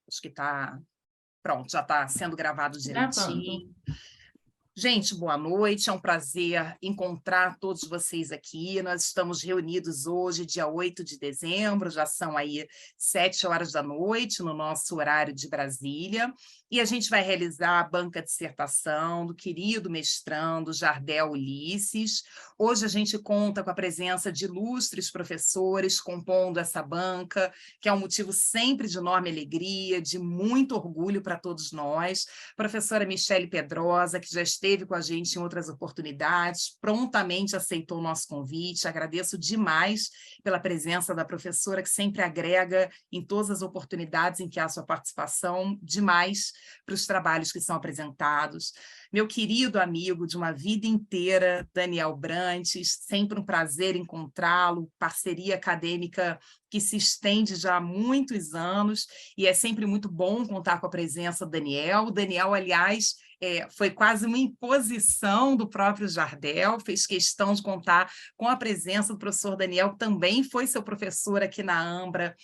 Acho que está... Pronto, já está sendo gravado direitinho. Gente, boa noite, é um prazer encontrar todos vocês aqui. Nós estamos reunidos hoje, dia 8 de dezembro, já são aí 7 horas da noite, no nosso horário de Brasília, e a gente vai realizar a banca de dissertação do querido mestrando Jardel Ulisses. Hoje a gente conta com a presença de ilustres professores compondo essa banca, que é um motivo sempre de enorme alegria, de muito orgulho para todos nós. Professora Michele Pedrosa, que já esteve com a gente em outras oportunidades, prontamente aceitou o nosso convite. Agradeço demais pela presença da professora, que sempre agrega em todas as oportunidades em que há a sua participação, demais para os trabalhos que são apresentados. Meu querido amigo de uma vida inteira, Daniel Brantes, sempre um prazer encontrá-lo, parceria acadêmica que se estende já há muitos anos, e é sempre muito bom contar com a presença do Daniel. O Daniel, aliás, foi quase uma imposição do próprio Jardel, fez questão de contar com a presença do professor Daniel, que também foi seu professor aqui na Ambra,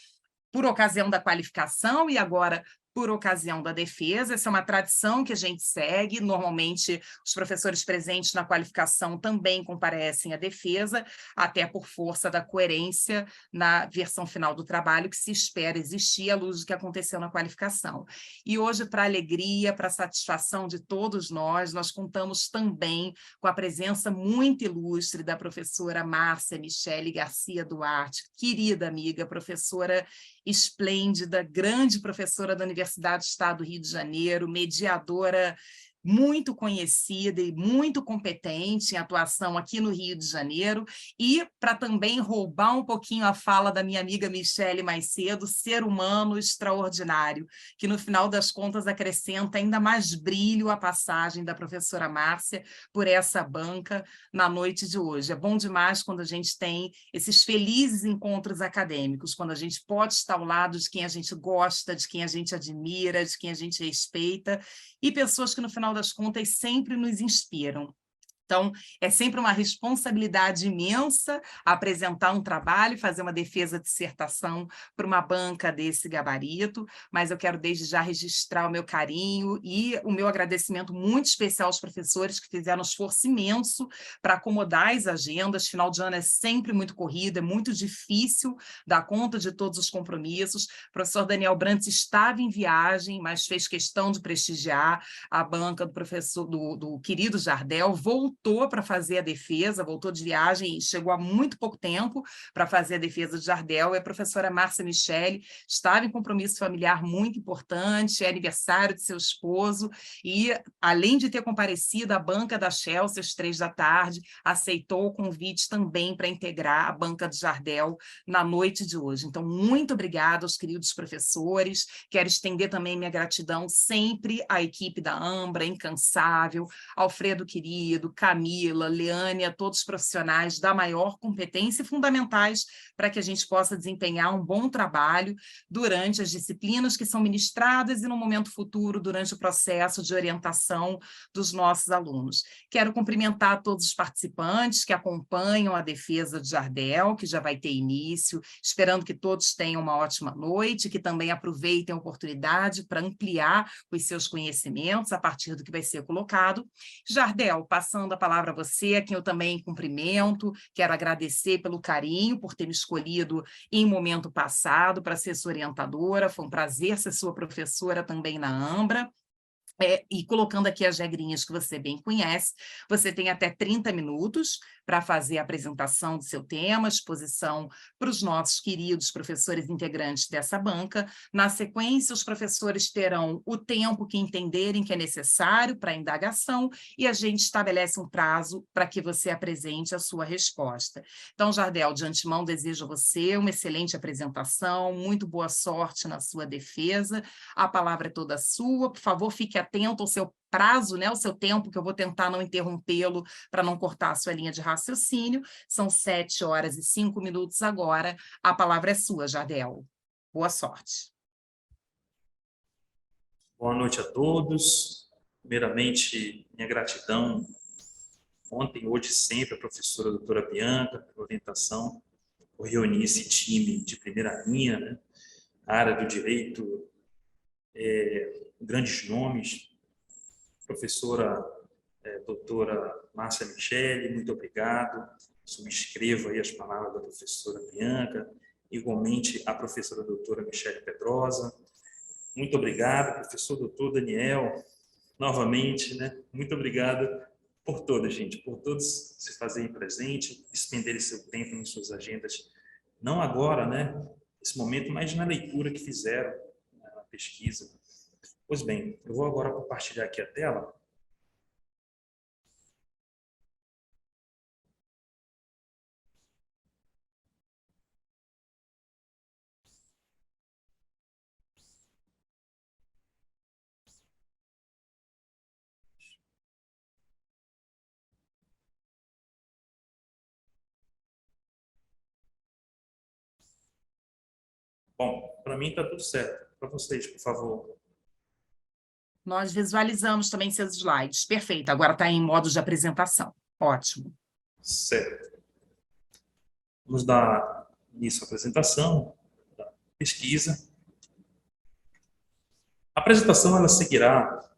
por ocasião da qualificação e agora por ocasião da defesa. Essa é uma tradição que a gente segue. Normalmente, os professores presentes na qualificação também comparecem à defesa, até por força da coerência na versão final do trabalho que se espera existir à luz do que aconteceu na qualificação. E hoje, para a alegria, para a satisfação de todos nós contamos também com a presença muito ilustre da professora Márcia Michele Garcia Duarte, querida amiga, professora esplêndida, grande professora da Universidade do Estado do Rio de Janeiro, mediadora muito conhecida e muito competente em atuação aqui no Rio de Janeiro, e para também roubar um pouquinho a fala da minha amiga Michele mais cedo, ser humano extraordinário, que no final das contas acrescenta ainda mais brilho à passagem da professora Márcia por essa banca na noite de hoje. É bom demais quando a gente tem esses felizes encontros acadêmicos, quando a gente pode estar ao lado de quem a gente gosta, de quem a gente admira, de quem a gente respeita, e pessoas que no final das contas sempre nos inspiram. Então, é sempre uma responsabilidade imensa apresentar um trabalho, fazer uma defesa de dissertação para uma banca desse gabarito, mas eu quero desde já registrar o meu carinho e o meu agradecimento muito especial aos professores que fizeram um esforço imenso para acomodar as agendas. Final de ano é sempre muito corrido, é muito difícil dar conta de todos os compromissos. O professor Daniel Brantes estava em viagem, mas fez questão de prestigiar a banca do professor do querido Jardel, voltou para fazer a defesa, voltou de viagem e chegou há muito pouco tempo para fazer a defesa de Jardel, e a professora Márcia Michele estava em compromisso familiar muito importante, é aniversário de seu esposo, e além de ter comparecido à banca da Chelsea às 15h, aceitou o convite também para integrar a banca de Jardel na noite de hoje. Então, muito obrigada aos queridos professores, quero estender também minha gratidão sempre à equipe da Ambra, incansável, Alfredo querido, Camila, Leânia, todos os profissionais da maior competência e fundamentais para que a gente possa desempenhar um bom trabalho durante as disciplinas que são ministradas e no momento futuro, durante o processo de orientação dos nossos alunos. Quero cumprimentar todos os participantes que acompanham a defesa de Jardel, que já vai ter início, esperando que todos tenham uma ótima noite, que também aproveitem a oportunidade para ampliar os seus conhecimentos a partir do que vai ser colocado. Jardel, passando a palavra a você, a quem eu também cumprimento, quero agradecer pelo carinho, por ter me escolhido em momento passado para ser sua orientadora, foi um prazer ser sua professora também na Ambra. E colocando aqui as regrinhas que você bem conhece, você tem até 30 minutos para fazer a apresentação do seu tema, exposição para os nossos queridos professores integrantes dessa banca. Na sequência, os professores terão o tempo que entenderem que é necessário para a indagação e a gente estabelece um prazo para que você apresente a sua resposta. Então, Jardel, de antemão, desejo a você uma excelente apresentação, muito boa sorte na sua defesa. A palavra é toda sua, por favor, fique atento ao seu prazo, né, o seu tempo, que eu vou tentar não interrompê-lo para não cortar a sua linha de raciocínio. São 7h05 agora. A palavra é sua, Jardel. Boa sorte. Boa noite a todos. Primeiramente, minha gratidão ontem, hoje e sempre, à professora doutora Bianca, pela orientação, por reunir esse time de primeira linha, né? A área do direito, grandes nomes, professora doutora Márcia Michele, muito obrigado. Subscrevo aí as palavras da professora Bianca, igualmente a professora doutora Michele Pedrosa. Muito obrigado, professor doutor Daniel, novamente, né? Muito obrigado por todos, gente, por todos se fazerem presente, despenderem seu tempo em suas agendas, não agora, né, nesse momento, mas na leitura que fizeram, né, na pesquisa. Pois bem, eu vou agora compartilhar aqui a tela. Bom, para mim está tudo certo. Para vocês, por favor. Nós visualizamos também seus slides. Perfeito, agora está em modo de apresentação. Ótimo. Certo. Vamos dar início à apresentação da pesquisa. A apresentação ela seguirá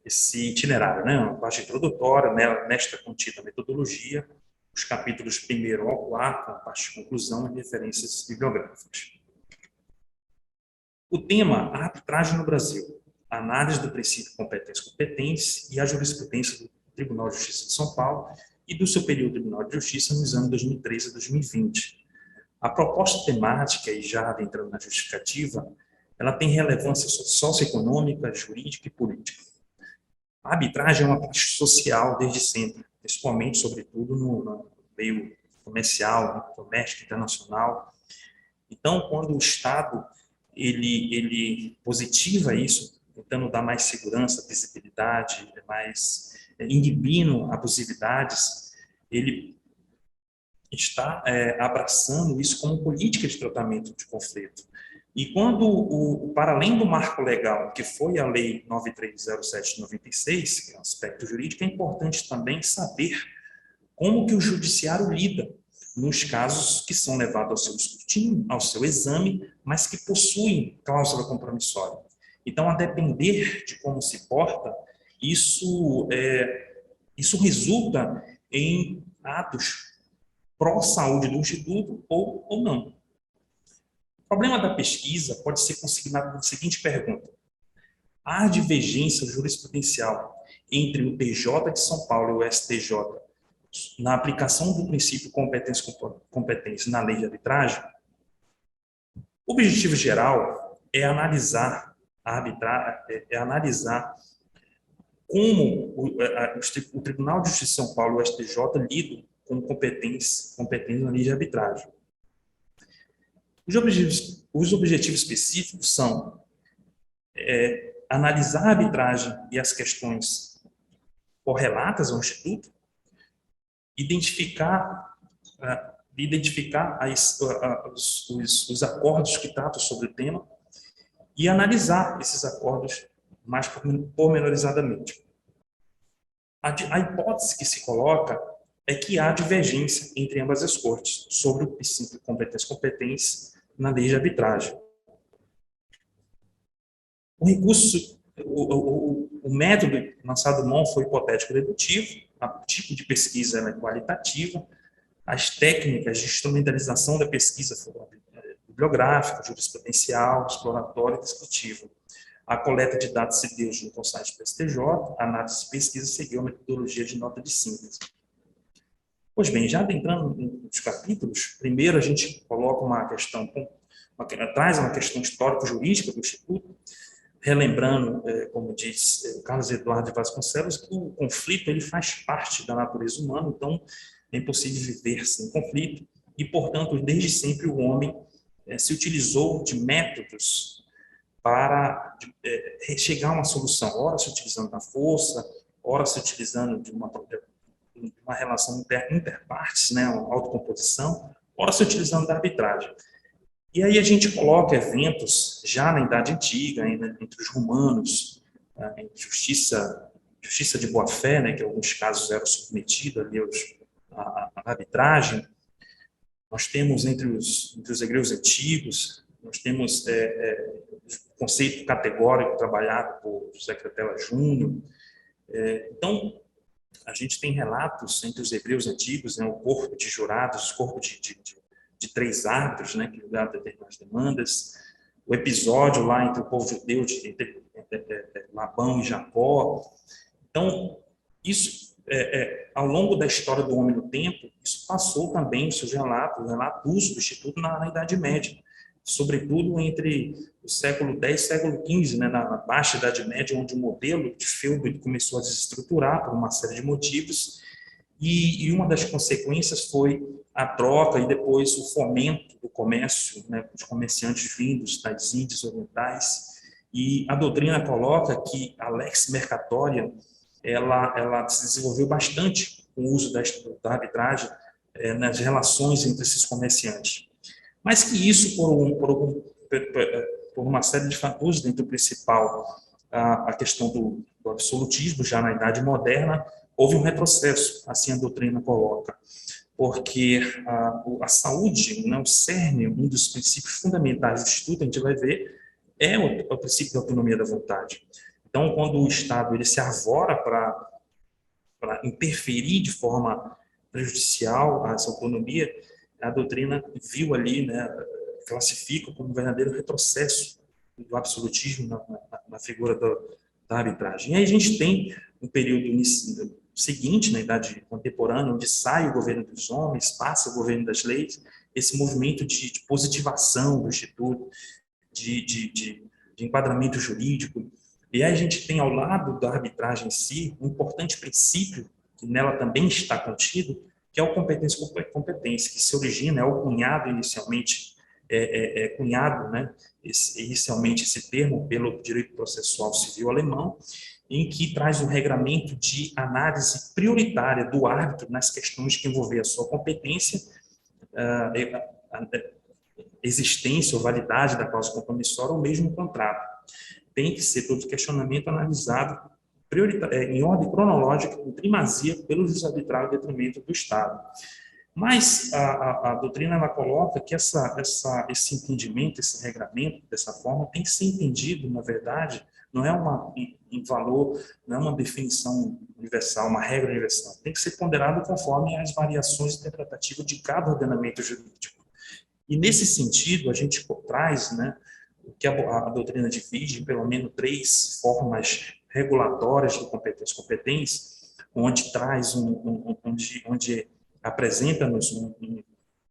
esse itinerário, né? Uma parte introdutória, né? Nesta contida metodologia, os capítulos 1º ao 4º, a parte de conclusão e referências bibliográficas. O tema, a arbitragem no Brasil, a análise do princípio competência-competência e a jurisprudência do Tribunal de Justiça de São Paulo e do Superior Tribunal de Justiça nos anos 2013 a 2020. A proposta temática, e já adentrando na justificativa, ela tem relevância socioeconômica, jurídica e política. A arbitragem é uma prática social desde sempre, principalmente, sobretudo, no meio comercial, doméstico, internacional. Então, quando o Estado ele positiva isso, tentando dar mais segurança, visibilidade, mais inibindo abusividades, ele está abraçando isso como política de tratamento de conflito. E quando, para além do marco legal, que foi a Lei 9307 de 96, que é um aspecto jurídico, é importante também saber como que o judiciário lida nos casos que são levados ao seu escrutínio, ao seu exame, mas que possuem cláusula compromissória. Então, a depender de como se porta, isso resulta em atos pró-saúde do Instituto ou não. O problema da pesquisa pode ser consignado na seguinte pergunta: há divergência jurisprudencial entre o TJ de São Paulo e o STJ na aplicação do princípio competência na lei de arbitragem? O objetivo geral é analisar como o Tribunal de Justiça de São Paulo e o STJ lidam com competência na lei de arbitragem. Os objetivos específicos são analisar a arbitragem e as questões correlatas ao Instituto, identificar os acordos que tratam sobre o tema e analisar esses acordos mais pormenorizadamente. A hipótese que se coloca é que há divergência entre ambas as cortes sobre o princípio competência na lei de arbitragem. O método lançado mão foi hipotético-dedutivo, o tipo de pesquisa é qualitativa, as técnicas de instrumentalização da pesquisa foram bibliográfica, jurisprudencial, exploratória e descritiva. A coleta de dados se deu junto ao site do STJ, a análise de pesquisa seguiu a metodologia de nota de síntese. Pois bem, já adentrando nos capítulos, primeiro a gente coloca traz uma questão histórico-jurídica do Instituto, relembrando, como diz Carlos Eduardo de Vasconcelos, que o conflito ele faz parte da natureza humana, então é impossível viver sem conflito, e, portanto, desde sempre o homem se utilizou de métodos para chegar a uma solução, ora se utilizando da força, ora se utilizando de uma relação interpartes, né, uma autocomposição, ora se utilizando da arbitragem. E aí a gente coloca eventos já na Idade Antiga, ainda entre os romanos, em justiça de boa-fé, né, que em alguns casos eram submetidos ali à arbitragem, Nós temos entre os hebreus antigos, nós temos o conceito categórico trabalhado por José Cretela Júnior. Então, a gente tem relatos entre os hebreus antigos, né, o corpo de jurados, o corpo de 3 árbitros, né, que julgavam determinadas demandas, o episódio lá entre o povo judeu de Labão e Jacó. Então, isso, ao longo da história do homem no tempo, isso passou também, os seus relatos, o relato do uso do Instituto na Idade Média, sobretudo entre o século X e século XV, né, na baixa Idade Média, onde o modelo de feudo começou a desestruturar por uma série de motivos, e uma das consequências foi a troca e depois o fomento do comércio, né, os comerciantes vindos das Índias Orientais. E a doutrina coloca que a lex mercatoria ela se desenvolveu bastante com o uso da arbitragem nas relações entre esses comerciantes. Mas que isso, por uma série de fatores, dentro do principal, a questão do absolutismo, já na Idade Moderna, houve um retrocesso, assim a doutrina coloca, porque a saúde, né, o cerne, um dos princípios fundamentais do Instituto, a gente vai ver, é o princípio da autonomia da vontade. Então, quando o Estado ele se arvora para interferir de forma prejudicial a essa autonomia, a doutrina viu ali, né, classifica como um verdadeiro retrocesso do absolutismo na figura da arbitragem. E aí a gente tem um período seguinte, na Idade Contemporânea, onde sai o governo dos homens, passa o governo das leis, esse movimento de positivação do Instituto, de enquadramento jurídico. E aí a gente tem, ao lado da arbitragem em si, um importante princípio, que nela também está contido, que é o competência, que se origina, é o cunhado inicialmente, cunhado, né, inicialmente esse termo pelo direito processual civil alemão, em que traz um regramento de análise prioritária do árbitro nas questões que envolver a sua competência, existência ou validade da cláusula compromissória ou mesmo o contrato. Tem que ser todo questionamento analisado em ordem cronológica, com primazia pelo juiz arbitral em detrimento do Estado. Mas a doutrina ela coloca que esse entendimento, esse regramento, dessa forma, tem que ser entendido, na verdade, não é um valor, não é uma definição universal, uma regra universal. Tem que ser ponderado conforme as variações interpretativas de cada ordenamento jurídico. E, nesse sentido, a gente traz, né, o que a doutrina divide em pelo menos 3 formas regulatórias de competência, onde traz onde apresenta-nos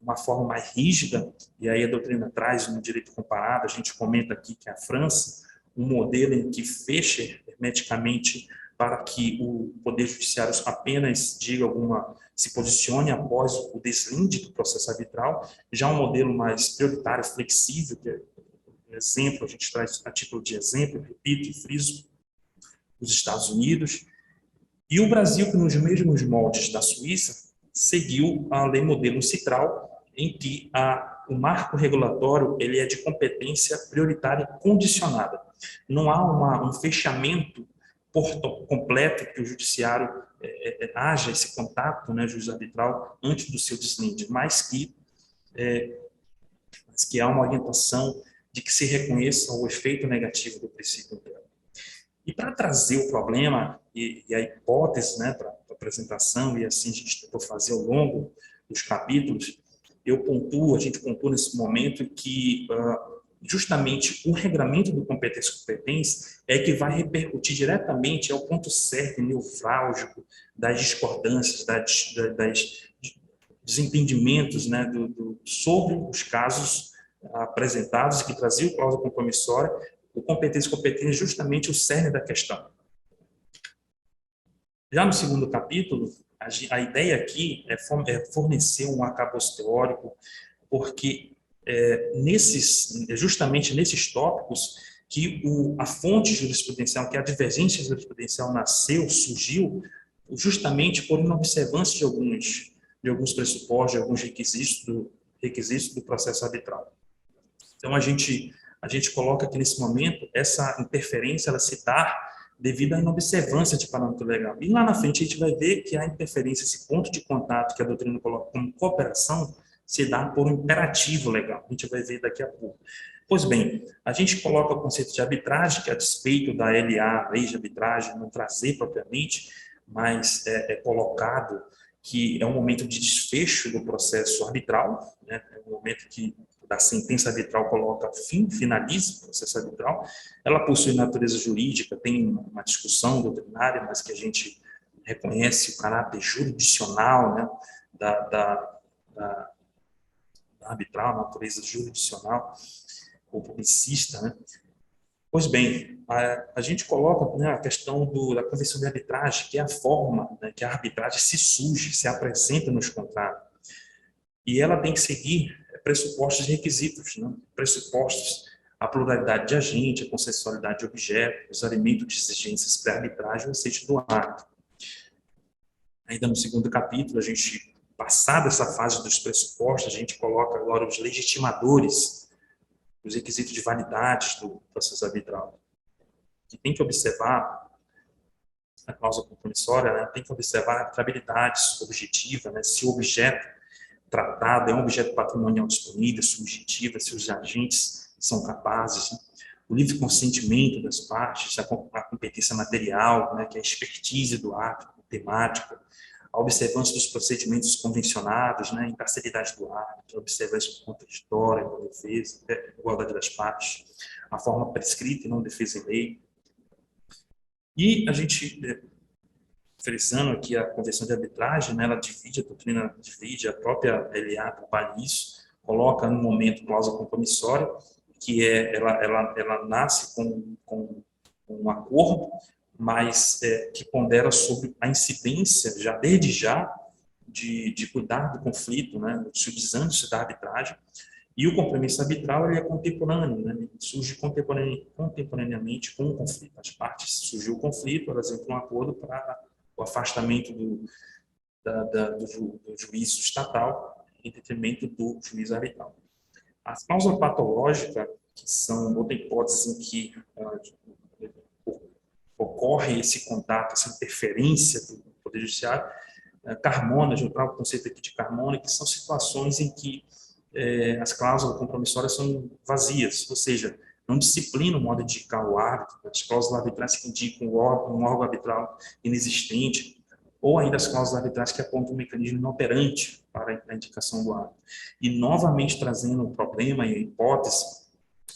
uma forma mais rígida, e aí a doutrina traz no direito comparado, a gente comenta aqui que a França, um modelo em que fecha hermeticamente para que o Poder Judiciário apenas se posicione após o deslinde do processo arbitral, já um modelo mais prioritário, flexível, que é exemplo, a gente traz a título de exemplo, repito e friso, os Estados Unidos, e o Brasil, que nos mesmos moldes da Suíça, seguiu a lei modelo Citral, em que o marco regulatório ele é de competência prioritária condicionada. Não há um fechamento completo que o judiciário haja esse contato, né, juiz arbitral, antes do seu deslinde, mas que há uma orientação de que se reconheça o efeito negativo do princípio dela. E para trazer o problema e a hipótese, né, para a apresentação, e assim a gente tentou fazer ao longo dos capítulos, a gente pontua nesse momento que justamente o regramento do competência é que vai repercutir diretamente ao ponto certo, nevrálgico, das discordâncias, das desentendimentos, né, sobre os casos apresentados que traziam cláusula compromissória. O competência é justamente o cerne da questão. Já no segundo capítulo, a ideia aqui é fornecer um arcabouço teórico, porque justamente nesses tópicos que a fonte jurisprudencial, que a divergência jurisprudencial surgiu justamente por inobservância de alguns pressupostos, de alguns requisitos do processo arbitral. Então, a gente coloca que, nesse momento, essa interferência ela se dá devido à inobservância de parâmetro legal. E lá na frente a gente vai ver que a interferência, esse ponto de contato que a doutrina coloca como cooperação, se dá por um imperativo legal. A gente vai ver daqui a pouco. Pois bem, a gente coloca o conceito de arbitragem, que a despeito da LA, lei de arbitragem, não trazer propriamente, mas é colocado que é um momento de desfecho do processo arbitral, né? É um momento que a sentença arbitral coloca fim, finaliza o processo arbitral. Ela possui natureza jurídica, tem uma discussão doutrinária, mas que a gente reconhece o caráter jurisdicional, né, da arbitral, a natureza jurisdicional ou publicista, né? Pois bem, a gente coloca, né, a questão da convenção de arbitragem, que é a forma, né, que a arbitragem se surge, se apresenta nos contratos. E ela tem que seguir pressupostos e requisitos, né? Pressupostos, a pluralidade de agente, a consensualidade de objeto, os elementos de exigências pré-arbitragem, o aceite do ato. Ainda no segundo capítulo, a gente, passada essa fase dos pressupostos, a gente coloca agora os legitimadores, os requisitos de validade do processo arbitral, que tem que observar a cláusula compromissória, né? Tem que observar a arbitrabilidade objetiva, né? Se o objeto tratado é um objeto patrimonial disponível, subjetivo, se os agentes são capazes, né? O livre consentimento das partes, a competência material, né? Que é a expertise do ato, temática, a observância dos procedimentos convencionados, né? A imparcialidade do árbitro, a observância contraditória, da defesa, igualdade das partes, a forma prescrita e não defesa em lei. E a gente, frisando aqui a convenção de arbitragem, né, ela divide, a doutrina divide, a própria LA trabalha nisso, coloca no momento cláusula compromissória, que ela nasce com um acordo, mas que pondera sobre a incidência, desde já, de cuidar do conflito, né, utilizando-se da arbitragem. E o compromisso arbitral ele é contemporâneo, né? Ele surge contemporaneamente com o conflito. As partes surgiu o conflito, elas entram em um acordo para o afastamento do juízo estatal em detrimento do juízo arbitral. As cláusulas patológicas, que são outra hipótese em que ocorre esse contato, essa interferência do Poder Judiciário, Carmona, eu trago o conceito aqui de Carmona, que são situações em que as cláusulas compromissórias são vazias, ou seja, não disciplinam o modo de indicar o árbitro, as cláusulas arbitrais que indicam um órgão arbitral inexistente, ou ainda as cláusulas arbitrais que apontam um mecanismo inoperante para a indicação do árbitro. E, novamente, trazendo um problema e a hipótese,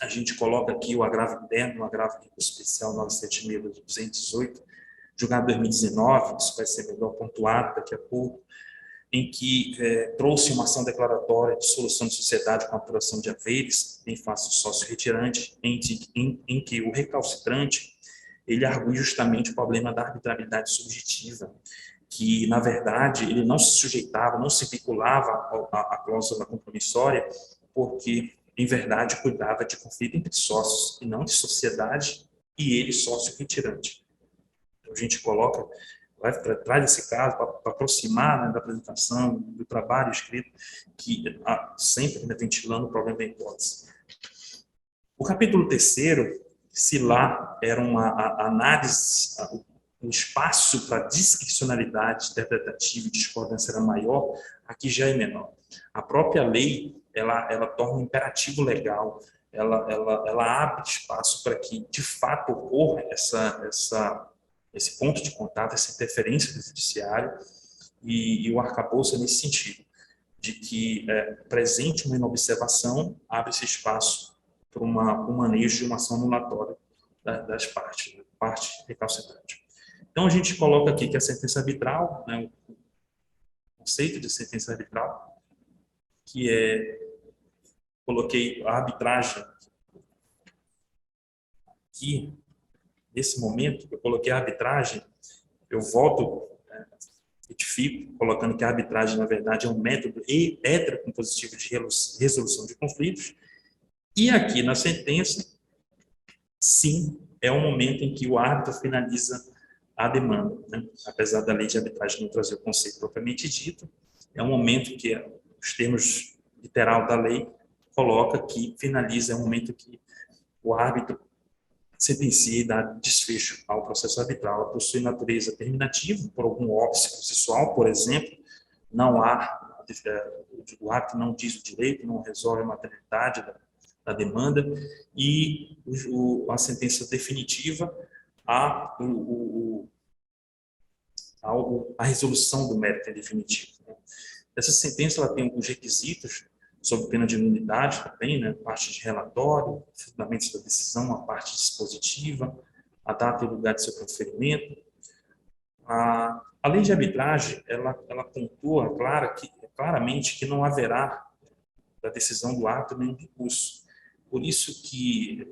a gente coloca aqui o agravo interno, o agravo especial 976/218, julgado em 2019, isso vai ser melhor pontuado daqui a pouco, em que trouxe uma ação declaratória de solução de sociedade com apuração de haveres em face do sócio retirante, em que o recalcitrante ele argui justamente o problema da arbitrabilidade subjetiva, que, na verdade, ele não se sujeitava, não se vinculava à cláusula compromissória, porque, em verdade, cuidava de conflito entre sócios, e não de sociedade e ele sócio retirante. Então, a gente coloca, traz esse caso para aproximar, né, da apresentação, do trabalho escrito, que sempre, né, ventilando o problema da hipótese. O capítulo 3º, se lá era uma análise, o espaço para discricionalidade interpretativa e discordância era maior, aqui já é menor. A própria lei, ela torna um imperativo legal, ela abre espaço para que, de fato, ocorra esse ponto de contato, essa interferência do judiciário, e o arcabouço é nesse sentido, de que presente uma inobservação, abre-se espaço para um manejo de uma ação anulatória das partes, né, parte recalcitrante. Então, a gente coloca aqui que a sentença arbitral, né, o conceito de sentença arbitral, coloquei a arbitragem aqui, nesse momento, eu coloquei a arbitragem, eu volto, retifico, colocando que a arbitragem, na verdade, é um método heterocompositivo de resolução de conflitos, e aqui na sentença, sim, é o momento em que o árbitro finaliza a demanda, né? Apesar da lei de arbitragem não trazer o conceito propriamente dito, é um momento que os termos literal da lei coloca que finaliza, é o momento que o árbitro sentencia e dá desfecho ao processo arbitral. Ela possui natureza terminativa, por algum óbice processual, por exemplo, não há o árbitro não diz o direito, não resolve a materialidade da demanda, e a sentença definitiva, a resolução do mérito definitivo. Essa sentença ela tem alguns requisitos sob pena de nulidade também, né? Parte de relatório, fundamentos da decisão, a parte dispositiva, a data e o lugar de seu proferimento. A lei de arbitragem, ela pontua claramente que não haverá da decisão do árbitro nenhum recurso. Por isso que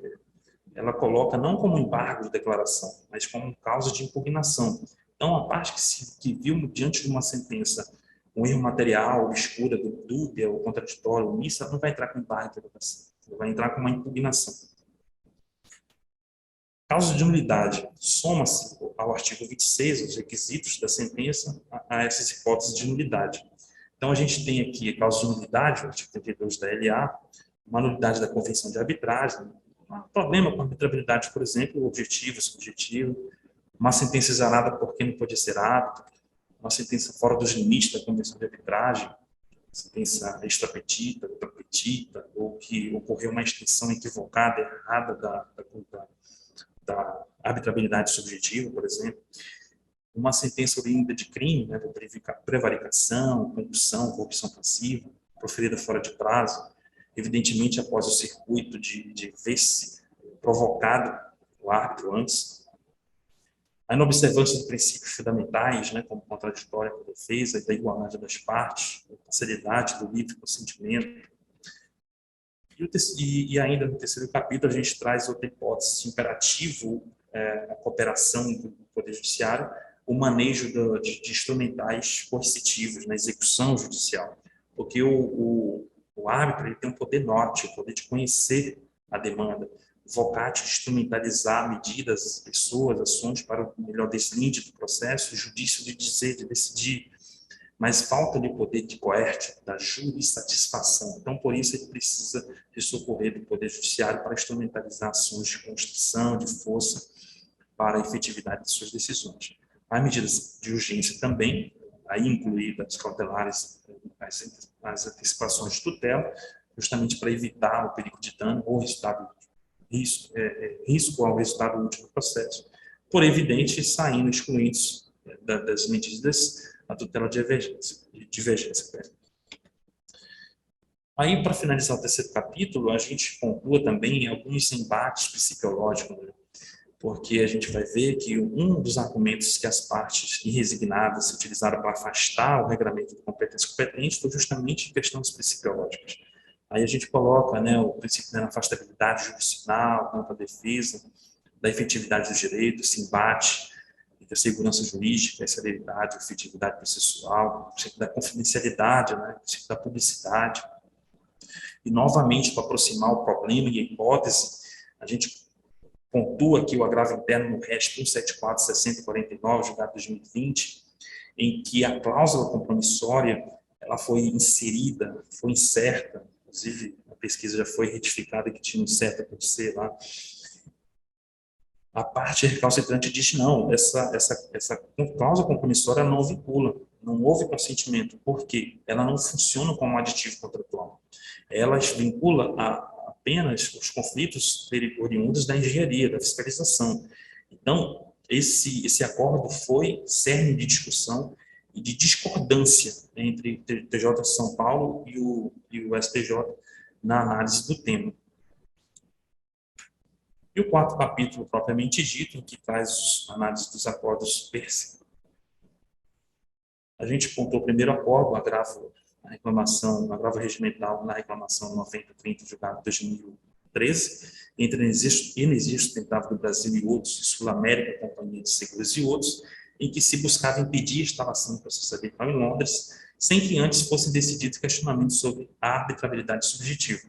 ela coloca não como embargo de declaração, mas como causa de impugnação. Então, a parte que viu diante de uma sentença um erro material, obscura, dúbia ou contraditório, omissa, não vai entrar com embargo de declaração, vai entrar com uma impugnação. Causa de nulidade soma-se ao artigo 26, os requisitos da sentença, a essas hipóteses de nulidade. Então, a gente tem aqui a causa de nulidade, o artigo 32 da LA, uma nulidade da convenção de arbitragem, um problema com a arbitrabilidade, por exemplo, objetivo, subjetivo, uma sentença exarada por quem não podia ser árbitro, uma sentença fora dos limites da convenção de arbitragem, sentença extrapetita, petita, ou que ocorreu uma extensão equivocada, errada da arbitrabilidade subjetiva, por exemplo, uma sentença oriunda de crime, né, por prevaricação, corrupção passiva, proferida fora de prazo, evidentemente após o circuito de ver-se provocado o árbitro antes, a inobservância de princípios fundamentais, né, como contraditória com a defesa e da igualdade das partes, a seriedade do livre consentimento. E ainda no terceiro capítulo a gente traz outra hipótese de imperativo, a cooperação do Poder Judiciário, o manejo de instrumentais coercitivos na execução judicial, porque o árbitro ele tem um poder norte, o poder de conhecer a demanda, vocátil, instrumentalizar medidas, pessoas, ações para o melhor deslinde do processo, o judício de dizer, de decidir, mas falta de poder de coerte, da jurissatisfação. Então, por isso, ele precisa de socorrer do Poder Judiciário para instrumentalizar ações de construção, de força, para a efetividade de suas decisões. Há medidas de urgência também, aí incluídas as cautelares, as antecipações de tutela, justamente para evitar o perigo de dano ou risco ao resultado último do processo, por evidente, saindo excluídos das medidas a tutela de divergência. Aí, para finalizar o terceiro capítulo, a gente pontua também alguns embates psicológicos, né? Porque a gente vai ver que um dos argumentos que as partes irresignadas utilizaram para afastar o regramento de competência competente foi justamente questões psicológicas. Aí a gente coloca, né, o princípio da afastabilidade jurisdicional, contra a defesa, da efetividade dos direitos, esse embate entre a segurança jurídica, a celeridade, a efetividade processual, o princípio da confidencialidade, né, o princípio da publicidade. E, novamente, para aproximar o problema e a hipótese, a gente pontua aqui o agravo interno no RESP 174/6049, julgado de 2020, em que a cláusula compromissória ela foi inserida, foi incerta, inclusive a pesquisa já foi retificada que tinha um certo por ser lá. A parte recalcitrante diz não, essa cláusula compromissória não vincula, não houve consentimento, porque ela não funciona como aditivo contratual. Ela vincula apenas os conflitos oriundos da engenharia, da fiscalização. Então, esse acordo foi cerne de discussão e de discordância entre o TJ de São Paulo e o STJ na análise do tema. E o quarto capítulo, propriamente dito, que traz a análise dos acordos per se. A gente pontou o primeiro acordo, a agravo regimental na reclamação 9030, julgado em 2013, entre Energia Sustentável do Brasil e outros, Sul América, Companhia de Seguros e outros, em que se buscava impedir a instalação do processo arbitral em Londres, sem que antes fossem decididos questionamentos sobre a arbitrabilidade subjetiva.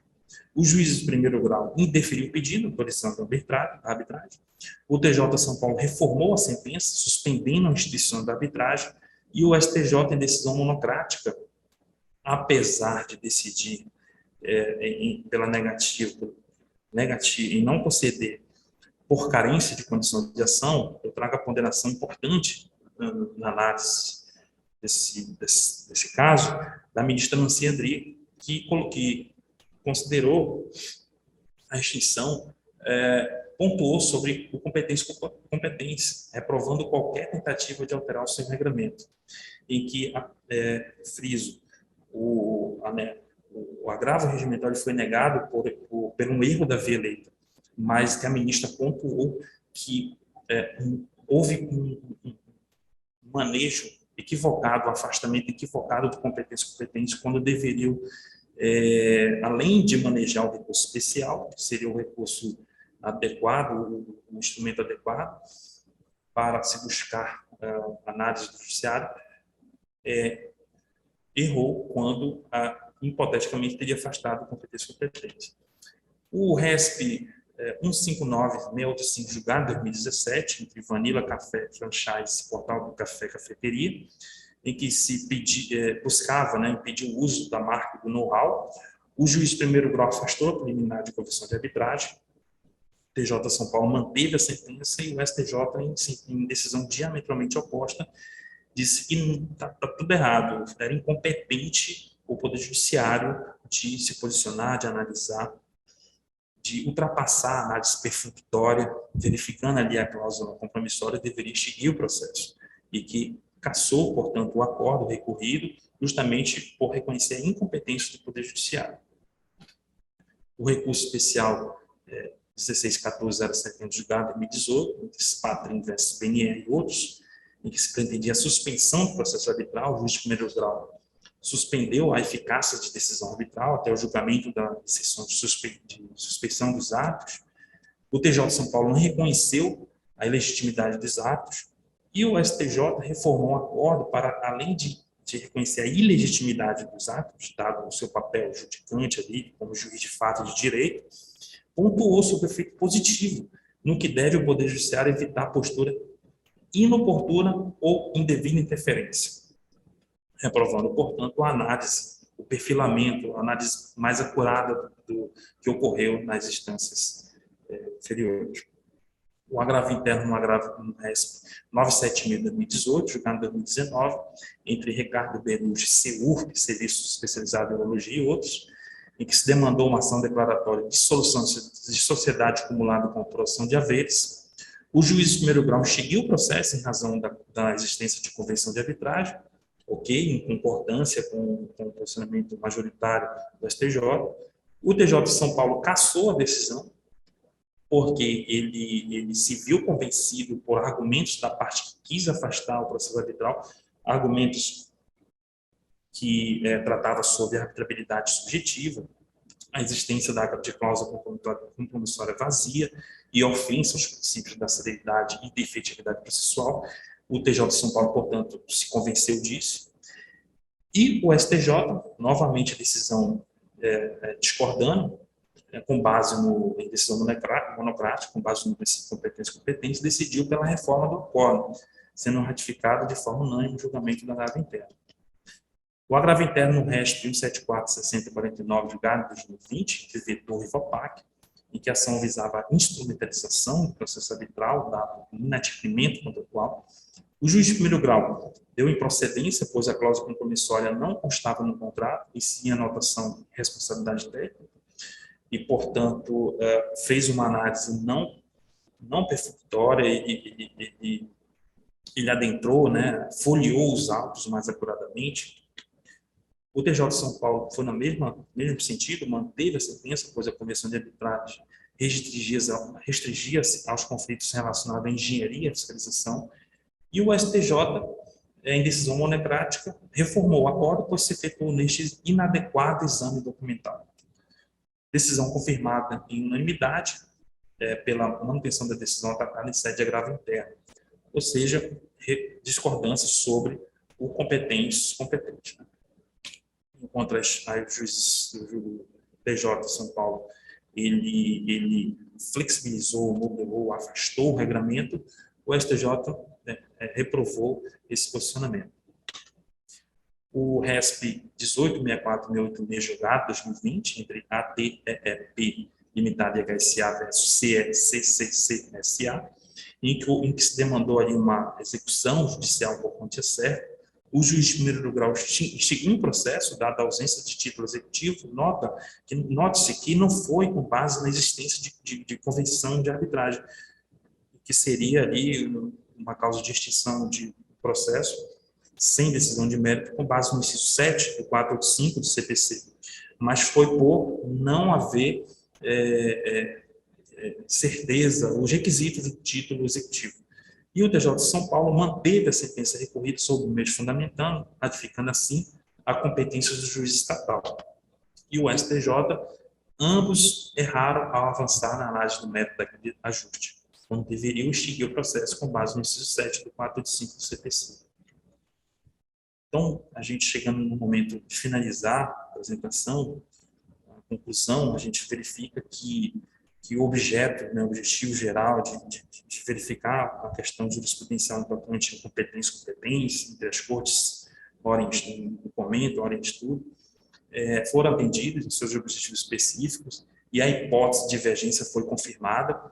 O juiz do primeiro grau indeferiu o pedido, autorizando a arbitragem. O TJ São Paulo reformou a sentença, suspendendo a instituição da arbitragem, e o STJ, em decisão monocrática, apesar de decidir pela negativa, em não conceder por carência de condição de ação, eu trago a ponderação importante na análise desse caso, da ministra Nancy Andrighi, que considerou a extinção, pontuou sobre o competência por competência, reprovando qualquer tentativa de alterar o seu regramento, em que, friso, o agravo regimental foi negado por um erro da via eleita, mas que a ministra pontuou que houve um manejo equivocado, um afastamento equivocado de competência quando deveriam, além de manejar o recurso especial, que seria o recurso adequado, o instrumento adequado para se buscar análise do judiciário, errou quando hipoteticamente teria afastado a competência. O RESP 159-685, julgado em 2017, entre Vanilla Café Franchise, Portal do Café Cafeteria, em que se buscava impedir o uso da marca e do know-how. O juiz de primeiro grau afastou a preliminar de conversão de arbitragem. O TJ São Paulo manteve a sentença e o STJ, em decisão diametralmente oposta, disse que está tudo errado, era incompetente o Poder Judiciário de se posicionar, de analisar, de ultrapassar a análise perfunctória, verificando ali a cláusula compromissória, deveria extinguir o processo, e que cassou, portanto, o acordo recorrido, justamente por reconhecer a incompetência do Poder Judiciário. O recurso especial 16.14.07, julgado em 2018, entre Spatrim versus BNR e outros, em que se pretendia a suspensão do processo arbitral, o juiz de primeiro grau suspendeu a eficácia de decisão arbitral até o julgamento da decisão de suspeição dos atos. O TJ de São Paulo não reconheceu a ilegitimidade dos atos e o STJ reformou o acordo para, além de reconhecer a ilegitimidade dos atos, dado o seu papel judicante ali, como juiz de fato de direito, pontuou sobre o efeito positivo, no que deve o Poder Judiciário evitar a postura inoportuna ou indevida interferência, reprovando, portanto, a análise, o perfilamento, a análise mais acurada do que ocorreu nas instâncias inferiores. O agravo interno no agravo no RESP 976 de 2018, julgado em 2019, entre Ricardo Belucci, CEURP, Serviço Especializado em Urologia e outros, em que se demandou uma ação declaratória de dissolução de sociedade acumulada com produção de haveres. O juiz de primeiro grau extinguiu o processo em razão da existência de convenção de arbitragem, em concordância com o posicionamento majoritário do STJ. O TJ de São Paulo cassou a decisão, porque ele se viu convencido por argumentos da parte que quis afastar o processo arbitral, argumentos que tratavam sobre a arbitrabilidade subjetiva, a existência de cláusula compromissória vazia e ofensa aos princípios da celeridade e da efetividade processual. O TJ de São Paulo, portanto, se convenceu disso. E o STJ, novamente a decisão discordando, com base em decisão monocrática, com base no princípio de competência, decidiu pela reforma do acordo, sendo ratificado de forma unânime o julgamento do agravo interno. O agravo interno no RESP 174-6049, julgado em 2020, entre Vetor e Vopac, em que a ação visava a instrumentalização do processo arbitral, dado inadimplência contratual. O juiz de primeiro grau deu improcedência, pois a cláusula compromissória não constava no contrato, e sim a anotação de responsabilidade técnica, e, portanto, fez uma análise não perfunctória e ele adentrou, folheou os autos mais acuradamente. O TJ de São Paulo foi no mesmo sentido, manteve a sentença, pois a convenção de arbitragem restringia-se aos conflitos relacionados à engenharia e fiscalização, e o STJ, em decisão monocrática, reformou o acordo, pois se efetuou neste inadequado exame documental. Decisão confirmada em unanimidade pela manutenção da decisão atacada em sede de agravo interno, ou seja, discordância sobre o competente. Enquanto os juízes do TJ de São Paulo, ele flexibilizou, modelou, afastou o regramento, o STJ reprovou esse posicionamento. O RESP 1864-686, julgado 2020, entre ATEEP Limitada e HSA versus CCCSA, em que se demandou ali uma execução judicial por quantia certa, O juiz de primeiro grau extinguiu um processo, dada a ausência de título executivo, note-se que não foi com base na existência de convenção de arbitragem, que seria ali uma causa de extinção de processo sem decisão de mérito, com base no inciso 7 do 485 do CPC, mas foi por não haver certeza, os requisitos do título executivo. E o TJ de São Paulo manteve a sentença recorrida sob o meio de fundamentando, ratificando assim a competência do juiz estatal. E o STJ, ambos erraram ao avançar na análise do mérito daquele ajuste, quando deveriam extinguir o processo com base no inciso 7 do 485 do CPC. Então, a gente chegando no momento de finalizar a apresentação, a conclusão, a gente verifica que o objeto, né, o objetivo geral de verificar a questão jurisprudencial importante em competência entre as cortes, ora em documento, ora em estudo, foram atendidos em seus objetivos específicos e a hipótese de divergência foi confirmada.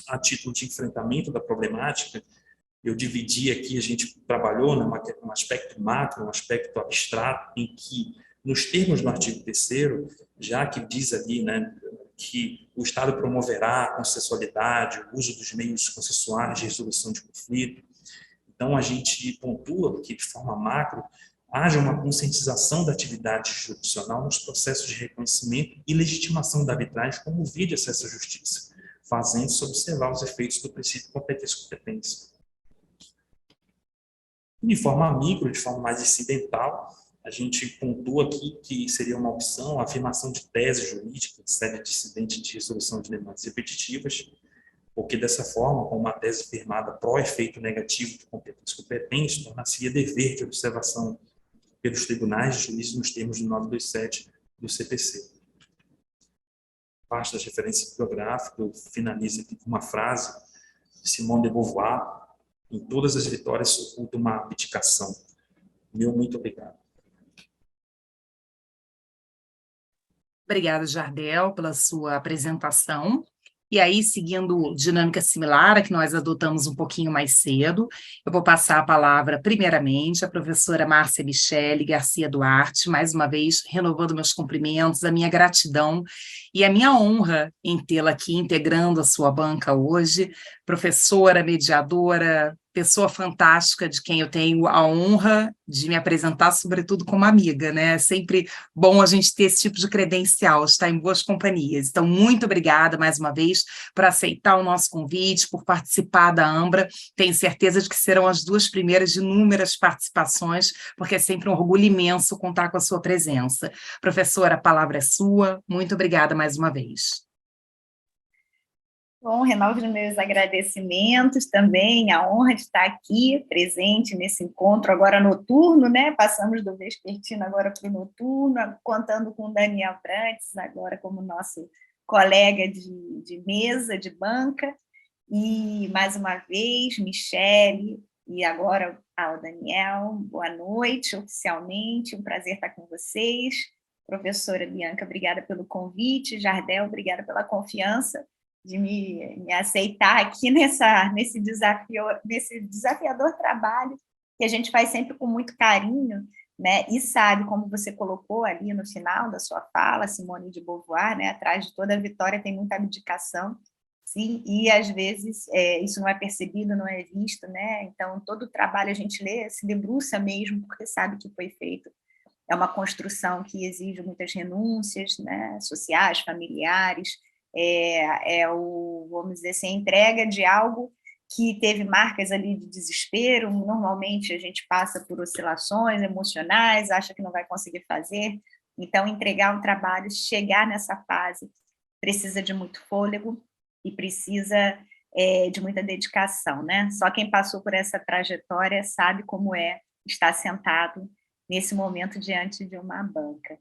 A título de enfrentamento da problemática, eu dividi aqui, a gente trabalhou num aspecto macro, um aspecto abstrato, em que, nos termos do artigo 3º, já que diz ali, né, que o Estado promoverá a consensualidade, o uso dos meios consensuais de resolução de conflito. Então, a gente pontua que, de forma macro, haja uma conscientização da atividade jurisdicional nos processos de reconhecimento e legitimação da arbitragem como via de acesso à justiça, fazendo-se observar os efeitos do princípio de competência-competência. De forma micro, de forma mais incidental, a gente pontua aqui que seria uma opção a afirmação de tese jurídica, de sede dissidente de resolução de demandas repetitivas, porque dessa forma, com uma tese firmada pró-efeito negativo de competência-competência, tornar-se-ia dever de observação pelos tribunais de juízo nos termos do 927 do CPC. Parte das referências bibliográficas, eu finalizo aqui com uma frase de Simone de Beauvoir: em todas as vitórias se oculta uma abdicação. Meu muito obrigado. Obrigada, Jardel, pela sua apresentação. E aí, seguindo dinâmica similar a que nós adotamos um pouquinho mais cedo, eu vou passar a palavra, primeiramente, à professora Márcia Michele Garcia Duarte, mais uma vez, renovando meus cumprimentos, a minha gratidão e a minha honra em tê-la aqui integrando a sua banca hoje, professora, mediadora, pessoa fantástica de quem eu tenho a honra de me apresentar, sobretudo como amiga, né? É sempre bom a gente ter esse tipo de credencial, estar em boas companhias. Então, muito obrigada mais uma vez por aceitar o nosso convite, por participar da AMBRA. Tenho certeza de que serão as duas primeiras de inúmeras participações, porque é sempre um orgulho imenso contar com a sua presença. Professora, a palavra é sua. Muito obrigada mais uma vez. Bom, renovo os meus agradecimentos também, a honra de estar aqui, presente nesse encontro agora noturno, né? Passamos do vespertino agora para o noturno, contando com o Daniel Brantes, agora como nosso colega de mesa, de banca, e mais uma vez, Michele, e agora ao Daniel, boa noite, oficialmente, um prazer estar com vocês. Professora Bianca, obrigada pelo convite, Jardel, obrigada pela confiança de me aceitar aqui nesse desafiador trabalho que a gente faz sempre com muito carinho, né? E sabe, como você colocou ali no final da sua fala, Simone de Beauvoir, né? Atrás de toda vitória tem muita abdicação, sim, e às vezes isso não é percebido, não é visto, né? Então, todo o trabalho a gente lê, se debruça mesmo, porque sabe que foi feito. É uma construção que exige muitas renúncias, né? Sociais, familiares, vamos dizer assim, a entrega de algo que teve marcas ali de desespero. Normalmente a gente passa por oscilações emocionais, acha que não vai conseguir fazer, então entregar um trabalho, chegar nessa fase, precisa de muito fôlego e precisa de muita dedicação, né? Só quem passou por essa trajetória sabe como é estar sentado nesse momento diante de uma banca.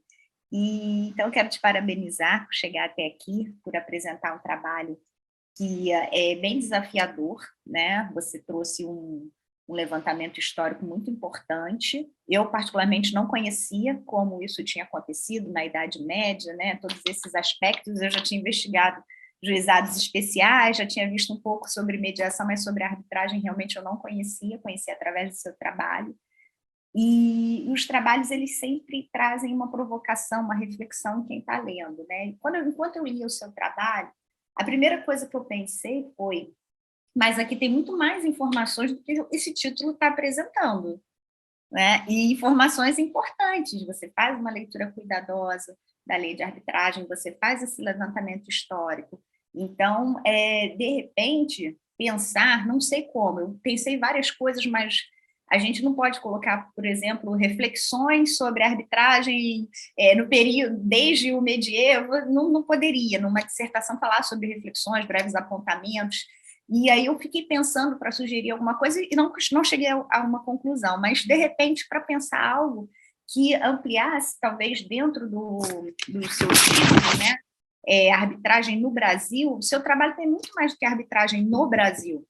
Então, eu quero te parabenizar por chegar até aqui, por apresentar um trabalho que é bem desafiador, né? Você trouxe um levantamento histórico muito importante. Eu, particularmente, não conhecia como isso tinha acontecido na Idade Média, né? Todos esses aspectos eu já tinha investigado juizados especiais, já tinha visto um pouco sobre mediação, mas sobre arbitragem realmente eu não conhecia através do seu trabalho. E os trabalhos, eles sempre trazem uma provocação, uma reflexão em quem está lendo, né? Enquanto eu li o seu trabalho, a primeira coisa que eu pensei foi, mas aqui tem muito mais informações do que esse título está apresentando, né? E informações importantes, você faz uma leitura cuidadosa da lei de arbitragem, você faz esse levantamento histórico. Então, de repente, pensar, não sei como, eu pensei várias coisas, mas a gente não pode colocar, por exemplo, reflexões sobre a arbitragem no período, desde o medievo, não poderia, numa dissertação, falar sobre reflexões, breves apontamentos. E aí eu fiquei pensando para sugerir alguma coisa e não cheguei a uma conclusão, mas, de repente, para pensar algo que ampliasse, talvez, dentro do seu título, né? Arbitragem no Brasil, o seu trabalho tem muito mais do que arbitragem no Brasil.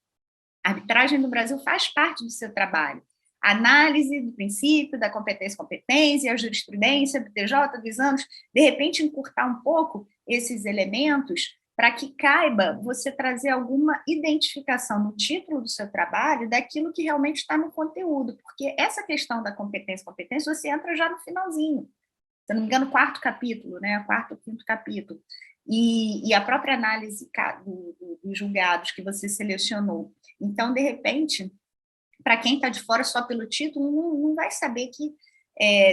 A arbitragem no Brasil faz parte do seu trabalho. A análise do princípio, da competência, a jurisprudência do TJ, dos anos, de repente encurtar um pouco esses elementos para que caiba você trazer alguma identificação no título do seu trabalho daquilo que realmente está no conteúdo, porque essa questão da competência, você entra já no finalzinho, se não me engano, quarto capítulo, né? Quarto ou quinto capítulo. E a própria análise dos julgados que você selecionou. Então, de repente, para quem está de fora só pelo título, não vai saber que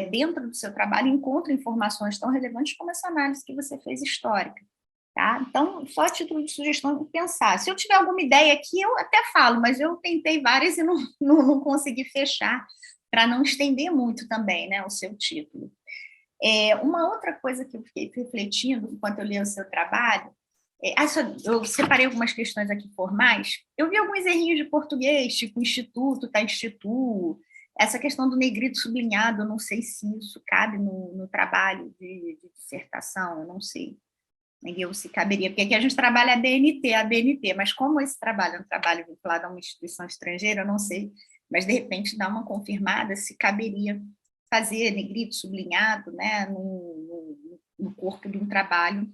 dentro do seu trabalho encontra informações tão relevantes como essa análise que você fez histórica. Tá? Então, só a título de sugestão, pensar. Se eu tiver alguma ideia aqui, eu até falo, mas eu tentei várias e não consegui fechar, para não estender muito também, né, o seu título. Uma outra coisa que eu fiquei refletindo enquanto eu li o seu trabalho, eu separei algumas questões aqui formais, eu vi alguns errinhos de português, tipo instituto, tá instituto, essa questão do negrito sublinhado, eu não sei se isso cabe no trabalho de dissertação, eu não sei. Se caberia, porque aqui a gente trabalha a BNT, mas como esse trabalho é um trabalho vinculado a uma instituição estrangeira, eu não sei, mas de repente dá uma confirmada se caberia fazer negrito sublinhado, né, no corpo de um trabalho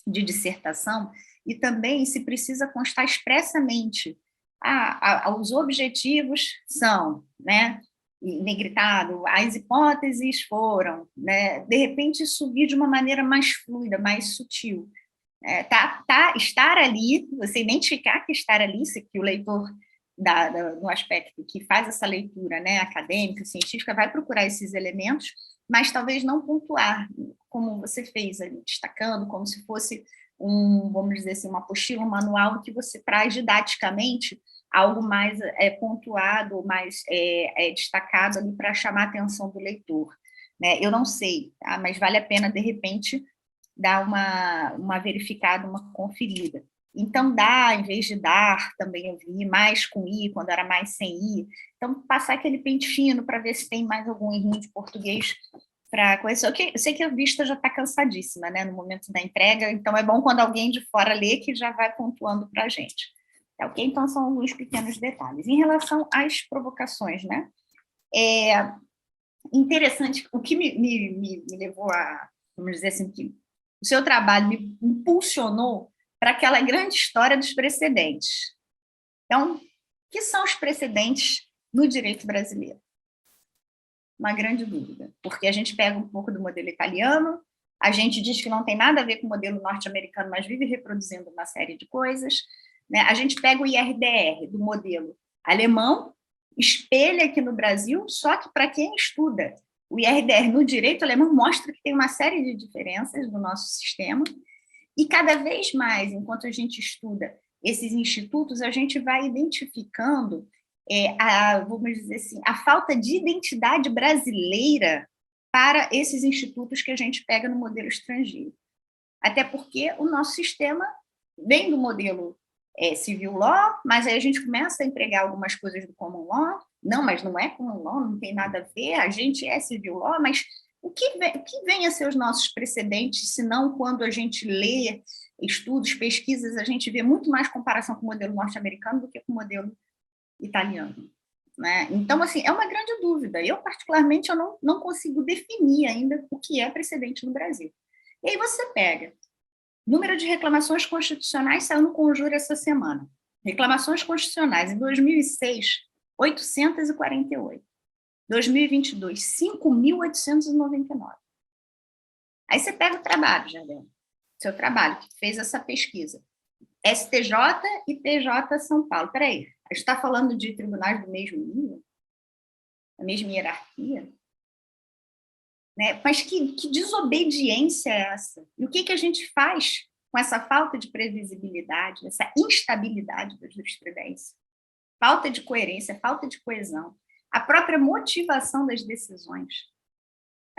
de dissertação, e também se precisa constar expressamente os objetivos são, né, negritado, as hipóteses foram, né, de repente subir de uma maneira mais fluida, mais sutil. Estar ali, você identificar que estar ali, que o leitor, no aspecto que faz essa leitura, né, acadêmica, científica, vai procurar esses elementos, mas talvez não pontuar, como você fez ali, destacando, como se fosse vamos dizer assim, uma apostila, um manual que você traz didaticamente algo mais pontuado, mais destacado ali para chamar a atenção do leitor. Né? Eu não sei, tá? Mas vale a pena, de repente, dar uma verificada, uma conferida. Então, em vez de dar, também eu vi mais com I, quando era mais sem I. Então, passar aquele pente fino para ver se tem mais algum errinho de português para conhecer. Eu sei que a vista já está cansadíssima, né, no momento da entrega, então é bom quando alguém de fora lê que já vai pontuando para a gente. Ok? Então, são alguns pequenos detalhes. Em relação às provocações, né? Interessante, o que me levou vamos dizer assim, que o seu trabalho me impulsionou para aquela grande história dos precedentes. Então, o que são os precedentes no direito brasileiro? Uma grande dúvida, porque a gente pega um pouco do modelo italiano, a gente diz que não tem nada a ver com o modelo norte-americano, mas vive reproduzindo uma série de coisas, né? A gente pega o IRDR do modelo alemão, espelha aqui no Brasil, só que para quem estuda o IRDR no direito alemão mostra que tem uma série de diferenças no nosso sistema, e cada vez mais, enquanto a gente estuda esses institutos, a gente vai identificando vamos dizer assim, a falta de identidade brasileira para esses institutos que a gente pega no modelo estrangeiro. Até porque o nosso sistema vem do modelo civil law, mas aí a gente começa a empregar algumas coisas do common law. Não, mas não é common law, não tem nada a ver, a gente é civil law, mas o que vem a ser os nossos precedentes, se não quando a gente lê estudos, pesquisas, a gente vê muito mais comparação com o modelo norte-americano do que com o modelo italiano, né? Então, assim, é uma grande dúvida. Eu, particularmente, eu não consigo definir ainda o que é precedente no Brasil. E aí você pega Número de reclamações constitucionais saiu no Conjur essa semana. Reclamações constitucionais em 2006, 848. 2022, 5.899. Aí você pega o trabalho, Jardel, seu trabalho, que fez essa pesquisa. STJ e TJ São Paulo. Espera aí, a gente está falando de tribunais do mesmo nível? Da mesma hierarquia? Né? Mas que desobediência é essa? E o que a gente faz com essa falta de previsibilidade, essa instabilidade da jurisprudência? Falta de coerência, falta de coesão. A própria motivação das decisões.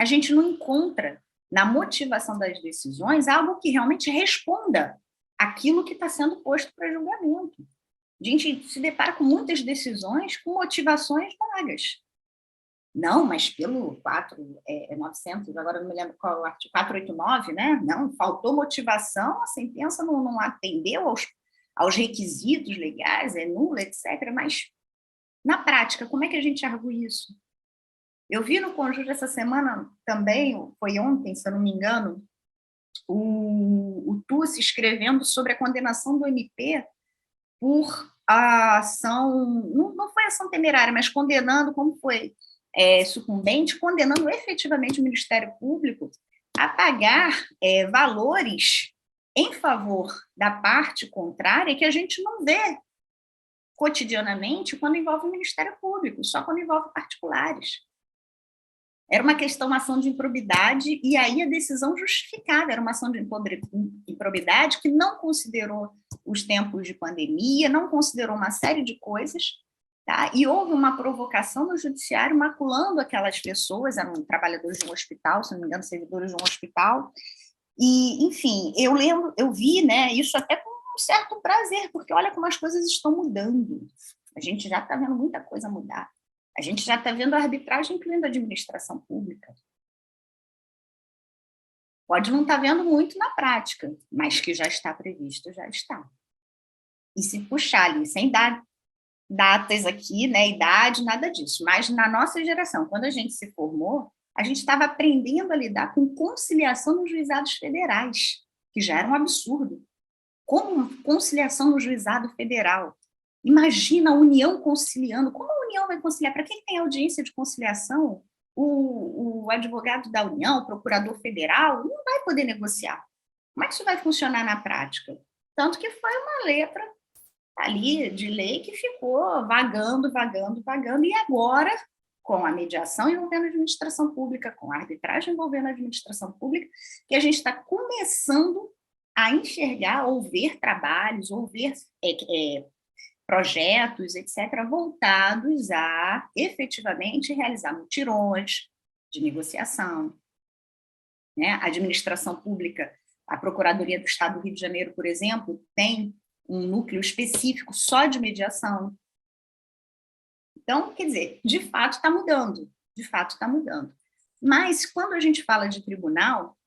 A gente não encontra na motivação das decisões algo que realmente responda àquilo que está sendo posto para julgamento. A gente se depara com muitas decisões com motivações vagas. Não, mas pelo 4.900, agora não me lembro qual é o artigo, 489, né? Não, faltou motivação, a sentença não atendeu aos requisitos legais, é nula, etc. Mas, na prática, como é que a gente argue isso? Eu vi no Conjur essa semana também, foi ontem, se eu não me engano, o Tucci escrevendo sobre a condenação do MP por a ação, não foi ação temerária, mas condenando, como foi sucumbente, condenando efetivamente o Ministério Público a pagar valores em favor da parte contrária que a gente não vê cotidianamente quando envolve o Ministério Público, só quando envolve particulares. Era uma questão, uma ação de improbidade, e aí a decisão justificada, era uma ação de improbidade que não considerou os tempos de pandemia, não considerou uma série de coisas, tá? E houve uma provocação no judiciário maculando aquelas pessoas, eram trabalhadores de um hospital, se não me engano, servidores de um hospital, e, enfim, eu vi, né, isso até com um certo prazer, porque olha como as coisas estão mudando, a gente já está vendo muita coisa mudar. A gente já está vendo a arbitragem incluindo a administração pública. Pode não estar vendo muito na prática, mas que já está previsto, já está. E se puxar ali, sem dar datas aqui, né, idade, nada disso, mas na nossa geração, quando a gente se formou, a gente estava aprendendo a lidar com conciliação nos juizados federais, que já era um absurdo. Como conciliação no juizado federal? Imagina a União conciliando. Como a União vai conciliar? Para quem tem audiência de conciliação, o advogado da União, o procurador federal, não vai poder negociar. Como é que isso vai funcionar na prática? Tanto que foi uma letra ali de lei que ficou vagando, e agora, com a mediação envolvendo a administração pública, com a arbitragem envolvendo a administração pública, que a gente está começando a enxergar, ou ver trabalhos, ou ver projetos, etc., voltados a efetivamente realizar mutirões de negociação. Né? A administração pública, a Procuradoria do Estado do Rio de Janeiro, por exemplo, tem um núcleo específico só de mediação. Então, quer dizer, de fato está mudando, Mas, quando a gente fala de tribunal,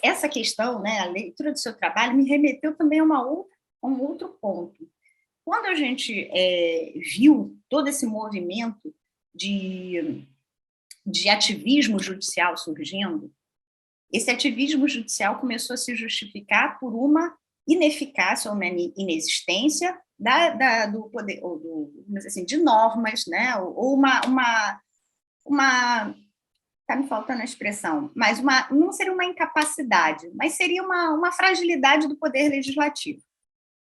essa questão, né, a leitura do seu trabalho, me remeteu também a um outro ponto. Quando a gente viu todo esse movimento de ativismo judicial surgindo, esse ativismo judicial começou a se justificar por uma ineficácia ou uma inexistência do poder, assim, de normas, né? Ou está me faltando a expressão, mas não seria uma incapacidade, mas seria uma fragilidade do poder legislativo.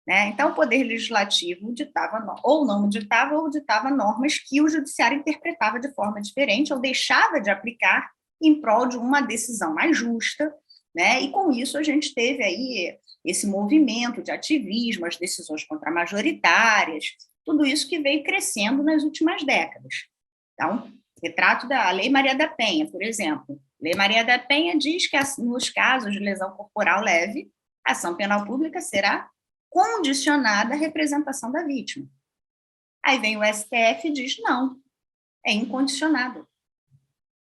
Né? Então, o Poder Legislativo ditava, ou não ditava, ou ditava normas que o Judiciário interpretava de forma diferente, ou deixava de aplicar em prol de uma decisão mais justa, né? E, com isso, a gente teve aí esse movimento de ativismo, as decisões contramajoritárias, tudo isso que veio crescendo nas últimas décadas. Então, retrato da Lei Maria da Penha, por exemplo. Lei Maria da Penha diz que, nos casos de lesão corporal leve, a ação penal pública será condicionada à representação da vítima. Aí vem o STF e diz, não, é incondicionada.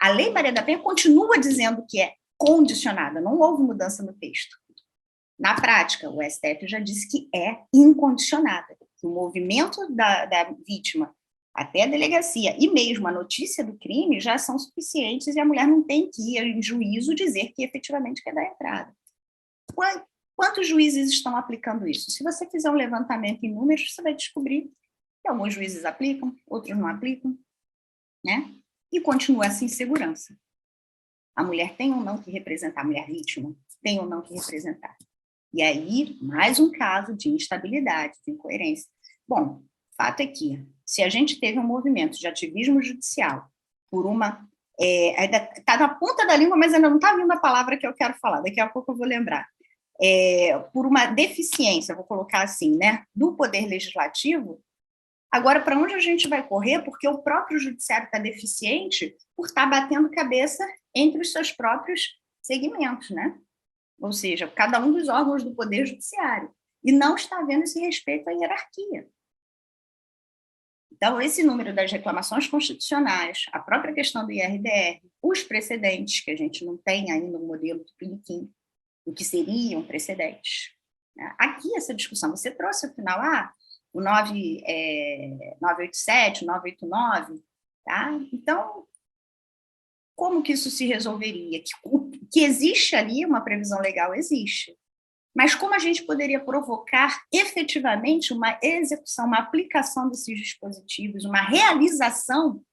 A Lei Maria da Penha continua dizendo que é condicionada, não houve mudança no texto. Na prática, o STF já disse que é incondicionada, que o movimento da vítima até a delegacia e mesmo a notícia do crime já são suficientes e a mulher não tem que ir em juízo dizer que efetivamente quer dar entrada. Quantos juízes estão aplicando isso? Se você fizer um levantamento em números, você vai descobrir que alguns juízes aplicam, outros não aplicam, né? E continua essa insegurança. A mulher tem ou não que representar, a mulher vítima tem ou não que representar. E aí, mais um caso de instabilidade, de incoerência. Bom, fato é que, se a gente teve um movimento de ativismo judicial por uma... Está na ponta da língua, mas ainda não está vindo a palavra que eu quero falar, daqui a pouco eu vou lembrar. Por uma deficiência, vou colocar assim, né, do poder legislativo, agora, para onde a gente vai correr? Porque o próprio judiciário está deficiente por estar batendo cabeça entre os seus próprios segmentos, né? Ou seja, cada um dos órgãos do poder judiciário, e não está havendo esse respeito à hierarquia. Então, esse número das reclamações constitucionais, a própria questão do IRDR, os precedentes, que a gente não tem ainda um modelo do Piniquim, o que seriam precedentes. Aqui, essa discussão, você trouxe, afinal, o 987, o 989, tá? Então, como que isso se resolveria? Que existe ali uma previsão legal, existe. Mas como a gente poderia provocar efetivamente uma execução, uma aplicação desses dispositivos, uma realização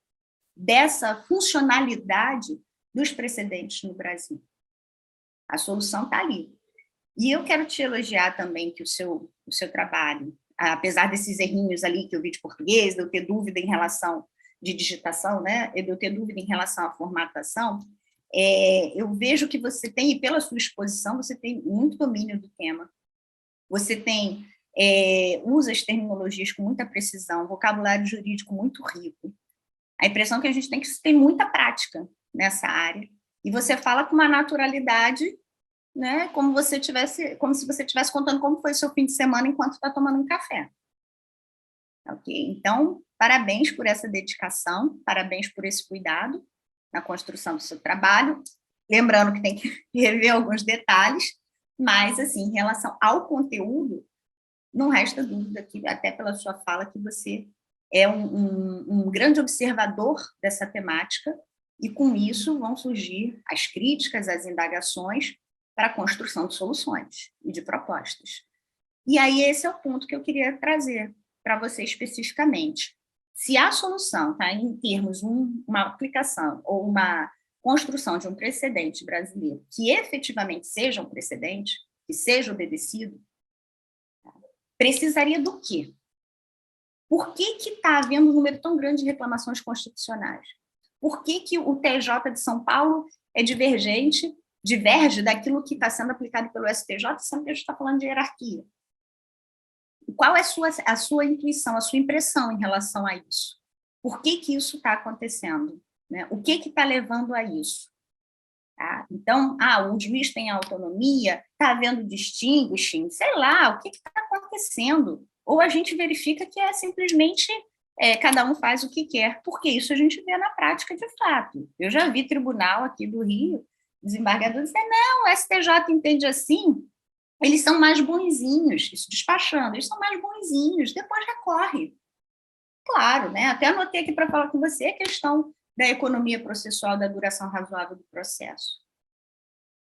dessa funcionalidade dos precedentes no Brasil? A solução está ali. E eu quero te elogiar também que o seu trabalho, apesar desses errinhos ali que eu vi de português, de eu ter dúvida em relação de digitação, né, de eu ter dúvida em relação à formatação, eu vejo que você tem, e pela sua exposição, você tem muito domínio do tema. Você tem, usa as terminologias com muita precisão, vocabulário jurídico muito rico. A impressão que a gente tem que tem muita prática nessa área, e você fala com uma naturalidade, né, como se você estivesse contando como foi o seu fim de semana enquanto está tomando um café. Ok? Então, parabéns por essa dedicação, parabéns por esse cuidado na construção do seu trabalho, lembrando que tem que rever alguns detalhes, mas, assim, em relação ao conteúdo, não resta dúvida, que, até pela sua fala, que você é um grande observador dessa temática, e com isso vão surgir as críticas, as indagações para a construção de soluções e de propostas. E aí esse é o ponto que eu queria trazer para você especificamente. Se a solução está em termos uma aplicação ou uma construção de um precedente brasileiro que efetivamente seja um precedente, que seja obedecido, precisaria do quê? Por que está havendo um número tão grande de reclamações constitucionais? Por que o TJ de São Paulo diverge daquilo que está sendo aplicado pelo STJ, sendo que a gente está falando de hierarquia? Qual é a sua intuição, a sua impressão em relação a isso? Por que isso está acontecendo? Né? O que está levando a isso? Tá? Então, o juiz tem autonomia, está havendo distinguishing, sei lá, o que está acontecendo? Ou a gente verifica que é simplesmente cada um faz o que quer, porque isso a gente vê na prática de fato. Eu já vi tribunal aqui do Rio, desembargador dizer, não, o STJ entende assim, eles são mais bonzinhos, isso despachando, eles são mais bonzinhos, depois recorre. Claro, né? Até anotei aqui para falar com você a questão da economia processual, da duração razoável do processo.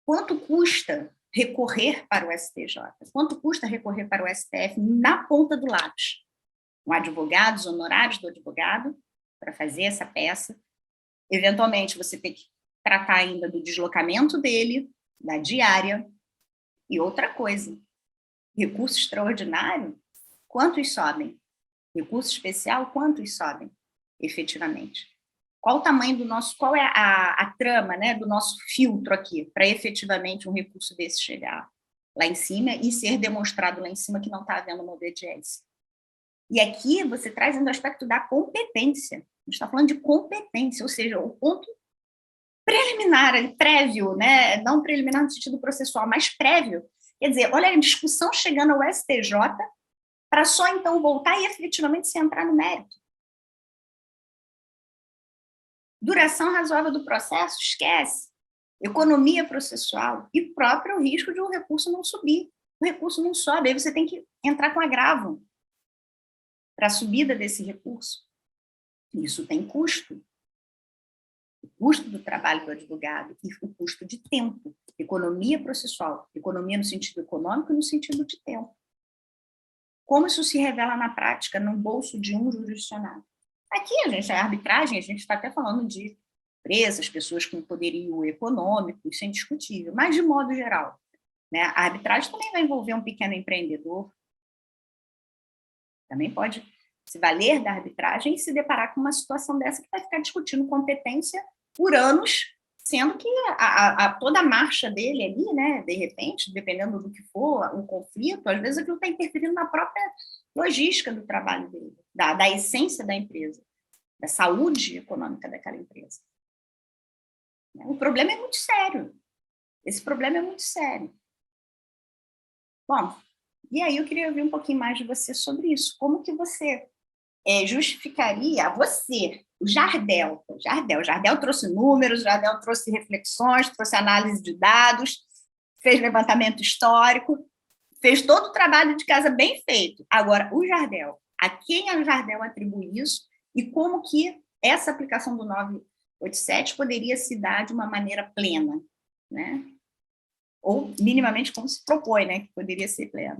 Quanto custa recorrer para o STJ? Quanto custa recorrer para o STF na ponta do lápis? Com advogados, honorários do advogado, para fazer essa peça. Eventualmente, você tem que tratar ainda do deslocamento dele, da diária. E outra coisa, recurso extraordinário, quantos sobem? Recurso especial, quantos sobem, efetivamente? Qual o tamanho do nosso, qual é a trama, né, do nosso filtro aqui, para efetivamente um recurso desse chegar lá em cima e ser demonstrado lá em cima que não está havendo uma obediência? E aqui você traz ainda o aspecto da competência. A gente está falando de competência, ou seja, o ponto preliminar, prévio, né? Não preliminar no sentido processual, mas prévio. Quer dizer, olha a discussão chegando ao STJ para só então voltar e efetivamente se entrar no mérito. Duração razoável do processo, esquece. Economia processual e próprio risco de um recurso não subir. O recurso não sobe, aí você tem que entrar com agravo para a subida desse recurso. Isso tem custo. o custo do trabalho do advogado e o custo de tempo, economia processual, economia no sentido econômico e no sentido de tempo. Como isso se revela na prática, no bolso de um jurisdicionado? Aqui, a arbitragem, a gente está até falando de empresas, pessoas com poderio econômico, isso é indiscutível, mas de modo geral, né, a arbitragem também vai envolver um pequeno empreendedor, também pode se valer da arbitragem e se deparar com uma situação dessa que vai ficar discutindo competência por anos, sendo que toda a marcha dele ali, né, de repente, dependendo do que for o conflito, às vezes aquilo está interferindo na própria logística do trabalho dele, da essência da empresa, da saúde econômica daquela empresa. O problema é muito sério. Esse problema é muito sério. Bom, e aí eu queria ouvir um pouquinho mais de você sobre isso. Como que você justificaria, o Jardel trouxe números, Jardel trouxe reflexões, trouxe análise de dados, fez levantamento histórico, fez todo o trabalho de casa bem feito. Agora, o Jardel, a quem o Jardel atribui isso e como que essa aplicação do 987 poderia se dar de uma maneira plena, né? Ou minimamente como se propõe, né, que poderia ser plena.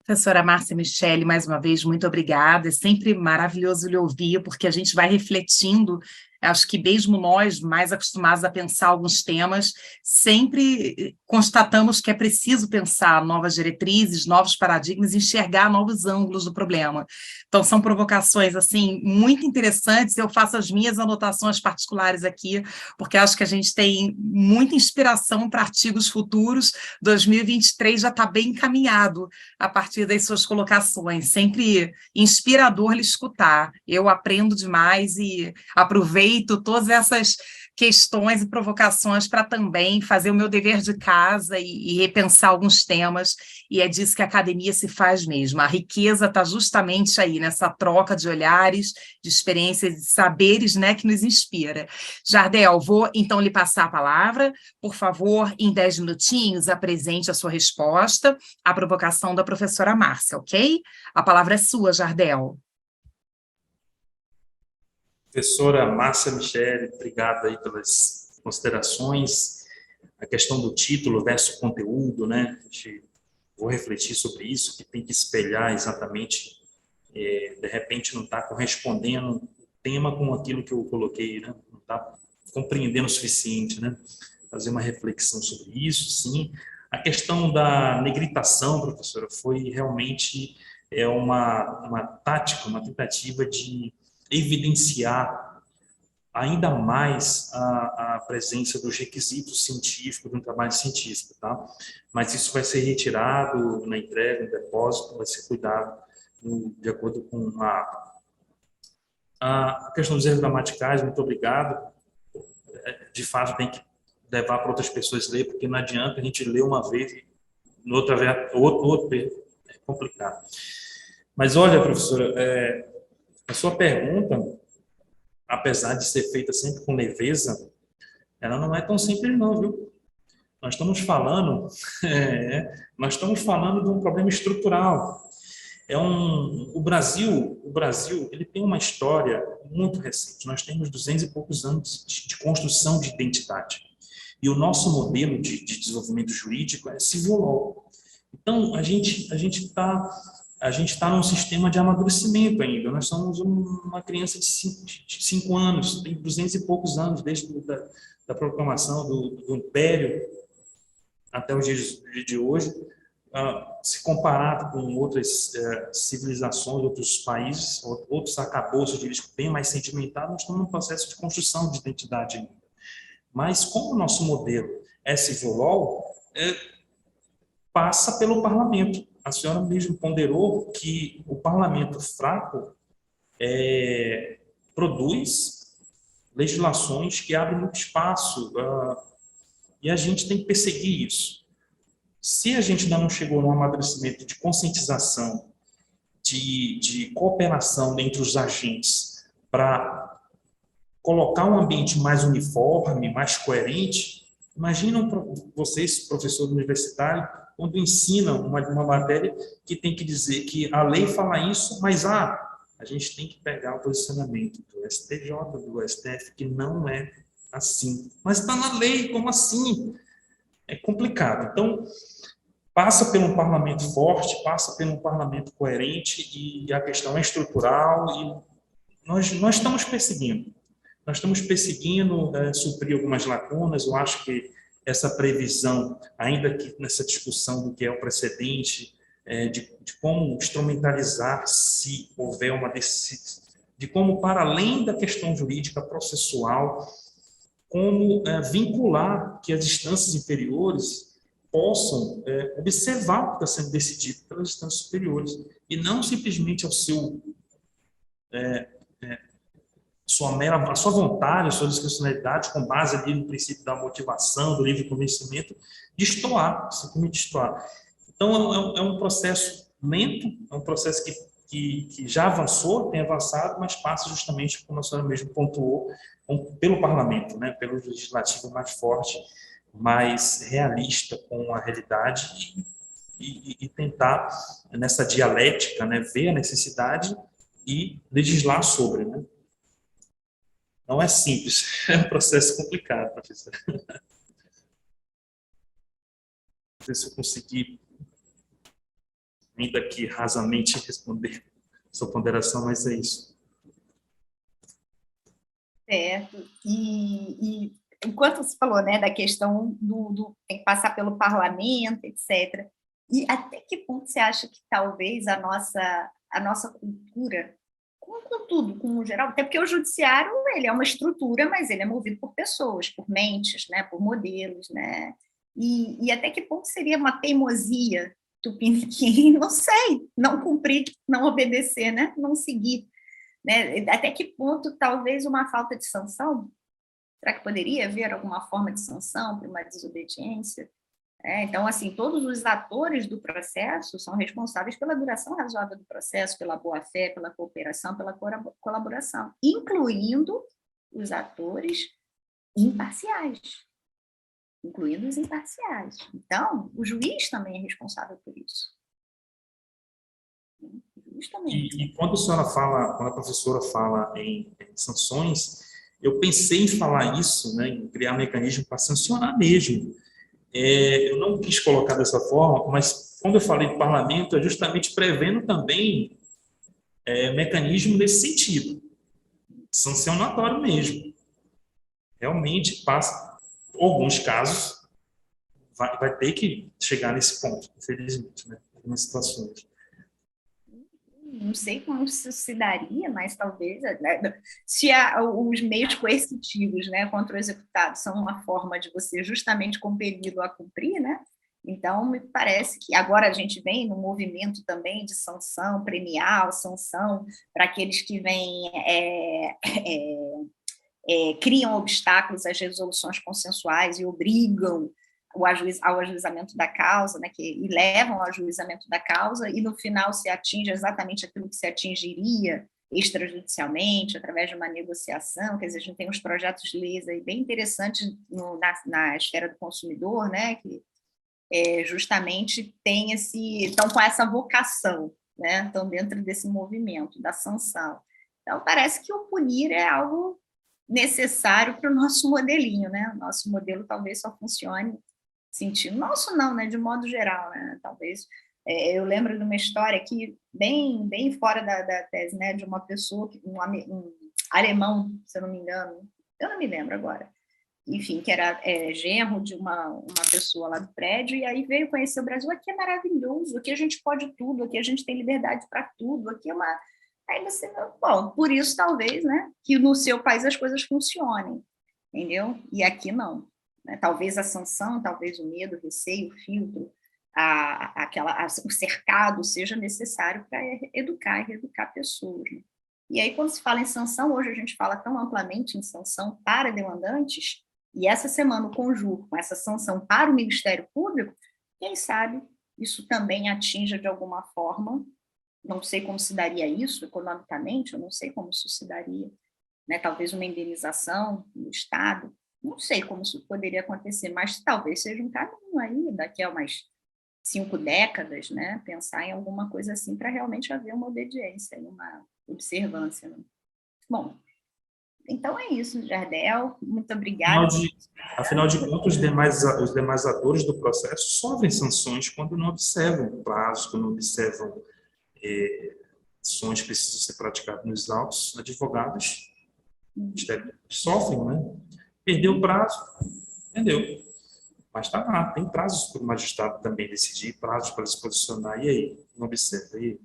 Professora Márcia Micheli, mais uma vez, muito obrigada. É sempre maravilhoso lhe ouvir, porque a gente vai refletindo. Acho que mesmo nós, mais acostumados a pensar alguns temas, sempre constatamos que é preciso pensar novas diretrizes, novos paradigmas, enxergar novos ângulos do problema. Então, são provocações, assim, muito interessantes. Eu faço as minhas anotações particulares aqui, porque acho que a gente tem muita inspiração para artigos futuros. 2023 já está bem encaminhado a partir das suas colocações. Sempre inspirador lhe escutar. Eu aprendo demais e aproveito todas essas questões e provocações para também fazer o meu dever de casa e repensar alguns temas, e é disso que a academia se faz mesmo. A riqueza está justamente aí, nessa troca de olhares, de experiências, de saberes, né, que nos inspira. Jardel, vou então lhe passar a palavra. Por favor, em 10 minutinhos, apresente a sua resposta à provocação da professora Márcia, ok? A palavra é sua, Jardel. Professora Márcia Micheli, obrigado aí pelas considerações. A questão do título versus conteúdo, né? Vou refletir sobre isso, que tem que espelhar exatamente, de repente não está correspondendo o tema com aquilo que eu coloquei, né? Não está compreendendo o suficiente, né? Fazer uma reflexão sobre isso, sim. A questão da negritação, professora, foi realmente uma tática, uma tentativa de evidenciar ainda mais a presença dos requisitos científicos de um trabalho científico, tá? Mas isso vai ser retirado na entrega, no depósito, vai ser cuidado de acordo com a questão dos erros gramaticais. Muito obrigado. De fato, tem que levar para outras pessoas ler, porque não adianta a gente ler uma vez e outra vez é complicado. Mas olha, professora, a sua pergunta, apesar de ser feita sempre com leveza, ela não é tão simples não, viu? Nós estamos falando de um problema estrutural. O Brasil, ele tem uma história muito recente. Nós temos 200 e poucos anos de construção de identidade. E o nosso modelo de desenvolvimento jurídico é civilol. Então, a gente está num sistema de amadurecimento ainda. Nós somos uma criança de 5 anos, tem 200 e poucos anos, desde da proclamação do Império até os dias de hoje. Se comparado com outras civilizações, outros países, outros arcabouços jurídicos bem mais sedimentados, nós estamos num processo de construção de identidade ainda. Mas como o nosso modelo é civilol, passa pelo parlamento. A senhora mesmo ponderou que o parlamento fraco produz legislações que abrem muito espaço, e a gente tem que perseguir isso. Se a gente ainda não chegou no amadurecimento de conscientização, de cooperação entre os agentes para colocar um ambiente mais uniforme, mais coerente, imaginam vocês, professor universitário, quando ensinam uma matéria que tem que dizer que a lei fala isso, mas a gente tem que pegar o posicionamento do STJ, do STF, que não é assim. Mas está na lei, como assim? É complicado. Então, passa por um parlamento forte, passa por um parlamento coerente, e a questão é estrutural, e nós estamos perseguindo. Nós estamos perseguindo suprir algumas lacunas. Eu acho que essa previsão, ainda que nessa discussão do que é o precedente, de como instrumentalizar se houver uma decisão, de como, para além da questão jurídica processual, como vincular que as instâncias inferiores possam observar o que está sendo decidido pelas instâncias superiores, e não simplesmente ao seu a sua vontade, a sua discricionalidade, com base ali no princípio da motivação, do livre convencimento, destoar, simplesmente destoar. Então, é um processo lento, é um processo que já avançou, tem avançado, mas passa justamente, como a senhora mesmo pontuou, pelo parlamento, né, pelo legislativo mais forte, mais realista com a realidade, e tentar, nessa dialética, né, ver a necessidade e legislar sobre, né? Não é simples, é um processo complicado, professor. Não sei se eu consegui, ainda aqui, rasamente responder sua ponderação, mas é isso. Certo. E enquanto você falou, né, da questão tem que passar pelo parlamento, etc., e até que ponto você acha que talvez a nossa cultura, com tudo, com o geral, até porque o judiciário ele é uma estrutura, mas ele é movido por pessoas, por mentes, né, por modelos, né? E até que ponto seria uma teimosia tupiniquim, não sei, não cumprir, não obedecer, né, não seguir, né? Até que ponto talvez uma falta de sanção? Será que poderia haver alguma forma de sanção para uma desobediência? Então, assim, todos os atores do processo são responsáveis pela duração razoável do processo, pela boa-fé, pela cooperação, pela colaboração, incluindo os atores imparciais. Incluindo os imparciais. Então, o juiz também é responsável por isso. O juiz também. E quando a professora fala em sanções, eu pensei em falar isso, né, em criar um mecanismo para sancionar mesmo. Eu não quis colocar dessa forma, mas quando eu falei do parlamento, é justamente prevendo também mecanismo nesse sentido, sancionatório mesmo. Realmente passa, em alguns casos, vai ter que chegar nesse ponto, infelizmente, né, em algumas situações. Não sei como isso se daria, mas talvez, né, se os meios coercitivos, né, contra o executado são uma forma de você justamente compeli-lo a cumprir, né? Então, me parece que agora a gente vem no movimento também de sanção premial, sanção para aqueles que vêm, criam obstáculos às resoluções consensuais e obrigam ao ajuizamento da causa, né, e levam ao ajuizamento da causa, e no final se atinge exatamente aquilo que se atingiria extrajudicialmente, através de uma negociação. Quer dizer, a gente tem uns projetos de leis aí bem interessantes na esfera do consumidor, né, que justamente estão com essa vocação, né, estão dentro desse movimento da sanção. Então, parece que o punir é algo necessário para o nosso modelinho, né? O nosso modelo talvez só funcione sentindo. Nosso não, né? De modo geral, né? Talvez. Eu lembro de uma história aqui, bem fora da tese, né? De uma pessoa, um alemão, se eu não me engano, eu não me lembro agora, enfim, que era genro de uma pessoa lá do prédio, e aí veio conhecer o Brasil. Aqui é maravilhoso, aqui a gente pode tudo, aqui a gente tem liberdade para tudo, aqui é uma... Aí você, bom, por isso talvez, né, que no seu país as coisas funcionem, entendeu? E aqui não. Né? Talvez a sanção, talvez o medo, o receio, o filtro, o cercado seja necessário para educar e reeducar pessoas. Né? E aí, quando se fala em sanção, hoje a gente fala tão amplamente em sanção para demandantes, e essa semana o conjunto com essa sanção para o Ministério Público, quem sabe isso também atinja de alguma forma. Não sei como se daria isso economicamente, eu não sei como isso se daria, né? Talvez uma indenização do Estado, não sei como isso poderia acontecer, mas talvez seja um caminho aí, daqui a umas 5 décadas, né? Pensar em alguma coisa assim para realmente haver uma obediência, observância. Né? Bom, então é isso, Jardel. Muito obrigada. Afinal de contas, os demais atores do processo sofrem sanções quando não observam prazos, quando não observam ações que precisam ser praticadas nos autos. Advogados sofrem, né? Perdeu o prazo, entendeu? Mas está lá, tem prazos para o magistrado também decidir, prazos para se posicionar, e aí? Não observa, e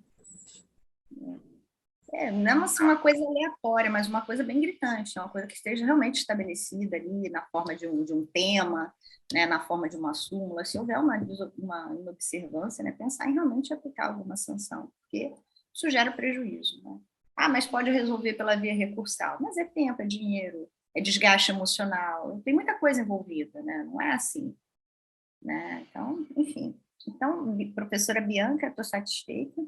aí? Não assim uma coisa aleatória, mas uma coisa bem gritante, uma coisa que esteja realmente estabelecida ali na forma de um tema, né, na forma de uma súmula. Se houver uma inobservância, né, pensar em realmente aplicar alguma sanção, porque isso gera prejuízo. Né? Mas pode resolver pela via recursal. Mas é tempo, é dinheiro, é desgaste emocional, tem muita coisa envolvida, né? Não é assim. Né? Então, enfim. Então, professora Bianca, estou satisfeita.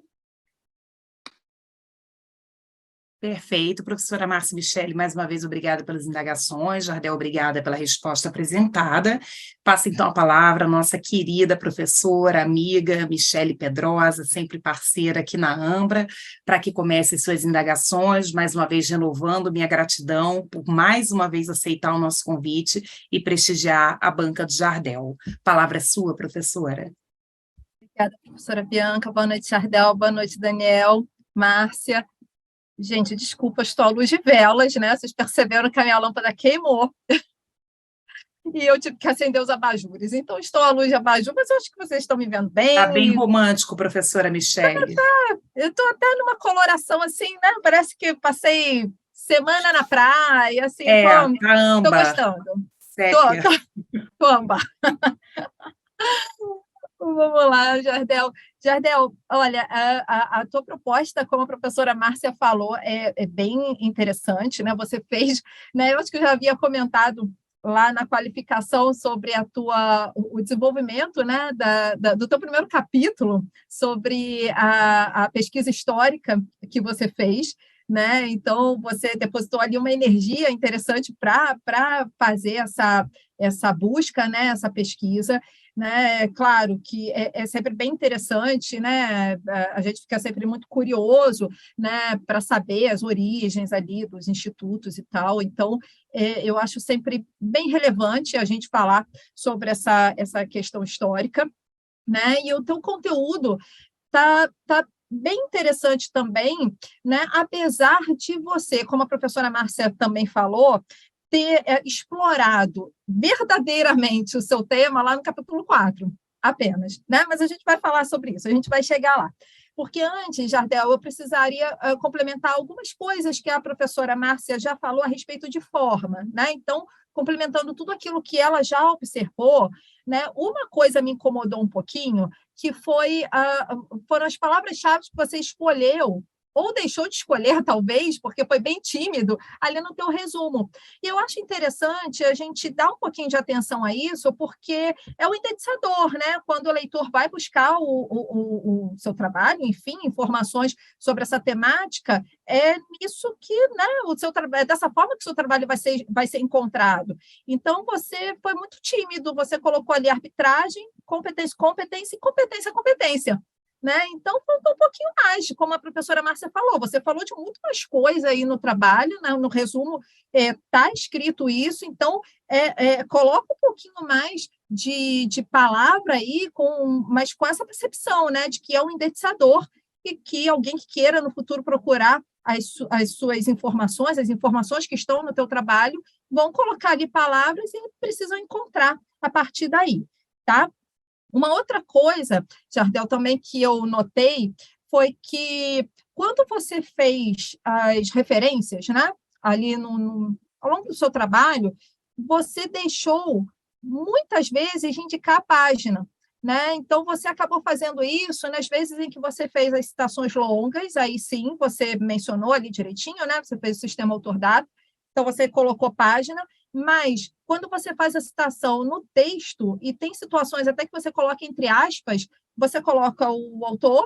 Perfeito, professora Márcia Michele, mais uma vez, obrigada pelas indagações. Jardel, obrigada pela resposta apresentada. Passo, então, a palavra à nossa querida professora, amiga, Michele Pedrosa, sempre parceira aqui na Ambra, para que comece suas indagações, mais uma vez renovando minha gratidão por mais uma vez aceitar o nosso convite e prestigiar a banca do Jardel. A palavra é sua, professora. Obrigada, professora Bianca. Boa noite, Jardel. Boa noite, Daniel, Márcia. Gente, desculpa, estou à luz de velas, né? Vocês perceberam que a minha lâmpada queimou e eu tive que acender os abajures. Então, estou à luz de abajur, mas eu acho que vocês estão me vendo bem. Está bem romântico, professora Michele. Eu estou até numa coloração assim, né? Parece que passei semana na praia, assim. Estou gostando. Estou âmbar. Vamos lá, Jardel. Jardel, olha, a tua proposta, como a professora Márcia falou, é bem interessante, né? Você fez, né? Eu acho que eu já havia comentado lá na qualificação sobre o desenvolvimento, né, do teu primeiro capítulo sobre a pesquisa histórica que você fez, né? Então, você depositou ali uma energia interessante para fazer essa busca, né, essa pesquisa. Né? Claro que é sempre bem interessante, né? A gente fica sempre muito curioso, né, para saber as origens ali dos institutos e tal. Então, eu acho sempre bem relevante a gente falar sobre essa questão histórica, né? E o teu conteúdo tá bem interessante também, né? Apesar de você, como a professora Márcia também falou, ter explorado verdadeiramente o seu tema lá no capítulo 4, apenas, né? Mas a gente vai falar sobre isso, a gente vai chegar lá. Porque antes, Jardel, eu precisaria complementar algumas coisas que a professora Márcia já falou a respeito de forma, né? Então, complementando tudo aquilo que ela já observou, né? Uma coisa me incomodou um pouquinho, que foram as palavras-chave que você escolheu ou deixou de escolher, talvez, porque foi bem tímido, ali no teu resumo. E eu acho interessante a gente dar um pouquinho de atenção a isso, porque é o indexador, né? Quando o leitor vai buscar o seu trabalho, enfim, informações sobre essa temática, é nisso que, né, é dessa forma que o seu trabalho vai ser encontrado. Então, você foi muito tímido, você colocou ali arbitragem, competência, competência. Né? Então, faltou um pouquinho mais, como a professora Márcia falou. Você falou de muito mais coisa aí no trabalho, né? No resumo está escrito isso, então coloca um pouquinho mais de palavra aí, mas com essa percepção, né? De que é um indexador e que alguém que queira no futuro procurar as suas informações, as informações que estão no teu trabalho, vão colocar ali palavras e precisam encontrar a partir daí, tá? Uma outra coisa, Jardel, também que eu notei foi que quando você fez as referências, né, ali ao longo do seu trabalho, você deixou muitas vezes de indicar a página, né? Então, você acabou fazendo isso nas vezes em que você fez as citações longas, aí sim, você mencionou ali direitinho, né? Você fez o sistema autor-dado, então você colocou página, mas quando você faz a citação no texto, e tem situações até que você coloca entre aspas, você coloca o autor,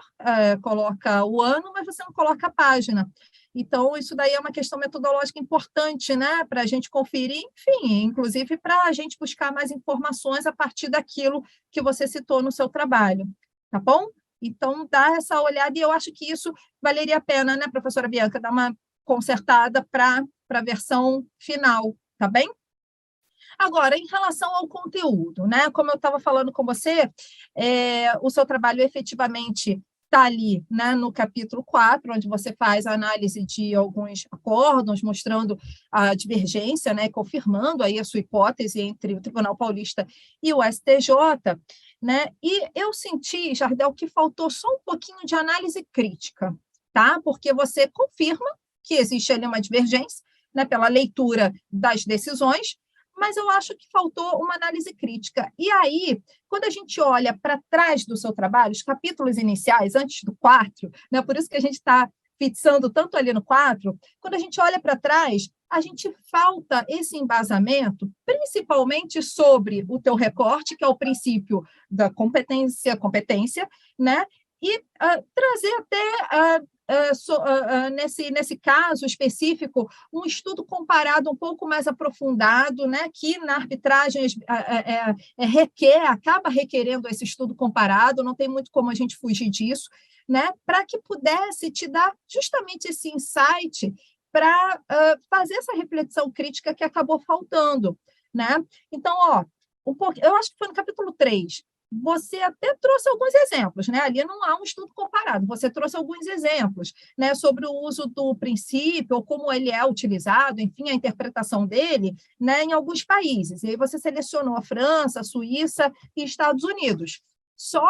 coloca o ano, mas você não coloca a página. Então, isso daí é uma questão metodológica importante, né, para a gente conferir, enfim, inclusive para a gente buscar mais informações a partir daquilo que você citou no seu trabalho, tá bom? Então, dá essa olhada, e eu acho que isso valeria a pena, né, professora Bianca, dar uma consertada para a versão final, tá bem? Agora, em relação ao conteúdo, né? Como eu estava falando com você, o seu trabalho efetivamente está ali, né, no capítulo 4, onde você faz a análise de alguns acórdãos, mostrando a divergência, né, confirmando aí a sua hipótese entre o Tribunal Paulista e o STJ, né? E eu senti, Jardel, que faltou só um pouquinho de análise crítica, tá? Porque você confirma que existe ali uma divergência, né, pela leitura das decisões, mas eu acho que faltou uma análise crítica. E aí, quando a gente olha para trás do seu trabalho, os capítulos iniciais, antes do 4, né, por isso que a gente está fixando tanto ali no 4, quando a gente olha para trás, a gente falta esse embasamento, principalmente sobre o teu recorte, que é o princípio da competência, né? E trazer até nesse caso específico, um estudo comparado um pouco mais aprofundado, né, que na arbitragem acaba requerendo esse estudo comparado, não tem muito como a gente fugir disso, né, para que pudesse te dar justamente esse insight para fazer essa reflexão crítica que acabou faltando, né? Então, eu acho que foi no capítulo 3, você até trouxe alguns exemplos, né? Ali não há um estudo comparado, você trouxe alguns exemplos, né, sobre o uso do princípio, ou como ele é utilizado, enfim, a interpretação dele, né, em alguns países. E aí você selecionou a França, a Suíça e Estados Unidos. Só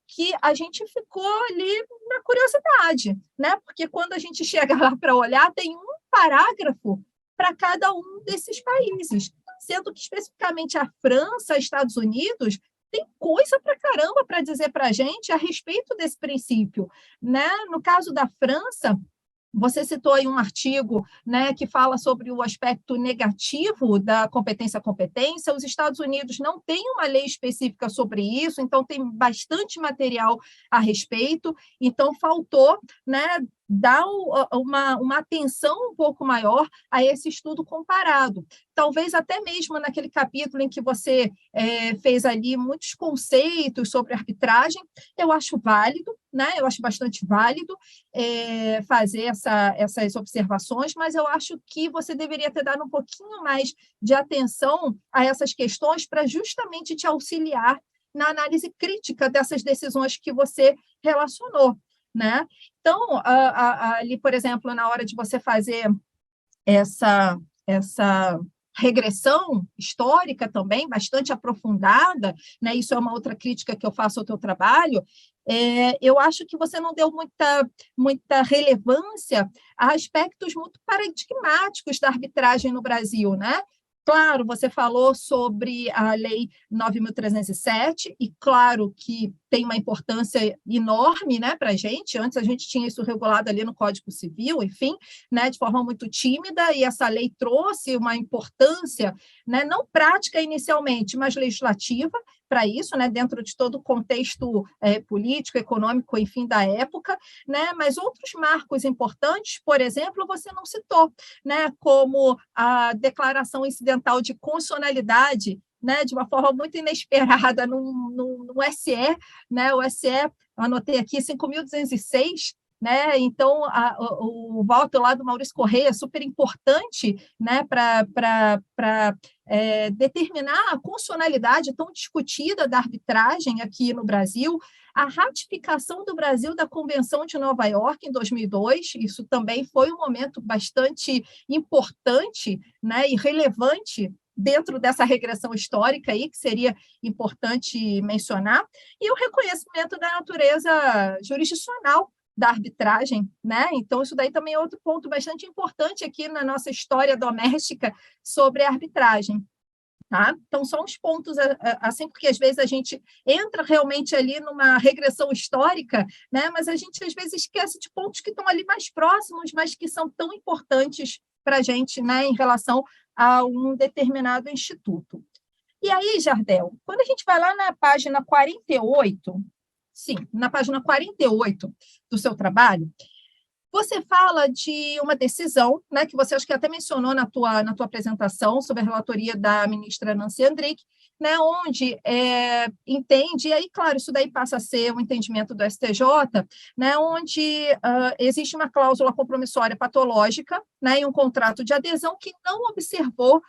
que a gente ficou ali na curiosidade, né? Porque quando a gente chega lá para olhar, tem um parágrafo para cada um desses países, sendo que especificamente a França, Estados Unidos, tem coisa para caramba para dizer para a gente a respeito desse princípio, né? No caso da França, você citou aí um artigo, né, que fala sobre o aspecto negativo da competência. Os Estados Unidos não têm uma lei específica sobre isso, então tem bastante material a respeito. Então, faltou, né, dar uma atenção um pouco maior a esse estudo comparado. Talvez até mesmo naquele capítulo em que você fez ali muitos conceitos sobre arbitragem, eu acho válido, né? Eu acho bastante válido fazer essas observações, mas eu acho que você deveria ter dado um pouquinho mais de atenção a essas questões para justamente te auxiliar na análise crítica dessas decisões que você relacionou, né? Então, ali, por exemplo, na hora de você fazer essa regressão histórica também, bastante aprofundada, né? Isso é uma outra crítica que eu faço ao teu trabalho, eu acho que você não deu muita relevância a aspectos muito paradigmáticos da arbitragem no Brasil, né? Claro, você falou sobre a Lei 9.307, e claro que tem uma importância enorme, né, para a gente. Antes a gente tinha isso regulado ali no Código Civil, enfim, né, de forma muito tímida, e essa lei trouxe uma importância, né, não prática inicialmente, mas legislativa para isso, né, dentro de todo o contexto político, econômico, enfim, da época, né, mas outros marcos importantes, por exemplo, você não citou, né, como a declaração incidental de constitucionalidade, né, de uma forma muito inesperada no SE, né, o SE, anotei aqui, 5.206, né? Então, o voto lá do Maurício Correia é super importante, né, para determinar a constitucionalidade tão discutida da arbitragem aqui no Brasil, a ratificação do Brasil da Convenção de Nova York em 2002, isso também foi um momento bastante importante, né, e relevante dentro dessa regressão histórica aí, que seria importante mencionar, e o reconhecimento da natureza jurisdicional da arbitragem, né? Então, isso daí também é outro ponto bastante importante aqui na nossa história doméstica sobre a arbitragem. Tá? Então, são os pontos, assim, porque às vezes a gente entra realmente ali numa regressão histórica, né? Mas a gente às vezes esquece de pontos que estão ali mais próximos, mas que são tão importantes para a gente, né, em relação a um determinado instituto. E aí, Jardel, quando a gente vai lá na página 48, sim, na página 48 do seu trabalho, Você fala de uma decisão, né, que você acho que até mencionou na tua apresentação sobre a relatoria da ministra Nancy Andrighi, né, onde entende, e aí, claro, isso daí passa a ser um entendimento do STJ, né, onde existe uma cláusula compromissória patológica, né, em um contrato de adesão que não observou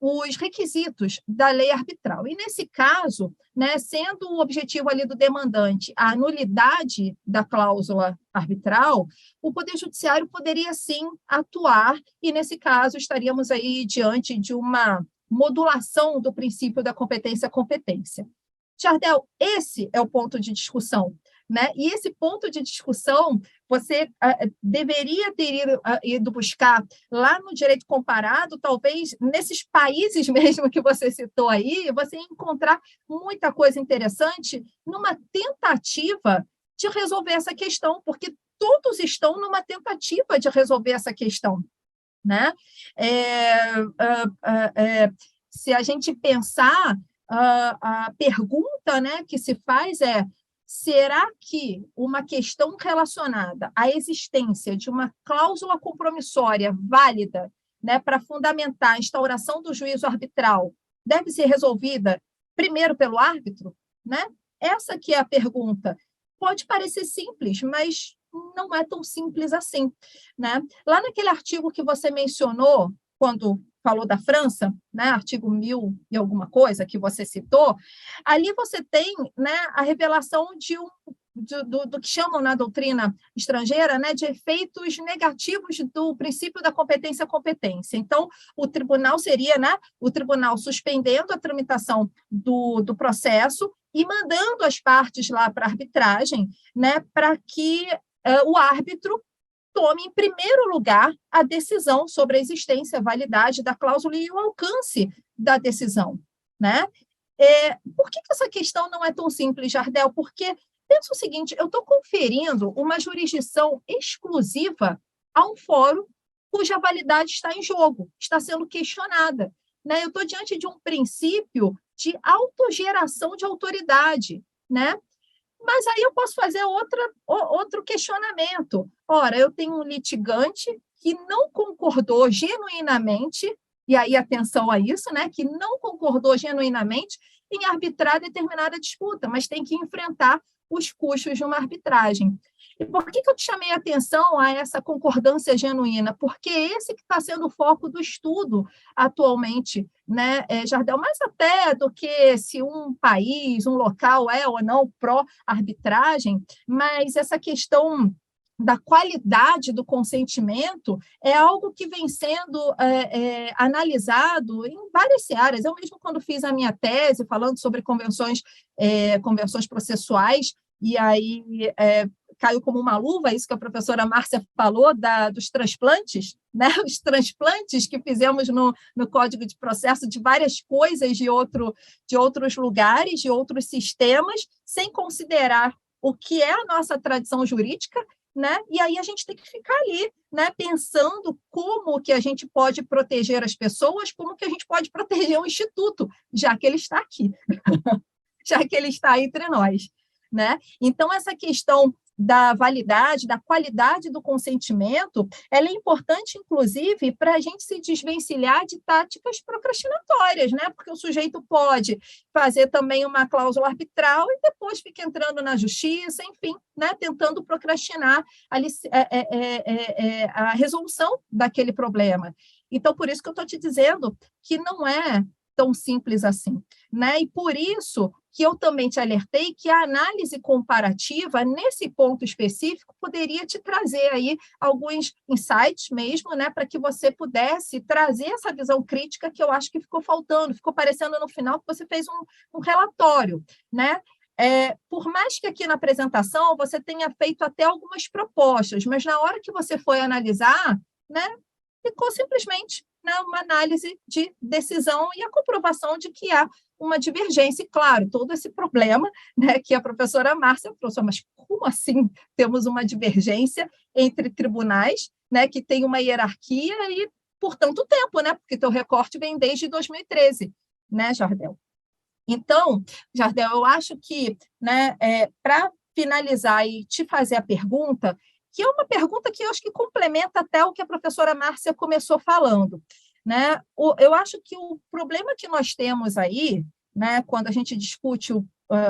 os requisitos da lei arbitral. E, nesse caso, né, sendo o objetivo ali do demandante a nulidade da cláusula arbitral, o Poder Judiciário poderia, sim, atuar, e, nesse caso, estaríamos aí diante de uma modulação do princípio da competência. Jardel, esse é o ponto de discussão, né? E esse ponto de discussão você deveria ter ido buscar lá no direito comparado, talvez nesses países mesmo que você citou aí, você encontrar muita coisa interessante numa tentativa de resolver essa questão, porque todos estão numa tentativa de resolver essa questão, né? Se a gente pensar, a pergunta, né, que se faz é: será que uma questão relacionada à existência de uma cláusula compromissória válida, né, para fundamentar a instauração do juízo arbitral deve ser resolvida primeiro pelo árbitro, né? Essa que é a pergunta. Pode parecer simples, mas não é tão simples assim, né? Lá naquele artigo que você mencionou, quando falou da França, né, artigo 1000 e alguma coisa que você citou, ali você tem, né, a revelação do que chamam na doutrina estrangeira, né, de efeitos negativos do princípio da competência. Então, o tribunal seria, né, o tribunal suspendendo a tramitação do processo e mandando as partes lá para a arbitragem, né, para que o árbitro tome, em primeiro lugar, a decisão sobre a existência, a validade da cláusula e o alcance da decisão, né? Por que essa questão não é tão simples, Jardel? Porque, pensa o seguinte, eu estou conferindo uma jurisdição exclusiva a um fórum cuja validade está em jogo, está sendo questionada, né? Eu estou diante de um princípio de autogeração de autoridade, né? Mas aí eu posso fazer outro questionamento. Ora, eu tenho um litigante que não concordou genuinamente, e aí atenção a isso, né, que não concordou genuinamente em arbitrar determinada disputa, mas tem que enfrentar os custos de uma arbitragem. E por que eu te chamei a atenção a essa concordância genuína? Porque esse que está sendo o foco do estudo atualmente, né, Jardel, mais até do que se um país, um local é ou não pró-arbitragem, mas essa questão da qualidade do consentimento é algo que vem sendo analisado em várias áreas. Eu mesmo, quando fiz a minha tese, falando sobre convenções processuais, e aí caiu como uma luva, isso que a professora Márcia falou, dos transplantes, né? Os transplantes que fizemos no Código de Processo de várias coisas de outros lugares, de outros sistemas, sem considerar o que é a nossa tradição jurídica, né? E aí a gente tem que ficar ali, né, pensando como que a gente pode proteger as pessoas, como que a gente pode proteger o Instituto, já que ele está aqui, já que ele está entre nós, né? Então, essa questão da validade, da qualidade do consentimento, ela é importante, inclusive, para a gente se desvencilhar de táticas procrastinatórias, né? Porque o sujeito pode fazer também uma cláusula arbitral e depois fica entrando na justiça, enfim, né? Tentando procrastinar a resolução daquele problema. Então, por isso que eu estou te dizendo que não é tão simples assim, né? E por isso que eu também te alertei que a análise comparativa, nesse ponto específico, poderia te trazer aí alguns insights mesmo, né, para que você pudesse trazer essa visão crítica que eu acho que ficou faltando, ficou parecendo no final que você fez um relatório, né? Por mais que aqui na apresentação você tenha feito até algumas propostas, mas na hora que você foi analisar, né, ficou simplesmente, né, uma análise de decisão e a comprovação de que há uma divergência. E, claro, todo esse problema, né, que a professora Márcia trouxe, mas como assim temos uma divergência entre tribunais, né, que tem uma hierarquia e por tanto tempo, né, porque teu recorte vem desde 2013, né, Jardel? Então, Jardel, eu acho que, né, para finalizar e te fazer a pergunta, que é uma pergunta que eu acho que complementa até o que a professora Márcia começou falando, né? Eu acho que o problema que nós temos aí, né, quando a gente discute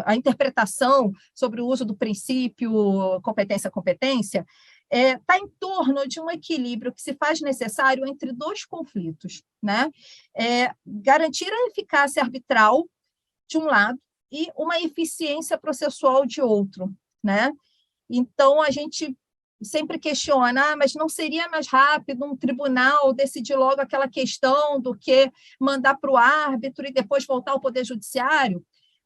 a interpretação sobre o uso do princípio competência-competência, está em torno de um equilíbrio que se faz necessário entre dois conflitos, né? Garantir a eficácia arbitral, de um lado, e uma eficiência processual de outro, né? Então, a gente sempre questiona, mas não seria mais rápido um tribunal decidir logo aquela questão do que mandar para o árbitro e depois voltar ao Poder Judiciário?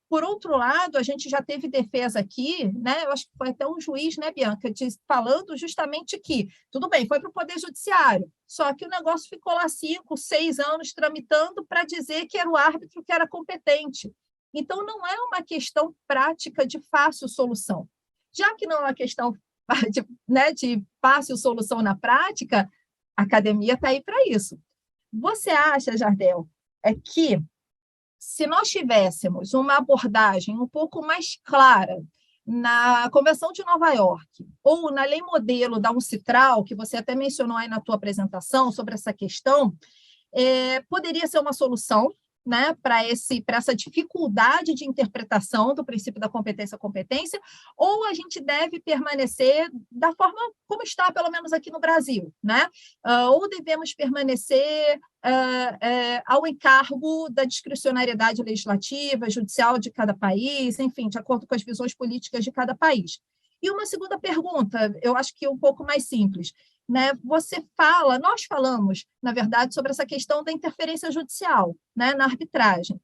Por outro lado, a gente já teve defesa aqui, né? Eu acho que foi até um juiz, né, Bianca, falando justamente que, tudo bem, foi para o Poder Judiciário, só que o negócio ficou lá 5, 6 anos tramitando para dizer que era o árbitro que era competente. Então, não é uma questão prática de fácil solução. Já que não é uma questão de fácil solução na prática, a academia está aí para isso. Você acha, Jardel, que se nós tivéssemos uma abordagem um pouco mais clara na Convenção de Nova York ou na lei modelo da UNCITRAL, que você até mencionou aí na tua apresentação sobre essa questão, poderia ser uma solução, né, para essa dificuldade de interpretação do princípio da competência, ou a gente deve permanecer da forma como está, pelo menos aqui no Brasil, né? Ou devemos permanecer ao encargo da discricionariedade legislativa, judicial de cada país, enfim, de acordo com as visões políticas de cada país. E uma segunda pergunta, eu acho que um pouco mais simples, né? Nós falamos, na verdade, sobre essa questão da interferência judicial, né, na arbitragem.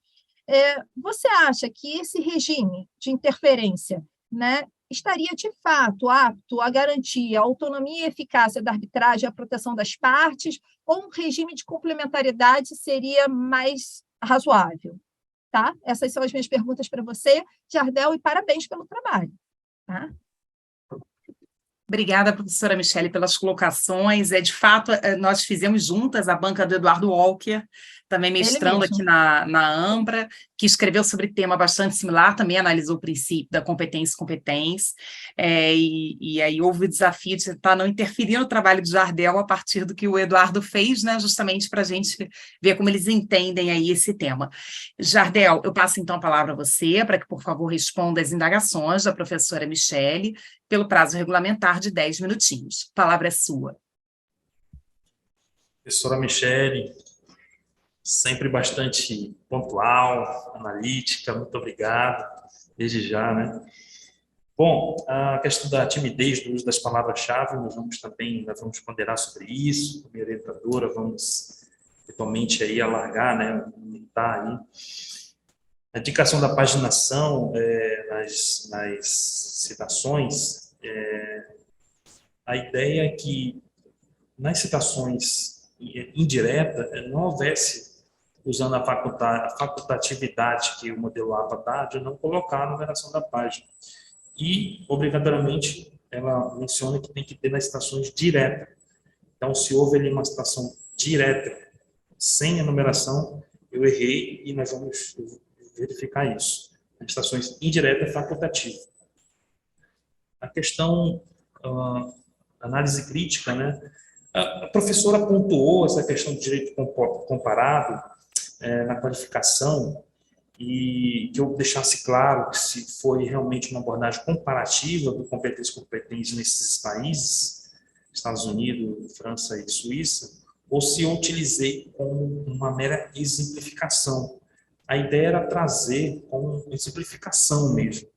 Você acha que esse regime de interferência, né, estaria, de fato, apto a garantir a autonomia e eficácia da arbitragem e a proteção das partes, ou um regime de complementariedade seria mais razoável? Tá? Essas são as minhas perguntas para você, Jardel, e parabéns pelo trabalho. Tá? Obrigada, professora Michele, pelas colocações. De fato, nós fizemos juntas a banca do Eduardo Walker, também mestrando aqui na AMBRA, que escreveu sobre tema bastante similar, também analisou o princípio da competência, e aí houve o desafio de tentar não interferir no trabalho de Jardel a partir do que o Eduardo fez, né, justamente para a gente ver como eles entendem aí esse tema. Jardel, eu passo então a palavra a você, para que, por favor, responda às indagações da professora Michele, pelo prazo regulamentar de 10 minutinhos. A palavra é sua. Professora Michele, sempre bastante pontual, analítica, muito obrigado, desde já, né? Bom, a questão da timidez do uso das palavras-chave, nós vamos ponderar sobre isso, como orientadora, vamos eventualmente aí alargar, né, aumentar aí. A indicação da paginação nas citações, a ideia é que nas citações indiretas não houvesse, usando a facultatividade que o modelo APA dá, de não colocar a numeração da página. E, obrigatoriamente, ela menciona que tem que ter nas citações diretas. Então, se houve ali uma citação direta, sem a numeração, eu errei e nós vamos verificar isso. As citações indiretas é facultativa. A questão análise crítica, né? A professora pontuou essa questão do direito comparado na qualificação, e que eu deixasse claro que se foi realmente uma abordagem comparativa do competência nesses países, Estados Unidos, França e Suíça, ou se eu utilizei como uma mera exemplificação. A ideia era trazer como exemplificação mesmo,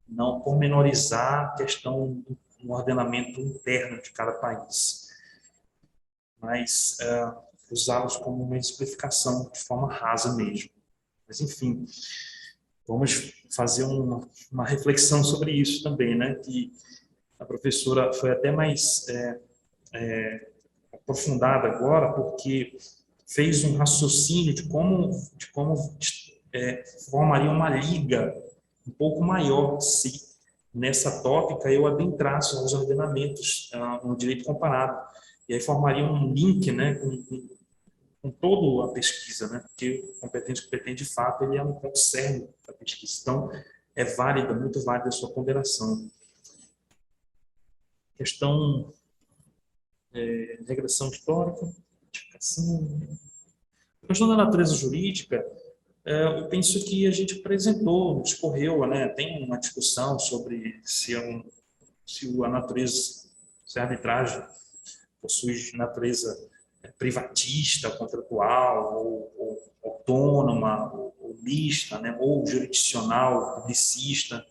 não pormenorizar a questão do ordenamento interno de cada país, mas usá-los como uma exemplificação de forma rasa mesmo. Mas, enfim, vamos fazer uma reflexão sobre isso também, né? Que a professora foi até mais aprofundada agora, porque fez um raciocínio de como formaria uma liga um pouco maior se nessa tópica eu adentrasse os ordenamentos no direito comparado. E aí formaria um link, né, com toda a pesquisa, né? Porque o competente de fato, ele é um ponto cerne da pesquisa. Então, é válida, muito válida a sua ponderação. questão de regressão histórica, tipificação. A questão da natureza jurídica, eu penso que a gente apresentou, discorreu, né? Tem uma discussão sobre se a natureza, se a arbitragem possui natureza privatista, contratual, ou autônoma, ou mista, né? Ou jurisdicional, publicista.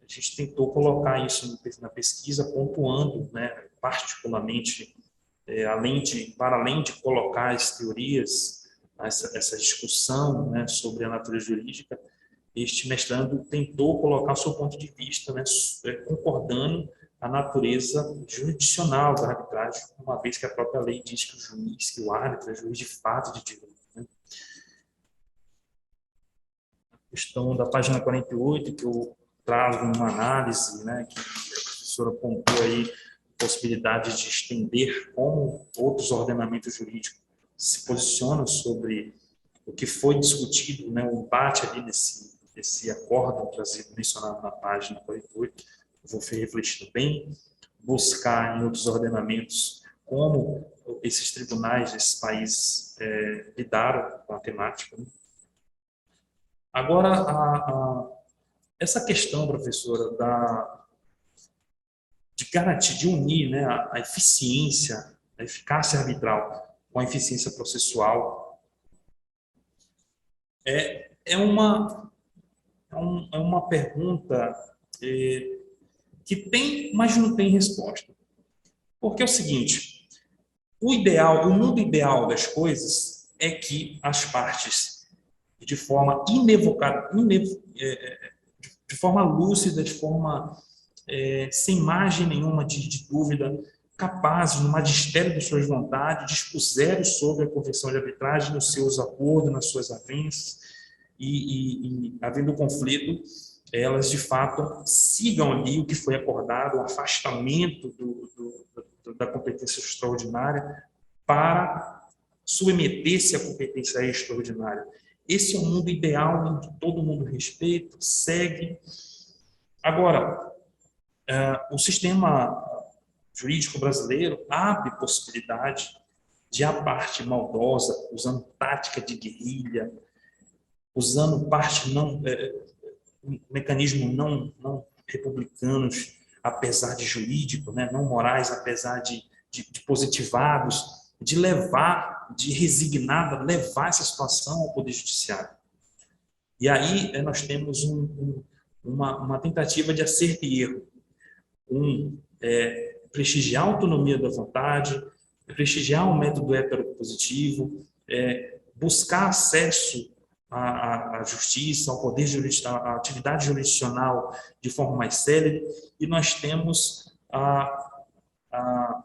A gente tentou colocar isso na pesquisa, pontuando, né? Particularmente, para além de colocar as teorias, essa discussão, né, sobre a natureza jurídica, este mestrando tentou colocar o seu ponto de vista, né, concordando a natureza jurisdicional da arbitragem, uma vez que a própria lei diz que o árbitro é juiz de fato de direito. Né? A questão da página 48, que eu trago uma análise, né, que a professora pontuou aí, a possibilidade de estender como outros ordenamentos jurídicos se posiciona sobre o que foi discutido, né, o embate ali desse acórdão trazido, mencionado na página 48, vou refletir bem, buscar em outros ordenamentos como esses tribunais desses países lidaram com a temática. Né? Agora, essa questão, professora, de garantir, de unir, né, a eficiência, a eficácia arbitral com a eficiência processual, é uma pergunta que tem, mas não tem resposta. Porque é o seguinte, o mundo ideal das coisas é que as partes, de forma de forma lúcida, de forma sem margem nenhuma de dúvida, capazes, no magistério de suas vontades, dispuseram sobre a convenção de arbitragem, nos seus acordos, nas suas avanças, e havendo conflito, elas, de fato, sigam ali o que foi acordado, o afastamento da competência extraordinária para submeter-se à competência extraordinária. Esse é um mundo ideal em que todo mundo respeita, segue. Agora, o sistema jurídico brasileiro abre possibilidade de a parte maldosa, usando tática de guerrilha, usando mecanismos não republicanos, apesar de jurídico, né, não morais, apesar de positivados, de resignada, levar essa situação ao Poder Judiciário. E aí nós temos uma tentativa de acerto e erro. Prestigiar a autonomia da vontade, prestigiar o método heteropositivo, buscar acesso à justiça, ao poder jurisdicional, à atividade jurisdicional de forma mais célere, e nós temos a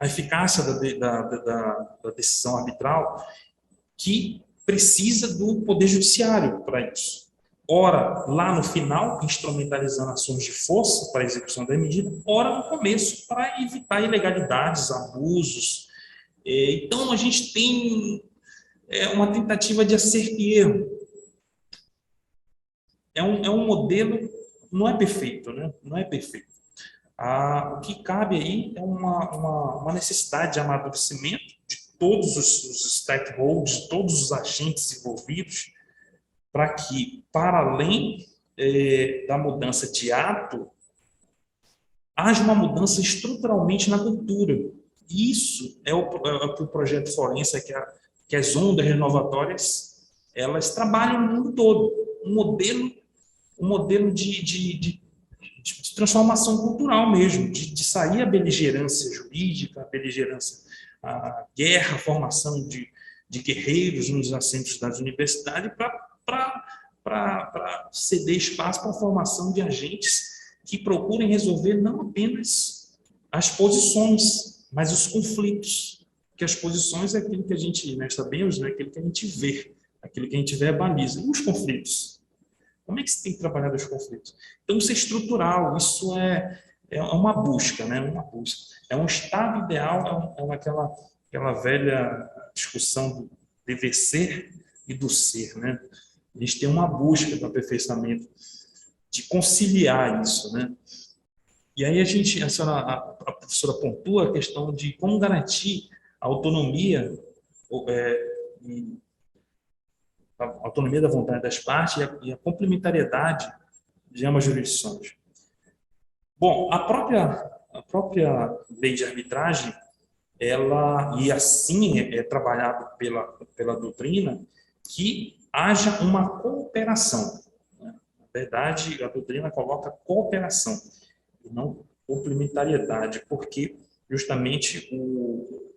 eficácia da decisão arbitral, que precisa do poder judiciário para isso. Ora, lá no final, instrumentalizando ações de força para a execução da medida, ora no começo, para evitar ilegalidades, abusos. Então, a gente tem uma tentativa de acerto e erro. É um modelo, não é perfeito, né? Não é perfeito. O que cabe aí é uma necessidade de amadurecimento de todos os stakeholders, de todos os agentes envolvidos, para que, para além da mudança de ato, haja uma mudança estruturalmente na cultura. Isso é o projeto forense, que as ondas renovatórias, elas trabalham no mundo todo. Um modelo de transformação cultural mesmo, de sair a beligerância jurídica, a guerra, a formação de guerreiros nos assentos das universidades, para ceder espaço para a formação de agentes que procurem resolver não apenas as posições, mas os conflitos. Porque as posições é aquilo que a gente, nós sabemos, né, aquilo que a gente vê, aquilo que a gente vê é a baliza. E os conflitos? Como é que se tem que trabalhar os conflitos? Então, isso é estrutural, isso é uma busca, né? Uma busca. É um estado ideal, aquela velha discussão do dever ser e do ser, né? A gente tem uma busca do aperfeiçoamento, de conciliar isso, né? E aí a professora pontua a questão de como garantir a autonomia, a autonomia da vontade das partes e a complementariedade de ambas as jurisdições. Bom, a própria lei de arbitragem, e assim é trabalhado pela doutrina, que haja uma cooperação. Né? Na verdade, a doutrina coloca cooperação, e não complementariedade, porque justamente,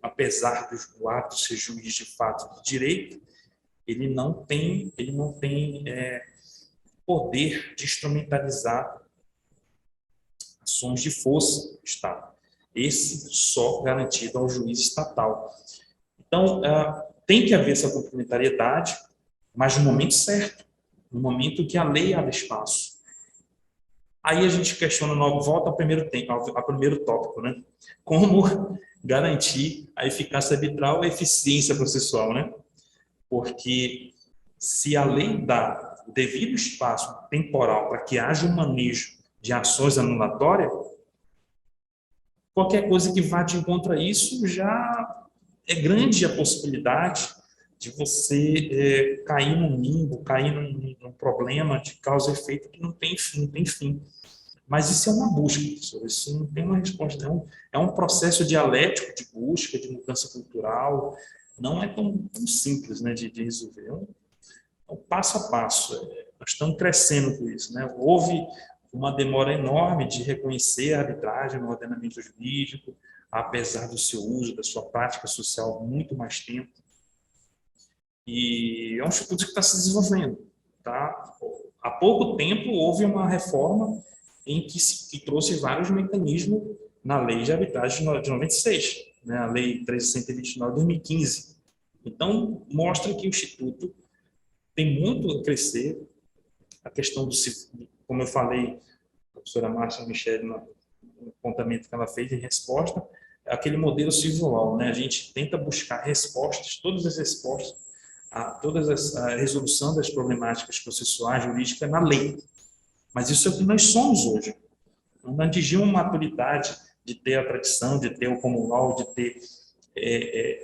apesar do ato ser juiz de fato de direito, ele não tem poder de instrumentalizar ações de força do Estado. Esse só garantido ao juiz estatal. Então, tem que haver essa complementariedade, mas no momento certo, no momento que a lei abre espaço. Aí a gente questiona, volta ao primeiro tópico, né? Como garantir a eficácia arbitral e a eficiência processual, né? Porque se a lei dá o devido espaço temporal para que haja um manejo de ações anulatórias, qualquer coisa que vá de encontro a isso já é grande a possibilidade de você cair num limbo, cair num problema de causa e efeito que não tem fim. Mas isso é uma busca, professor, isso não tem uma resposta, é um processo dialético de busca, de mudança cultural, não é tão simples, né, de resolver, é um passo a passo, nós estamos crescendo com isso, né? Houve uma demora enorme de reconhecer a arbitragem no ordenamento jurídico, apesar do seu uso, da sua prática social, muito mais tempo. E é um instituto que está se desenvolvendo. Tá? Há pouco tempo houve uma reforma que trouxe vários mecanismos na lei de arbitragem de 96, né? A lei 329 de 2015. Então, mostra que o instituto tem muito a crescer. A questão como eu falei, a professora Márcia Michele, no apontamento que ela fez em resposta, é aquele modelo civil law, né? A gente tenta buscar respostas, todas as respostas, a resolução das problemáticas processuais, jurídicas na lei. Mas isso é o que nós somos hoje. Não atingimos uma maturidade de ter a tradição, de ter o common law, de ter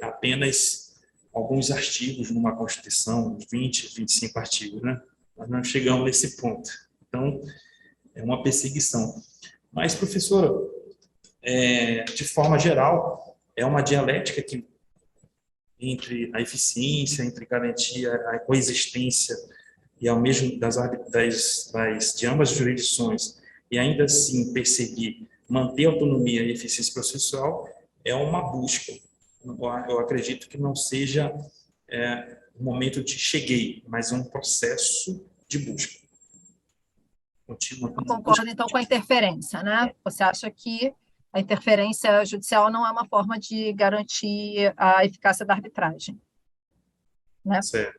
apenas alguns artigos numa Constituição, 20, 25 artigos, né? Nós não chegamos nesse ponto. Então, é uma perseguição. Mas, professora, de forma geral, é uma dialética entre a eficiência, entre garantir a coexistência e ao mesmo de ambas as jurisdições, e ainda assim perseguir, manter a autonomia e eficiência processual, é uma busca. Eu acredito que não seja um momento de cheguei, mas um processo de busca. Eu concordo, então, com a interferência, né? Você acha que a interferência judicial não é uma forma de garantir a eficácia da arbitragem, né? Certo.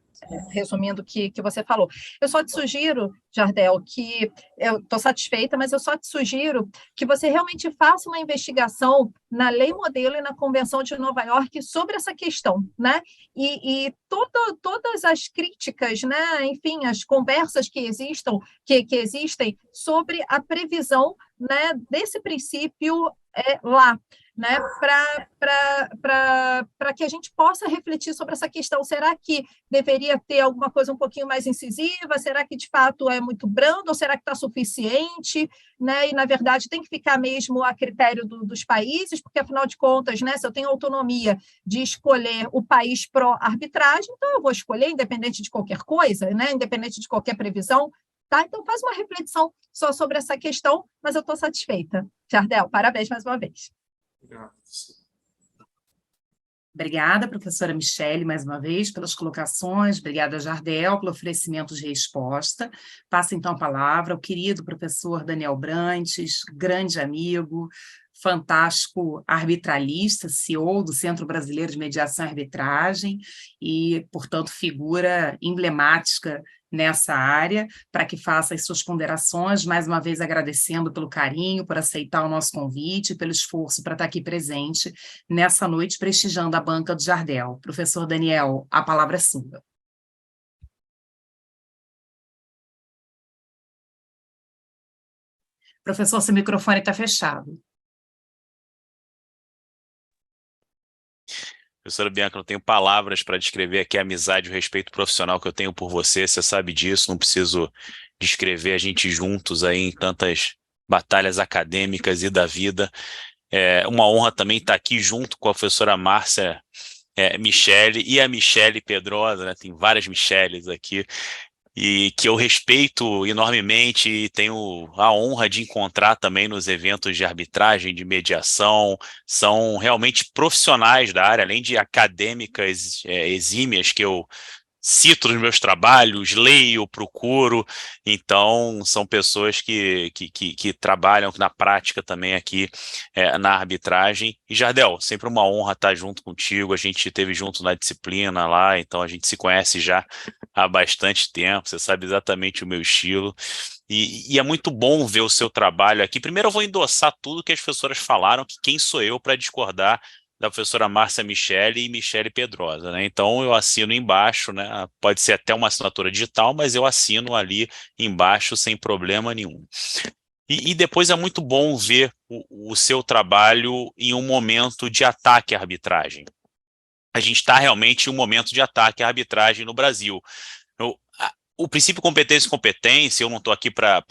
Resumindo o que você falou. Eu só te sugiro, Jardel, que eu estou satisfeita, mas eu só te sugiro que você realmente faça uma investigação na lei modelo e na Convenção de Nova York sobre essa questão, né? E todas as críticas, né? Enfim, as conversas que existem sobre a previsão, né, desse princípio lá, né, para que a gente possa refletir sobre essa questão. Será que deveria ter alguma coisa um pouquinho mais incisiva? Será que, de fato, é muito brando? Ou será que está suficiente? Né? E, na verdade, tem que ficar mesmo a critério dos países, porque, afinal de contas, né, se eu tenho autonomia de escolher o país pró-arbitragem, então eu vou escolher, independente de qualquer coisa, né, independente de qualquer previsão. Tá? Então, faz uma reflexão só sobre essa questão, mas eu estou satisfeita. Jardel, parabéns mais uma vez. Obrigada, professora Michele, mais uma vez, pelas colocações. Obrigada, Jardel, pelo oferecimento de resposta. Passa, então, a palavra ao querido professor Daniel Brantes, grande amigo, fantástico arbitralista, CEO do Centro Brasileiro de Mediação e Arbitragem e, portanto, figura emblemática nessa área, para que faça as suas ponderações, mais uma vez agradecendo pelo carinho, por aceitar o nosso convite, pelo esforço para estar aqui presente nessa noite, prestigiando a banca do Jardel. Professor Daniel, a palavra é sua. Professor, seu microfone está fechado. Professora Bianca, não tenho palavras para descrever aqui a amizade e o respeito profissional que eu tenho por você sabe disso, não preciso descrever a gente juntos aí em tantas batalhas acadêmicas e da vida. É uma honra também estar aqui junto com a professora Márcia Michele e a Michele Pedrosa, né? Tem várias Micheles aqui, e que eu respeito enormemente e tenho a honra de encontrar também nos eventos de arbitragem, de mediação. São realmente profissionais da área, além de acadêmicas exímias que eu cito nos meus trabalhos, leio, procuro. Então são pessoas que trabalham na prática também aqui na arbitragem. E Jardel, sempre uma honra estar junto contigo, a gente esteve junto na disciplina lá, então a gente se conhece já há bastante tempo, você sabe exatamente o meu estilo. E é muito bom ver o seu trabalho aqui. Primeiro eu vou endossar tudo que as professoras falaram, que quem sou eu para discordar da professora Márcia Michele e Michele Pedrosa, né? Então eu assino embaixo, né? Pode ser até uma assinatura digital, mas eu assino ali embaixo sem problema nenhum. E depois é muito bom ver o seu trabalho em um momento de ataque à arbitragem. A gente está realmente em um momento de ataque à arbitragem no Brasil. O princípio competência, eu não estou aqui para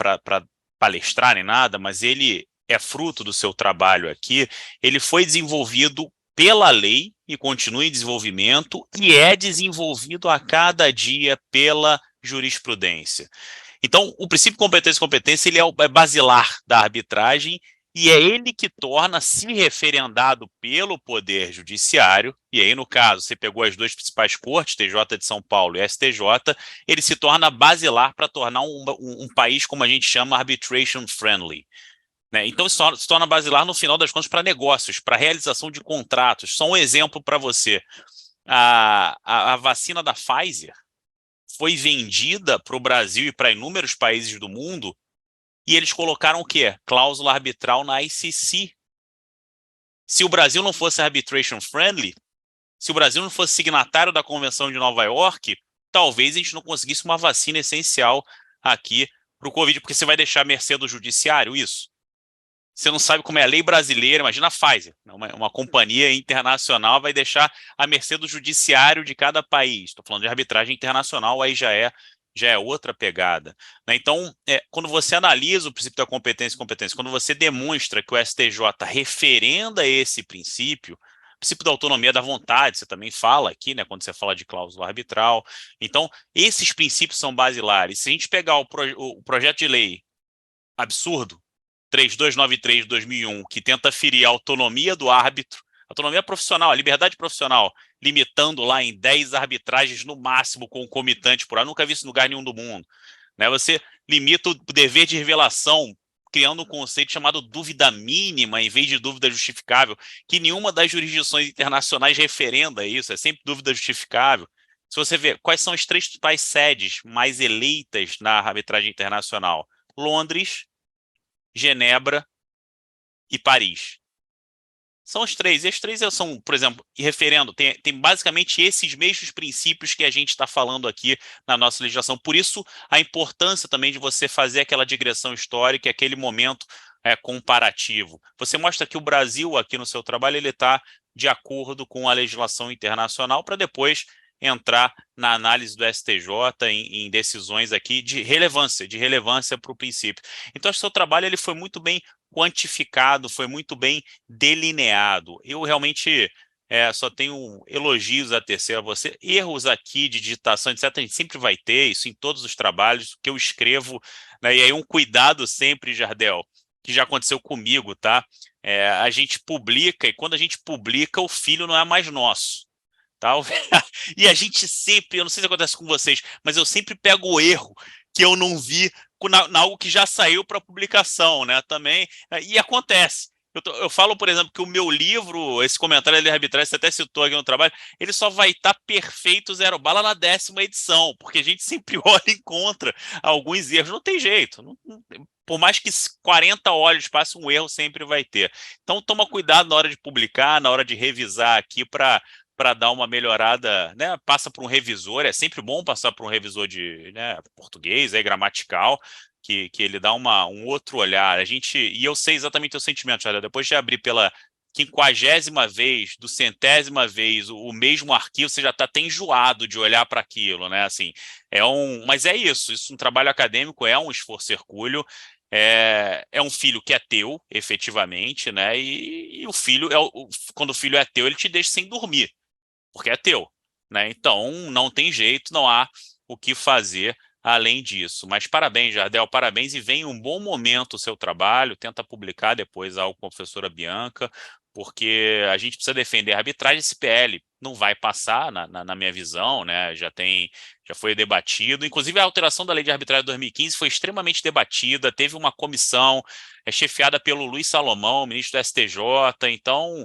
palestrar nem nada, mas ele é fruto do seu trabalho aqui. Ele foi desenvolvido pela lei e continua em desenvolvimento e é desenvolvido a cada dia pela jurisprudência. Então, o princípio competência ele é basilar da arbitragem e é ele que torna, se referendado pelo Poder Judiciário, e aí, no caso, você pegou as duas principais cortes, TJ de São Paulo e STJ, ele se torna basilar para tornar um país, como a gente chama, arbitration friendly. Né? Então, isso se torna basilar, no final das contas, para negócios, para realização de contratos. Só um exemplo para você. A vacina da Pfizer foi vendida para o Brasil e para inúmeros países do mundo, e eles colocaram o quê? Cláusula arbitral na ICC. Se o Brasil não fosse arbitration friendly, se o Brasil não fosse signatário da Convenção de Nova York, talvez a gente não conseguisse uma vacina essencial aqui para o Covid, porque você vai deixar à mercê do judiciário isso? Você não sabe como é a lei brasileira, imagina a Pfizer, uma companhia internacional vai deixar à mercê do judiciário de cada país. Estou falando de arbitragem internacional, aí já é outra pegada. Né? Então, quando você analisa o princípio da competência, quando você demonstra que o STJ referenda esse princípio da autonomia da vontade, você também fala aqui, né, quando você fala de cláusula arbitral. Então, esses princípios são basilares. Se a gente pegar o projeto de lei absurdo, 3293 de 2001, que tenta ferir a autonomia do árbitro, autonomia profissional, a liberdade profissional, limitando lá em 10 arbitragens no máximo concomitante por ano, nunca vi isso em lugar nenhum do mundo. Né? Você limita o dever de revelação, criando um conceito chamado dúvida mínima, em vez de dúvida justificável, que nenhuma das jurisdições internacionais referenda isso, é sempre dúvida justificável. Se você ver quais são as 3 principais sedes mais eleitas na arbitragem internacional, Londres, Genebra e Paris. São os 3. E as 3 são, por exemplo, referendo, tem basicamente esses mesmos princípios que a gente está falando aqui na nossa legislação. Por isso, a importância também de você fazer aquela digressão histórica, aquele momento comparativo. Você mostra que o Brasil, aqui no seu trabalho, ele está de acordo com a legislação internacional para depois entrar na análise do STJ em decisões aqui de relevância para o princípio. Então, acho que o seu trabalho ele foi muito bem quantificado, foi muito bem delineado. Eu realmente só tenho elogios a tecer a você. Erros aqui de digitação, etc., a gente sempre vai ter, isso em todos os trabalhos que eu escrevo, né? E aí um cuidado sempre, Jardel, que já aconteceu comigo, tá? A gente publica, e quando a gente publica, o filho não é mais nosso. Tá? E a gente sempre, eu não sei se acontece com vocês, mas eu sempre pego o erro que eu não vi na algo que já saiu para publicação, né? Também, e acontece. Eu falo, por exemplo, que o meu livro, esse comentário de arbitragem, você até citou aqui no trabalho, ele só vai estar perfeito, zero bala, na 10ª edição, porque a gente sempre olha e encontra alguns erros. Não tem jeito. Por mais que 40 olhos passem, um erro sempre vai ter. Então, toma cuidado na hora de publicar, na hora de revisar aqui para dar uma melhorada, né? Passa por um revisor, é sempre bom passar por um revisor de português, gramatical, que ele dá um outro olhar. E eu sei exatamente o sentimento, Jardel. Depois de abrir pela 50ª vez, 200ª vez o mesmo arquivo, você já está até enjoado de olhar para aquilo, né? Assim, mas é isso. Um trabalho acadêmico é um esforço hercúleo. É um filho que é teu, efetivamente, né? E o filho, quando o filho é teu, ele te deixa sem dormir, porque é teu, né? Então, não tem jeito, não há o que fazer além disso. Mas parabéns, Jardel, parabéns, e vem um bom momento o seu trabalho, tenta publicar depois algo com a professora Bianca, porque a gente precisa defender a arbitragem. Esse PL não vai passar, na minha visão, né? Já foi debatido, inclusive a alteração da lei de arbitragem de 2015 foi extremamente debatida, teve uma comissão chefiada pelo Luiz Salomão, ministro do STJ, então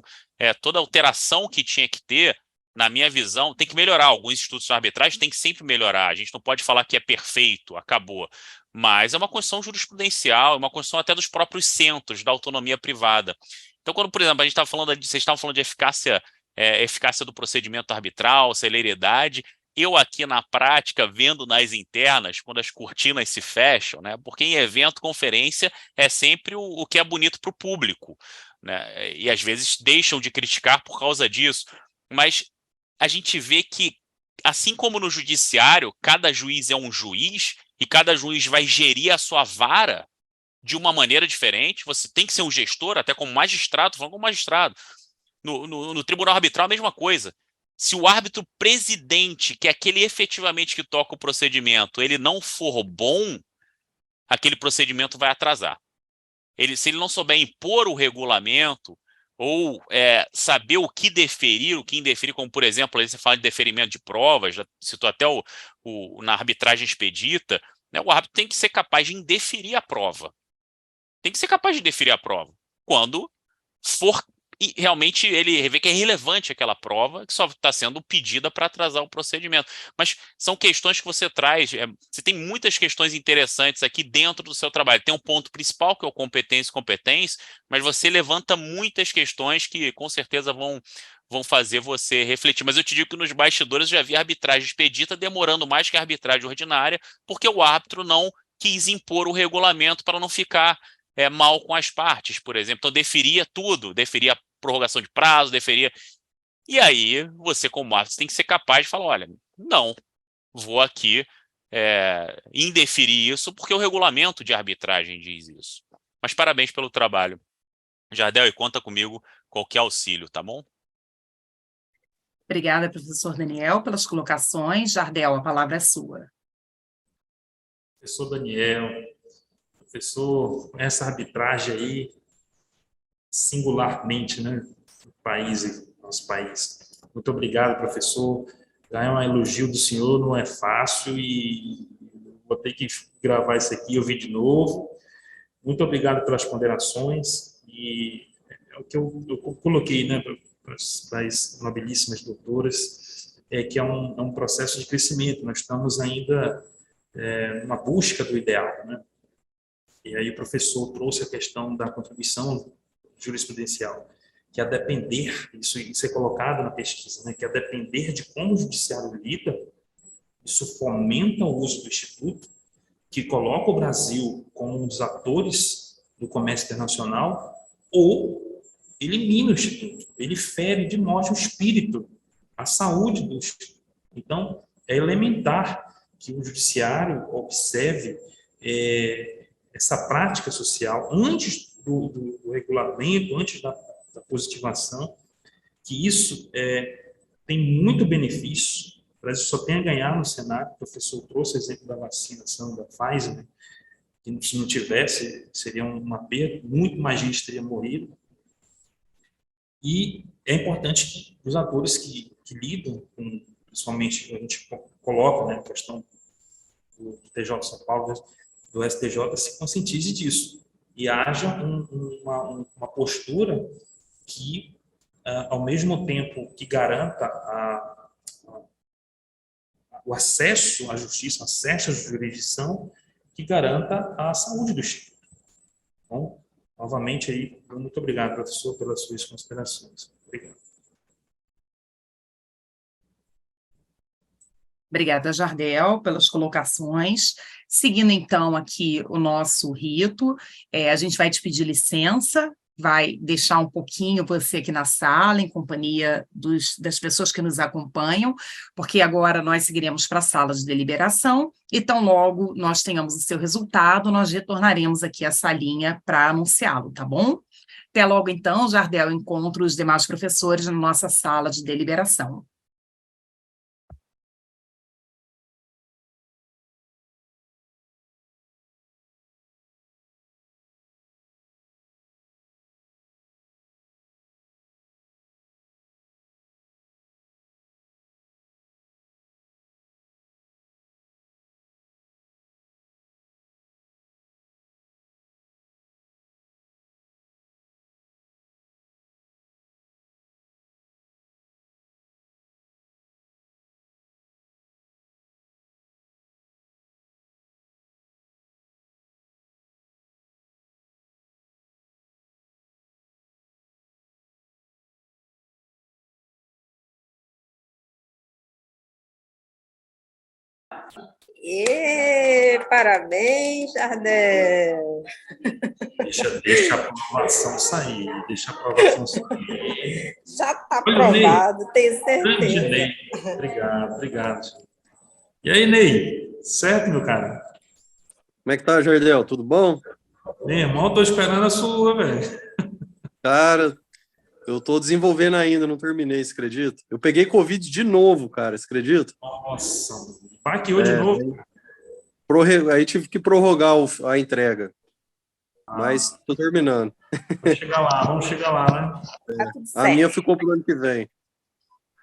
toda alteração que tinha que ter, na minha visão, tem que melhorar. Alguns institutos de arbitragem tem que sempre melhorar. A gente não pode falar que é perfeito, acabou. Mas é uma construção jurisprudencial, é uma construção até dos próprios centros da autonomia privada. Então, quando, por exemplo, vocês estavam falando de eficácia do procedimento arbitral, celeridade, eu aqui na prática, vendo nas internas, quando as cortinas se fecham, né? Porque em evento, conferência, é sempre o que é bonito para o público, né? E às vezes deixam de criticar por causa disso. Mas a gente vê que, assim como no judiciário, cada juiz é um juiz e cada juiz vai gerir a sua vara de uma maneira diferente. Você tem que ser um gestor, até como magistrado, falando como magistrado. No tribunal arbitral, a mesma coisa. Se o árbitro presidente, que é aquele efetivamente que toca o procedimento, ele não for bom, aquele procedimento vai atrasar. Se ele não souber impor o regulamento, ou saber o que indeferir, como, por exemplo, aí você fala de deferimento de provas, já citou até na arbitragem expedita, né, o árbitro tem que ser capaz de indeferir a prova. Tem que ser capaz de indeferir a prova. Quando for realmente ele vê que é irrelevante aquela prova, que só está sendo pedida para atrasar o procedimento. Mas são questões que você traz, você tem muitas questões interessantes aqui dentro do seu trabalho. Tem um ponto principal, que é o competência e competência, mas você levanta muitas questões que com certeza vão fazer você refletir. Mas eu te digo que nos bastidores eu já vi a arbitragem expedita demorando mais que a arbitragem ordinária, porque o árbitro não quis impor o regulamento para não ficar mal com as partes, por exemplo. Então, deferia tudo, deferia prorrogação de prazo, deferia... E aí, você como árbitro tem que ser capaz de falar, olha, não, vou aqui indeferir isso, porque o regulamento de arbitragem diz isso. Mas parabéns pelo trabalho, Jardel, e conta comigo qualquer auxílio, tá bom? Obrigada, professor Daniel, pelas colocações. Jardel, a palavra é sua. Professor Daniel, professor, essa arbitragem aí, singularmente, né, nosso país. Muito obrigado, professor. Já é um elogio do senhor, não é fácil, e vou ter que gravar isso aqui e ouvir de novo. Muito obrigado pelas ponderações, e é o que eu coloquei, né, para as nobilíssimas doutoras, que é um processo de crescimento. Nós estamos ainda numa busca do ideal, né? E aí o professor trouxe a questão da contribuição jurisprudencial, que a depender, isso é colocado na pesquisa, né, que a depender de como o judiciário lida, isso fomenta o uso do instituto, que coloca o Brasil como um dos atores do comércio internacional, ou elimina o instituto, ele fere de morte o espírito, a saúde do instituto. Então, é elementar que o judiciário observe essa prática social antes do regulamento, antes da positivação, que isso tem muito benefício. O Brasil só tem a ganhar no Senado. O professor trouxe o exemplo da vacinação da Pfizer, né? Que se não tivesse, seria uma perda, muito mais gente teria morrido. E é importante que os atores que lidam com, principalmente, a gente coloca, né, a questão do TJ de São Paulo, do STJ, se conscientize disso e haja uma postura que, ao mesmo tempo que garanta o acesso à justiça, acesso à jurisdição, que garanta a saúde do Estado. Então, novamente, aí, muito obrigado, professor, pelas suas considerações. Obrigado. Obrigada, Jardel, pelas colocações. Seguindo, então, aqui o nosso rito, a gente vai te pedir licença, vai deixar um pouquinho você aqui na sala, em companhia das pessoas que nos acompanham, porque agora nós seguiremos para a sala de deliberação, e tão logo nós tenhamos o seu resultado, nós retornaremos aqui à salinha para anunciá-lo, tá bom? Até logo, então, Jardel, encontro os demais professores na nossa sala de deliberação. Parabéns, Jardel. Deixa a aprovação sair, deixa a aprovação sair. Já está aprovado, tenho Grande certeza. Ney. Obrigado. E aí, Ney? Certo, meu cara? Como é que tá, Jardel? Tudo bom? Meu irmão, tô esperando a sua, velho. Cara, eu tô desenvolvendo ainda, não terminei, você acredita? Eu peguei Covid de novo, cara, você acredita? Nossa, paqueou de novo. Aí tive que prorrogar a entrega. Mas tô terminando. Vamos chegar lá, né? Tá tudo A certo. minha ficou pro ano que vem.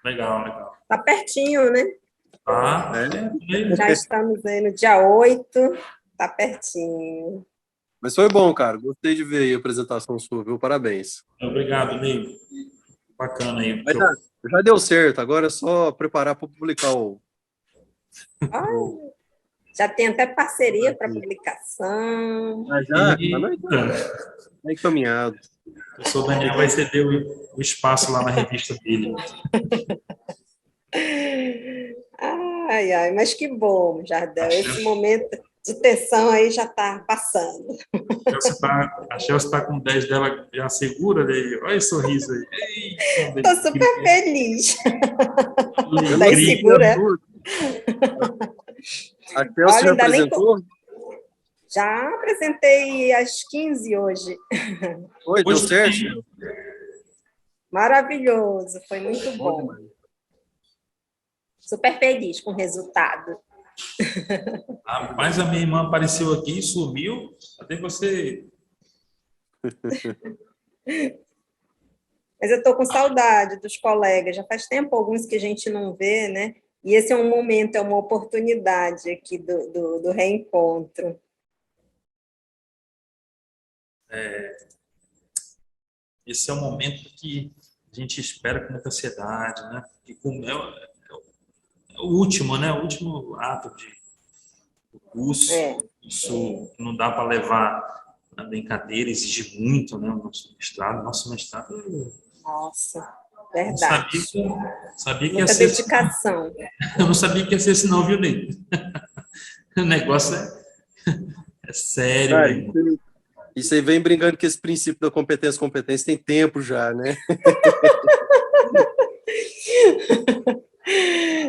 Legal. Tá pertinho, né? Tá. Já estamos aí no dia 8, tá pertinho. Mas foi bom, cara. Gostei de ver aí a apresentação sua, viu? Parabéns. Obrigado, Ney. Bacana aí. Já deu certo, agora é só preparar para publicar o... Já tem até parceria para publicação. Já é encaminhado. O professor Daniel vai ceder o espaço lá na revista dele. Mas que bom, Jardel. Esse momento de tensão aí já está passando. A Chelsea está com 10 dela já segura, né? Olha esse sorriso aí. Estou super feliz. Daí segura. A Chelsea já apresentou? Já apresentei às 15 hoje. Foi, deu certo? Maravilhoso, foi muito bom. Super feliz com o resultado. Mas a minha irmã apareceu aqui e sumiu. Até você... Mas eu estou com saudade dos colegas. Já faz tempo alguns que a gente não vê, né? E esse é um momento, é uma oportunidade aqui do reencontro. Esse é um momento que a gente espera com muita ansiedade, né? Que é o último, né? O último ato do curso. Isso não dá para levar na brincadeira, exige muito, né? O nosso mestrado. Nossa, verdade. Sabia que muita ia ser dedicação. Eu não sabia que ia ser assim, não, viu, Ney? O negócio é sério. Cara, isso aí vem brincando com esse princípio da competência tem tempo já, né?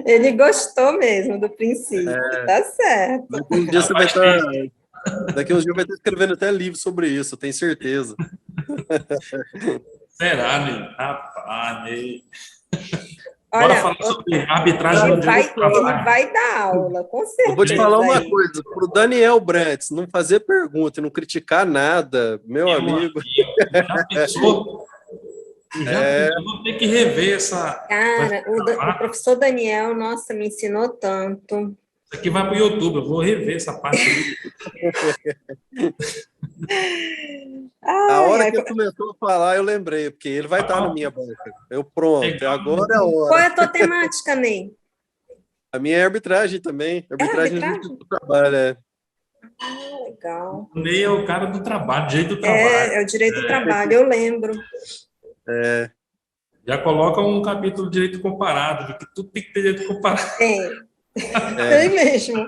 Ele gostou mesmo do princípio, tá certo. Daqui uns dias vai estar escrevendo até livro sobre isso, eu tenho certeza. Será, Ney? Rapaz, Ney. Olha, bora falar sobre arbitragem. Ele vai dar aula, com certeza. Eu vou te falar uma coisa, para o Daniel Brantes não fazer pergunta e não criticar nada, meu amigo. Já pensou? Eu vou ter que rever essa... Cara, o professor Daniel, nossa, me ensinou tanto. Isso aqui vai para o YouTube, eu vou rever essa parte. A hora que ele começou a falar, eu lembrei, porque ele vai estar na minha banca. Pronto, agora é a hora. Qual é a tua temática, Ney? A minha é arbitragem também. Arbitragem do trabalho, Legal. O Ney é o cara do trabalho, direito do trabalho. É o direito do trabalho, eu lembro. Já coloca um capítulo de direito comparado, que tudo tem que ter direito comparado. Tem mesmo.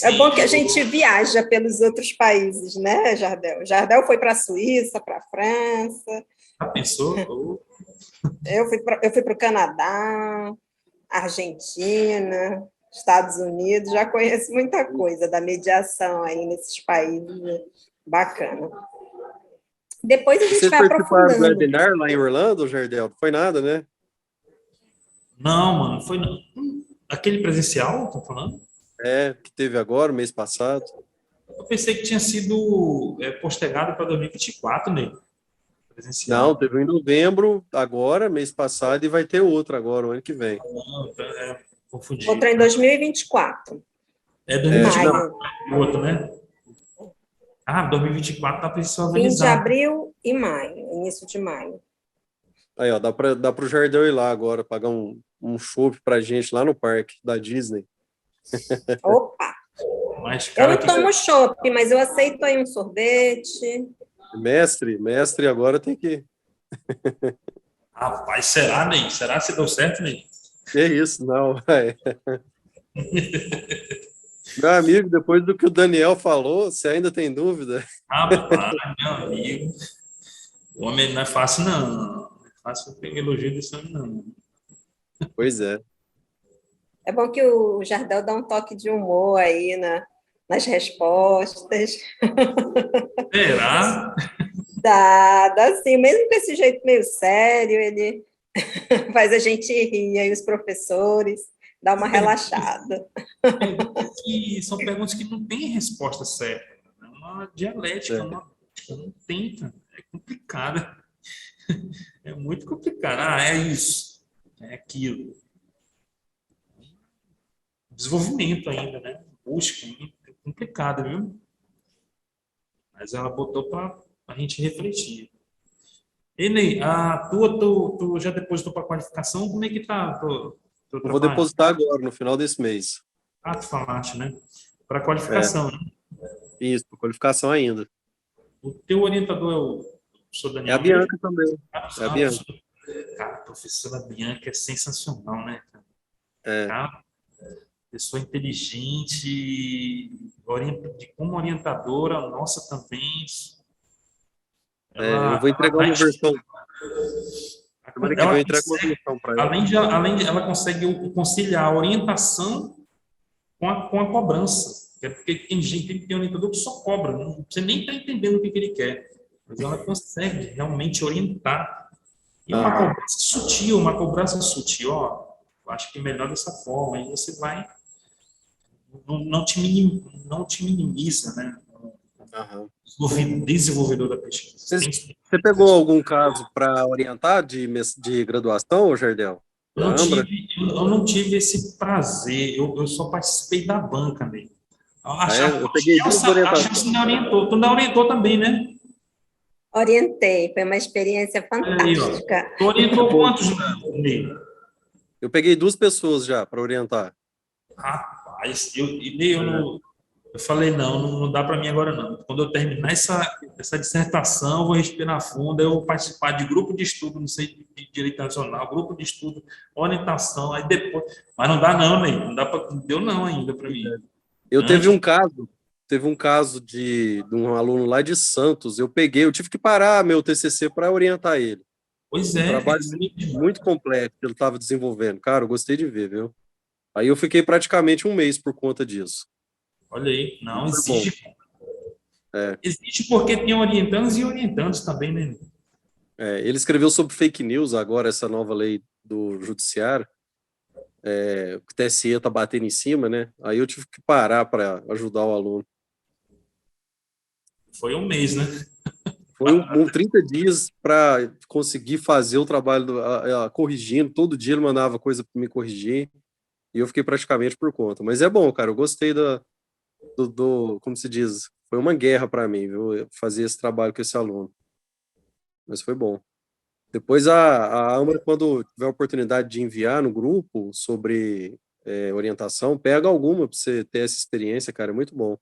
É bom que a gente viaja pelos outros países, né, Jardel? Jardel foi para a Suíça, para a França. Já pensou? Eu fui para o Canadá, Argentina, Estados Unidos. Já conheço muita coisa da mediação aí nesses países. Bacana. Depois a gente Vocês vai participaram do aprofundando. webinar lá em Orlando, Jardel? Não foi nada, né? Não, mano, foi não. Aquele presencial, tô falando? Que teve agora, mês passado. Eu pensei que tinha sido postergado para 2024, né? Presencial. Não, teve um em novembro, agora, mês passado, e vai ter outro agora, o ano que vem. Não, confundi. Outra em 2024. É 2024, Maio. o outro, né? 2024 tá para ser 20 de organizado. abril e maio, início de maio. Aí, ó, dá para o Jardel ir lá agora, pagar um chopp pra gente lá no parque da Disney. Opa! Mas, Eu cara, não tomo chopp, mas eu aceito aí um sorvete. Mestre, agora tem que... Rapaz, será, Ney? Será se deu certo, Ney? Que isso, não, vai. Meu amigo, depois do que o Daniel falou, você ainda tem dúvida? Rapaz, meu amigo. O homem não é fácil, não. Não é fácil pegar elogio desse homem, não. Pois é. É bom que o Jardel dá um toque de humor aí nas respostas. Será? Dá sim, mesmo com esse jeito meio sério, ele faz a gente rir, aí os professores dá uma relaxada. São perguntas que não têm resposta certa. É uma dialética, não tem, cara. É complicada. É muito complicado. É isso. É aquilo. Desenvolvimento ainda, né? Busca ainda. É complicado, viu? Mas ela botou para a gente refletir. E Ney, tu já depositou para a qualificação? Como é que tá? Eu vou depositar agora, no final desse mês. Tu falaste, né? Para qualificação, né? Isso, para qualificação ainda. O teu orientador é o professor Daniel? É a Bianca também. É a Bianca. Cara, a professora Bianca é sensacional, né? Cara, pessoa inteligente, como orientadora, nossa também. Eu vou entregar uma versão. Semana que vem eu entrego uma versão para ela. Além de ela consegue conciliar a orientação com a cobrança. Porque tem gente que tem orientador que só cobra, você nem está entendendo o que ele quer. Mas ela consegue realmente orientar. E uma cobrança sutil, ó, eu acho que melhor dessa forma, aí você vai, não te minimiza, né? Desenvolvedor da pesquisa. Você pegou algum caso para orientar de graduação, Jardel? Eu não tive esse prazer, eu só participei da banca mesmo. Eu peguei duas orientações. Tu não orientou também, né? Orientei, foi uma experiência fantástica. Tu orientou quantos, Ney? Eu peguei 2 pessoas já para orientar. Rapaz, eu falei, não dá para mim agora não. Quando eu terminar essa dissertação, eu vou respirar fundo, eu vou participar de grupo de estudo, não sei, de direito nacional, grupo de estudo, orientação, aí depois... Mas não dá não, Ney, não deu não ainda para mim. Teve um caso de um aluno lá de Santos, eu tive que parar meu TCC para orientar ele. Pois Um trabalho muito complexo que ele estava desenvolvendo. Cara, eu gostei de ver, viu? Aí eu fiquei praticamente um mês por conta disso. Olha aí, não, existe. Existe porque tem orientandos e orientandos também, né? Ele escreveu sobre fake news agora, essa nova lei do judiciário. O TSE está batendo em cima, né? Aí eu tive que parar para ajudar o aluno. Foi um mês, né? Foi 30 dias para conseguir fazer o trabalho corrigindo. Todo dia ele mandava coisa para me corrigir e eu fiquei praticamente por conta. Mas é bom, cara. Eu gostei como se diz, foi uma guerra para mim, viu? Fazer esse trabalho com esse aluno. Mas foi bom. Depois a Amara, quando tiver a oportunidade de enviar no grupo sobre orientação, pega alguma para você ter essa experiência, cara. É muito bom.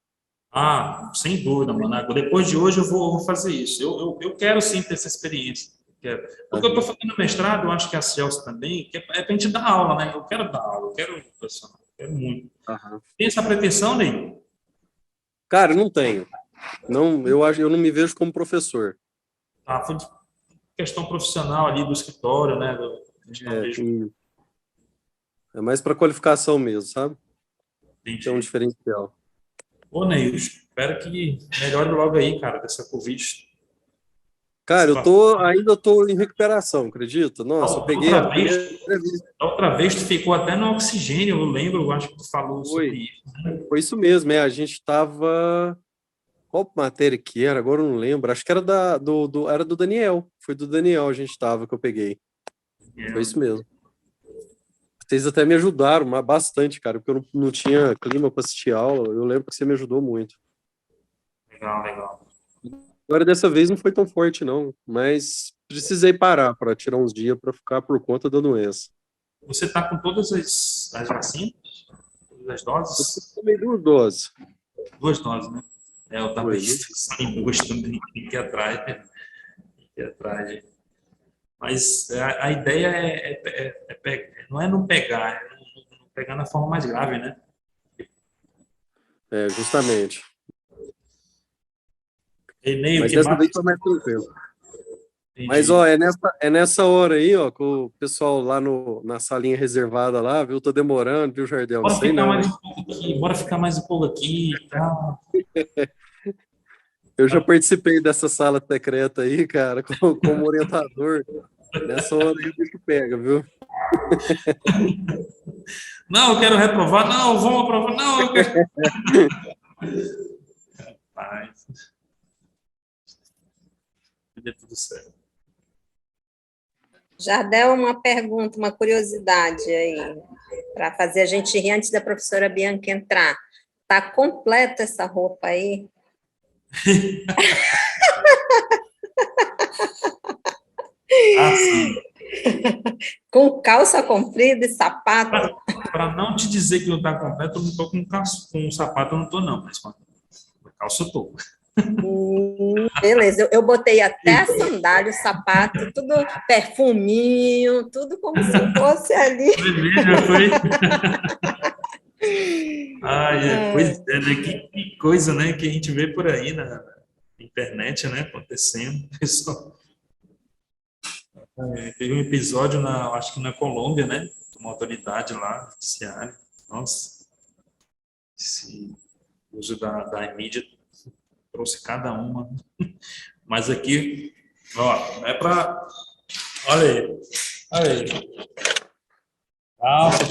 Sem dúvida, mano. Depois de hoje eu vou fazer isso. Eu quero sim ter essa experiência. Porque eu estou fazendo mestrado, eu acho que a Celso também, que é para a gente dar aula, né? Eu quero dar aula, eu quero profissional, eu quero muito. Aham. Tem essa pretensão, Ney? Cara, não tenho. Não, eu não me vejo como professor. Ah, foi de questão profissional ali do escritório, né? É mais para qualificação mesmo, sabe? Entendi. É um diferencial. Ô, Ney, eu espero que melhore logo aí, cara, dessa Covid. Cara, ainda tô em recuperação, acredita? Nossa, eu peguei a primeira vez. Outra vez tu ficou até no oxigênio, eu lembro, eu acho que tu falou sobre isso. Foi isso mesmo, a gente estava... Qual matéria que era? Agora eu não lembro. Acho que era era do Daniel. Foi do Daniel a gente estava, que eu peguei. Foi isso mesmo. Vocês até me ajudaram bastante, cara, porque eu não tinha clima para assistir aula. Eu lembro que você me ajudou muito. Legal. Agora, dessa vez, não foi tão forte, não. Mas precisei parar para tirar uns dias para ficar por conta da doença. Você está com todas as vacinas? Todas as doses? Eu tomei 2 doses. 2 doses, né? Eu também em busca de atrás. Mas a ideia não é não pegar, é não pegar na forma mais grave, né? Justamente. Enei, mas dessa vez foi mais tranquilo. Entendi. Mas, ó, é nessa hora aí, ó, que o pessoal lá na salinha reservada lá, viu? Tô demorando, viu, Jardel? Bora ficar mais um pouco aqui e tal. Eu já participei dessa sala secreta aí, cara, como orientador. Nessa hora aí o bicho pega, viu? Não, eu quero reprovar. Não, vamos aprovar. Não, eu quero... Rapaz. Deu tudo certo. Jardel, uma pergunta, uma curiosidade aí, para fazer a gente rir antes da professora Bianca entrar. Tá completa essa roupa aí? Sim. Com calça comprida e sapato? Para não te dizer que não está completo, eu não estou com sapato, eu não estou não, mas com calça eu estou. Beleza, eu botei até a sandália, o sapato, tudo perfuminho, tudo como se fosse ali. Foi. Pois é, né? Que coisa, né, que a gente vê por aí na internet, né, acontecendo. Pessoal. Teve um episódio, acho que na Colômbia, né, uma autoridade lá, judiciária. Nossa, esse uso da mídia trouxe cada uma. Mas aqui, ó, é para... Olha aí.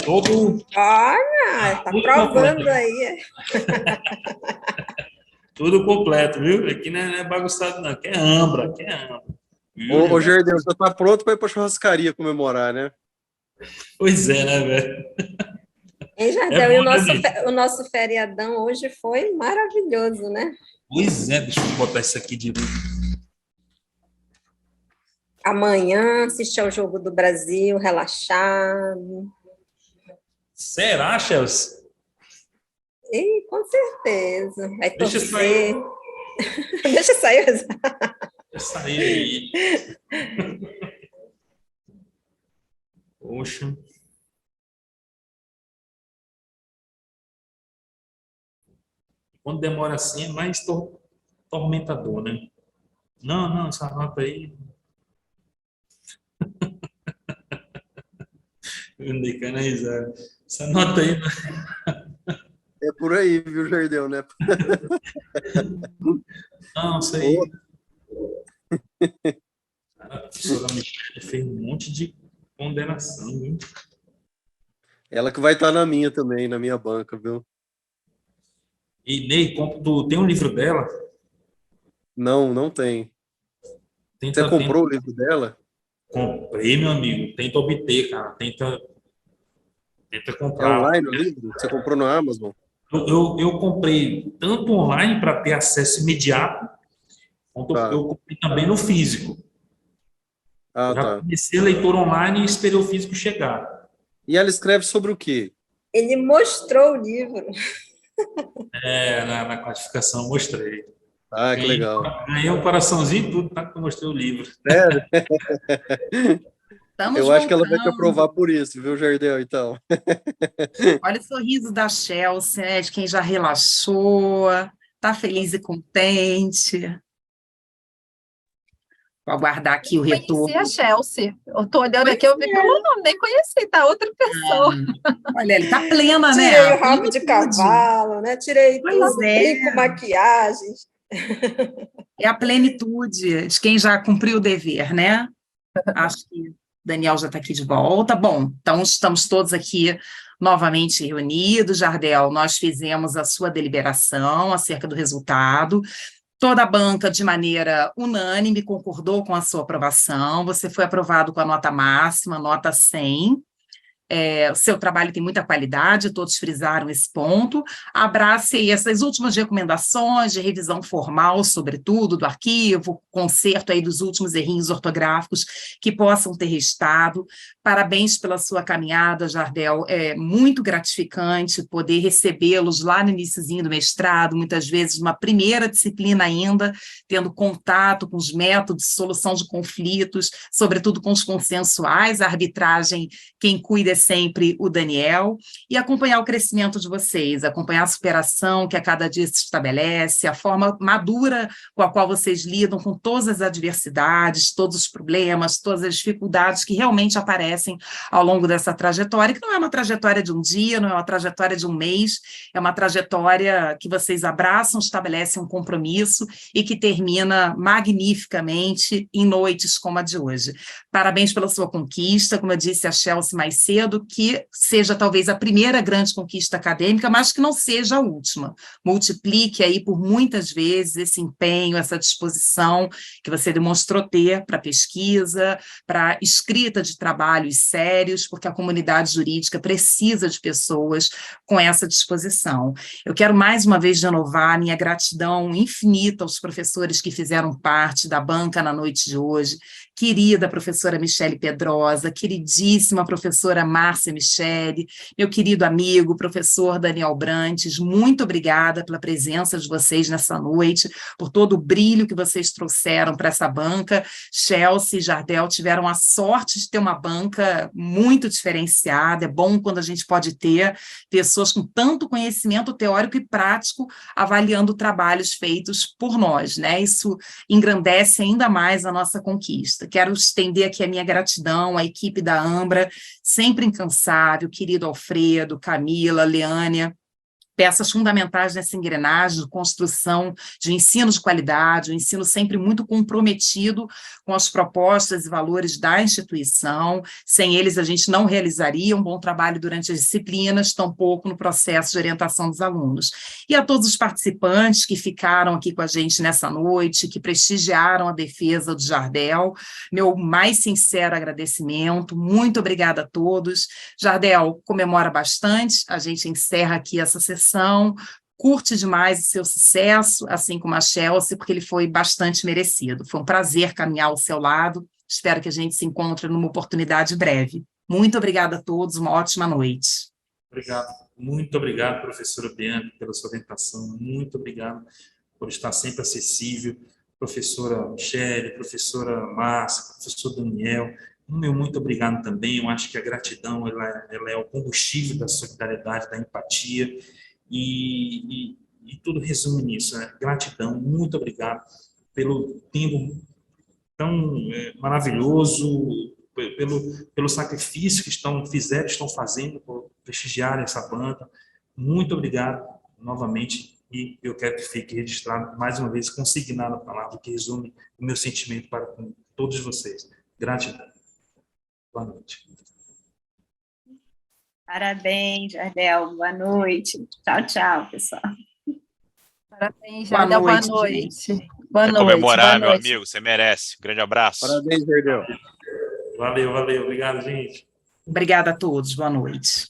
Todo... Olha, tá provando aí. Tudo completo, viu? Aqui não é bagunçado, não. Aqui é ambra. Ô, Jardel, você tá pronto para ir pra churrascaria comemorar, né? Pois é, né, velho? Hein, Jardel, e o nosso feriadão hoje foi maravilhoso, né? Pois é, deixa eu botar isso aqui direito. Amanhã assistir ao Jogo do Brasil, relaxado. Será, Chelsea? Com certeza. Vai Deixa torcer. Deixa sair. Deixa sair aí. Poxa. Quando demora assim é mais tormentador, né? Não, essa nota aí... Eu andei caindo na risada. Essa nota aí... É por aí, viu, Jardel, né? Não, isso aí... Cara, a professora Michelle fez um monte de condenação, viu? Ela que vai estar na minha também, na minha banca, viu? E, Ney, tu tem um livro dela? Não tem. Você comprou o livro dela? Comprei, meu amigo. Tenta obter, cara. Tenta comprar. É online o livro? Você comprou no Amazon? Eu comprei tanto online para ter acesso imediato, quanto eu comprei também no físico. Já comecei a leitura online e esperei o físico chegar. E ela escreve sobre o quê? Ele mostrou o livro. Na classificação mostrei. Ah, que legal. Ganhei um coraçãozinho e tudo, tá? Que eu mostrei o livro. Sério? Estamos Eu acho que ela vai te voltando. aprovar por isso, viu, Jardel, então. Olha o sorriso da Chelsea, né, de quem já relaxou, está feliz e contente. Vou aguardar aqui o retorno. Conheci a Chelsea. Eu estou olhando aqui, eu vi pelo nome, nem conheci, tá outra pessoa. Olha, ele está plena, né? Tirei o rabo de Plenitude. cavalo, né? Tirei Pois tudo, é. brinco, maquiagens. É a plenitude de quem já cumpriu o dever, né? Acho que o Daniel já está aqui de volta. Bom, então estamos todos aqui novamente reunidos. Jardel, nós fizemos a sua deliberação acerca do resultado. Toda a banca, de maneira unânime, concordou com a sua aprovação. Você foi aprovado com a nota máxima, nota 100. O seu trabalho tem muita qualidade, todos frisaram esse ponto. Abrace aí essas últimas recomendações de revisão formal, sobretudo, do arquivo, conserto aí dos últimos errinhos ortográficos que possam ter restado. Parabéns pela sua caminhada, Jardel. É muito gratificante poder recebê-los lá no iniciozinho do mestrado, muitas vezes uma primeira disciplina ainda, tendo contato com os métodos de solução de conflitos, sobretudo com os consensuais, a arbitragem, quem cuida é sempre o Daniel, e acompanhar o crescimento de vocês, acompanhar a superação que a cada dia se estabelece, a forma madura com a qual vocês lidam com todas as adversidades, todos os problemas, todas as dificuldades que realmente aparecem ao longo dessa trajetória, que não é uma trajetória de um dia, não é uma trajetória de um mês, é uma trajetória que vocês abraçam, estabelecem um compromisso e que termina magnificamente em noites como a de hoje. Parabéns pela sua conquista, como eu disse a Chelsea mais cedo, que seja talvez a primeira grande conquista acadêmica, mas que não seja a última. Multiplique aí por muitas vezes esse empenho, essa disposição que você demonstrou ter para pesquisa, para escrita de trabalhos sérios, porque a comunidade jurídica precisa de pessoas com essa disposição. Eu quero mais uma vez renovar a minha gratidão infinita aos professores que fizeram parte da banca na noite de hoje, querida professora Michele Pedrosa, queridíssima professora Márcia Michele, meu querido amigo, professor Daniel Brantes, muito obrigada pela presença de vocês nessa noite, por todo o brilho que vocês trouxeram para essa banca. Chelsea e Jardel tiveram a sorte de ter uma banca muito diferenciada, é bom quando a gente pode ter pessoas com tanto conhecimento teórico e prático avaliando trabalhos feitos por nós, né? Isso engrandece ainda mais a nossa conquista. Quero estender aqui a minha gratidão à equipe da Ambra, sempre incansável, querido Alfredo, Camila, Leânia, peças fundamentais nessa engrenagem de construção de ensino de qualidade, um ensino sempre muito comprometido com as propostas e valores da instituição. Sem eles, a gente não realizaria um bom trabalho durante as disciplinas, tampouco no processo de orientação dos alunos. E a todos os participantes que ficaram aqui com a gente nessa noite, que prestigiaram a defesa do Jardel, meu mais sincero agradecimento, muito obrigada a todos. Jardel, comemora bastante, a gente encerra aqui essa sessão, curte demais o seu sucesso, assim como a Chelsea, porque ele foi bastante merecido. Foi um prazer caminhar ao seu lado, espero que a gente se encontre numa oportunidade breve. Muito obrigada a todos, uma ótima noite. Obrigado, muito obrigado, professora Bianca, pela sua orientação, muito obrigado por estar sempre acessível, professora Michele, professora Márcia, professor Daniel, meu muito obrigado também. Eu acho que a gratidão ela é o combustível da solidariedade, da empatia, e tudo resume nisso, né? Gratidão, muito obrigado pelo tempo tão maravilhoso, pelo sacrifício que estão fazendo por prestigiar essa banca. Muito obrigado novamente, e eu quero que fique registrado mais uma vez, consignada a palavra que resume o meu sentimento para com todos vocês. Gratidão. Boa noite. Parabéns, Jardel. Boa noite. Tchau, tchau, pessoal. Parabéns, Jardel. Boa noite. Boa noite. Comemorar, meu amigo. Você merece. Um grande abraço. Parabéns, Jardel. Valeu, valeu. Obrigado, gente. Obrigada a todos. Boa noite.